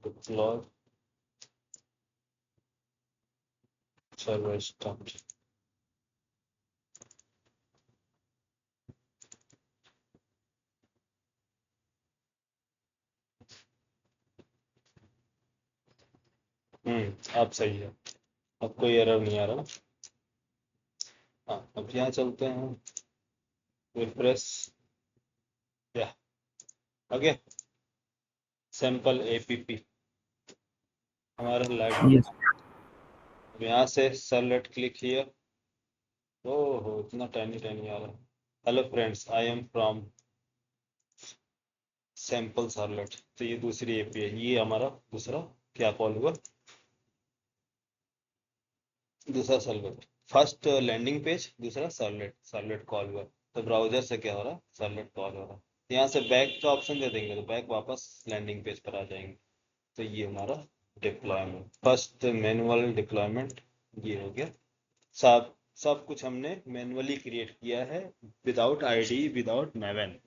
deploy server start. अब सही है, अब कोई एरर नहीं आ रहा। हाँ, अब यहाँ चलते हैं, रिफ्रेश, या आगे सैंपल एपीपी हमारा लाइव। यस अब यहाँ से सर्वलेट क्लिक हियर। ओहो, इतना टाइनी टाइनी आ रहा है। Hello friends, I am from sample servlet. तो ये दूसरी एपी है, ये हमारा दूसरा क्या कॉल हुआ, दूसरा सर्वलेट। फर्स्ट लैंडिंग पेज, दूसरा सर्वलेट, सर्वलेट कॉल हुआ। तो ब्राउजर से क्या हो रहा है, सर्वलेट कॉल हो रहा है। तो यहाँ से बैक का ऑप्शन दे देंगे तो बैक वापस लैंडिंग पेज पर आ जाएंगे। तो ये हमारा डिप्लॉयमेंट, फर्स्ट मैनुअल डिप्लॉयमेंट ये हो गया। सब कुछ हमने मैनुअली क्रिएट किया है, विदाउट आईडी, विदाउट मैवन।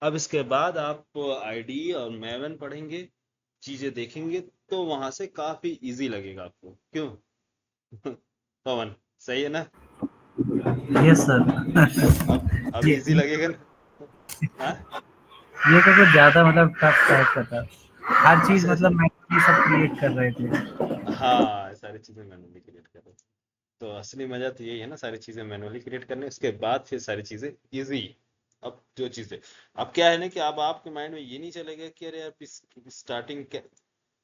अब इसके बाद आप आईडी और मैवन पढ़ेंगे, चीजें देखेंगे, तो वहां से काफी इजी लगेगा आपको। क्यों पवन, सही है ना? Yes sir. अब ये इजी लगेगा ना? हाँ ये तो कुछ ज्यादा मतलब टफ टाइप का था। हर चीज ऐसे मतलब मैनुअली सब क्रिएट कर रहे थे। हाँ, सारी चीजें मैनुअली क्रिएट कर रहे हैं। तो असली मजा तो यही है ना, सारी चीजें मैनुअली क्रिएट करने, उसके बाद फिर सारी चीजें इजी। अब जो चीजें, अब क्या है ना कि अब आपके माइंड में ये नहीं चलेगा कि अरे यार स्टार्टिंग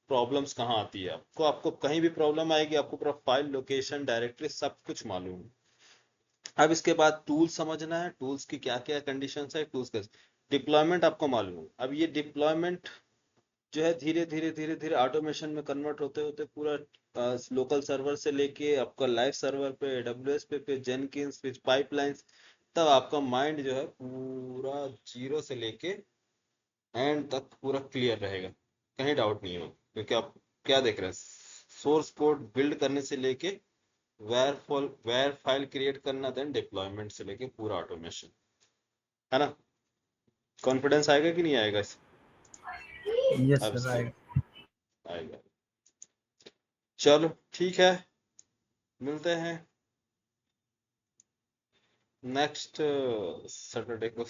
प्रॉब्लम्स कहाँ आती है। आपको कहीं भी प्रॉब्लम आएगी, आपको पूरा फाइल लोकेशन डायरेक्टरी सब कुछ मालूम है। अब इसके बाद टूल्स समझना है, टूल्स की क्या क्या कंडीशंस है, टूल्स का डिप्लॉयमेंट आपको मालूम है। अब ये डिप्लॉयमेंट जो है धीरे धीरे धीरे धीरे ऑटोमेशन में कन्वर्ट होते होते पूरा लोकल सर्वर से लेके आपका लाइव सर्वर पे, एडब्ल्यूएस पे, फिर जेनकिंस, फिर पाइपलाइंस, तब आपका माइंड जो है पूरा जीरो से लेके एंड तक पूरा क्लियर रहेगा, कहीं डाउट नहीं हो। क्योंकि आप क्या देख रहे हैं, सोर्स कोड बिल्ड करने से लेके वेयर फाइल क्रिएट करना, देन डिप्लॉयमेंट से लेके पूरा ऑटोमेशन, है ना? कॉन्फिडेंस आएगा कि नहीं आएगा इस यस अब सर इसके आएगा। आएगा। चलो ठीक है, मिलते हैं नेक्स्ट सैटरडे को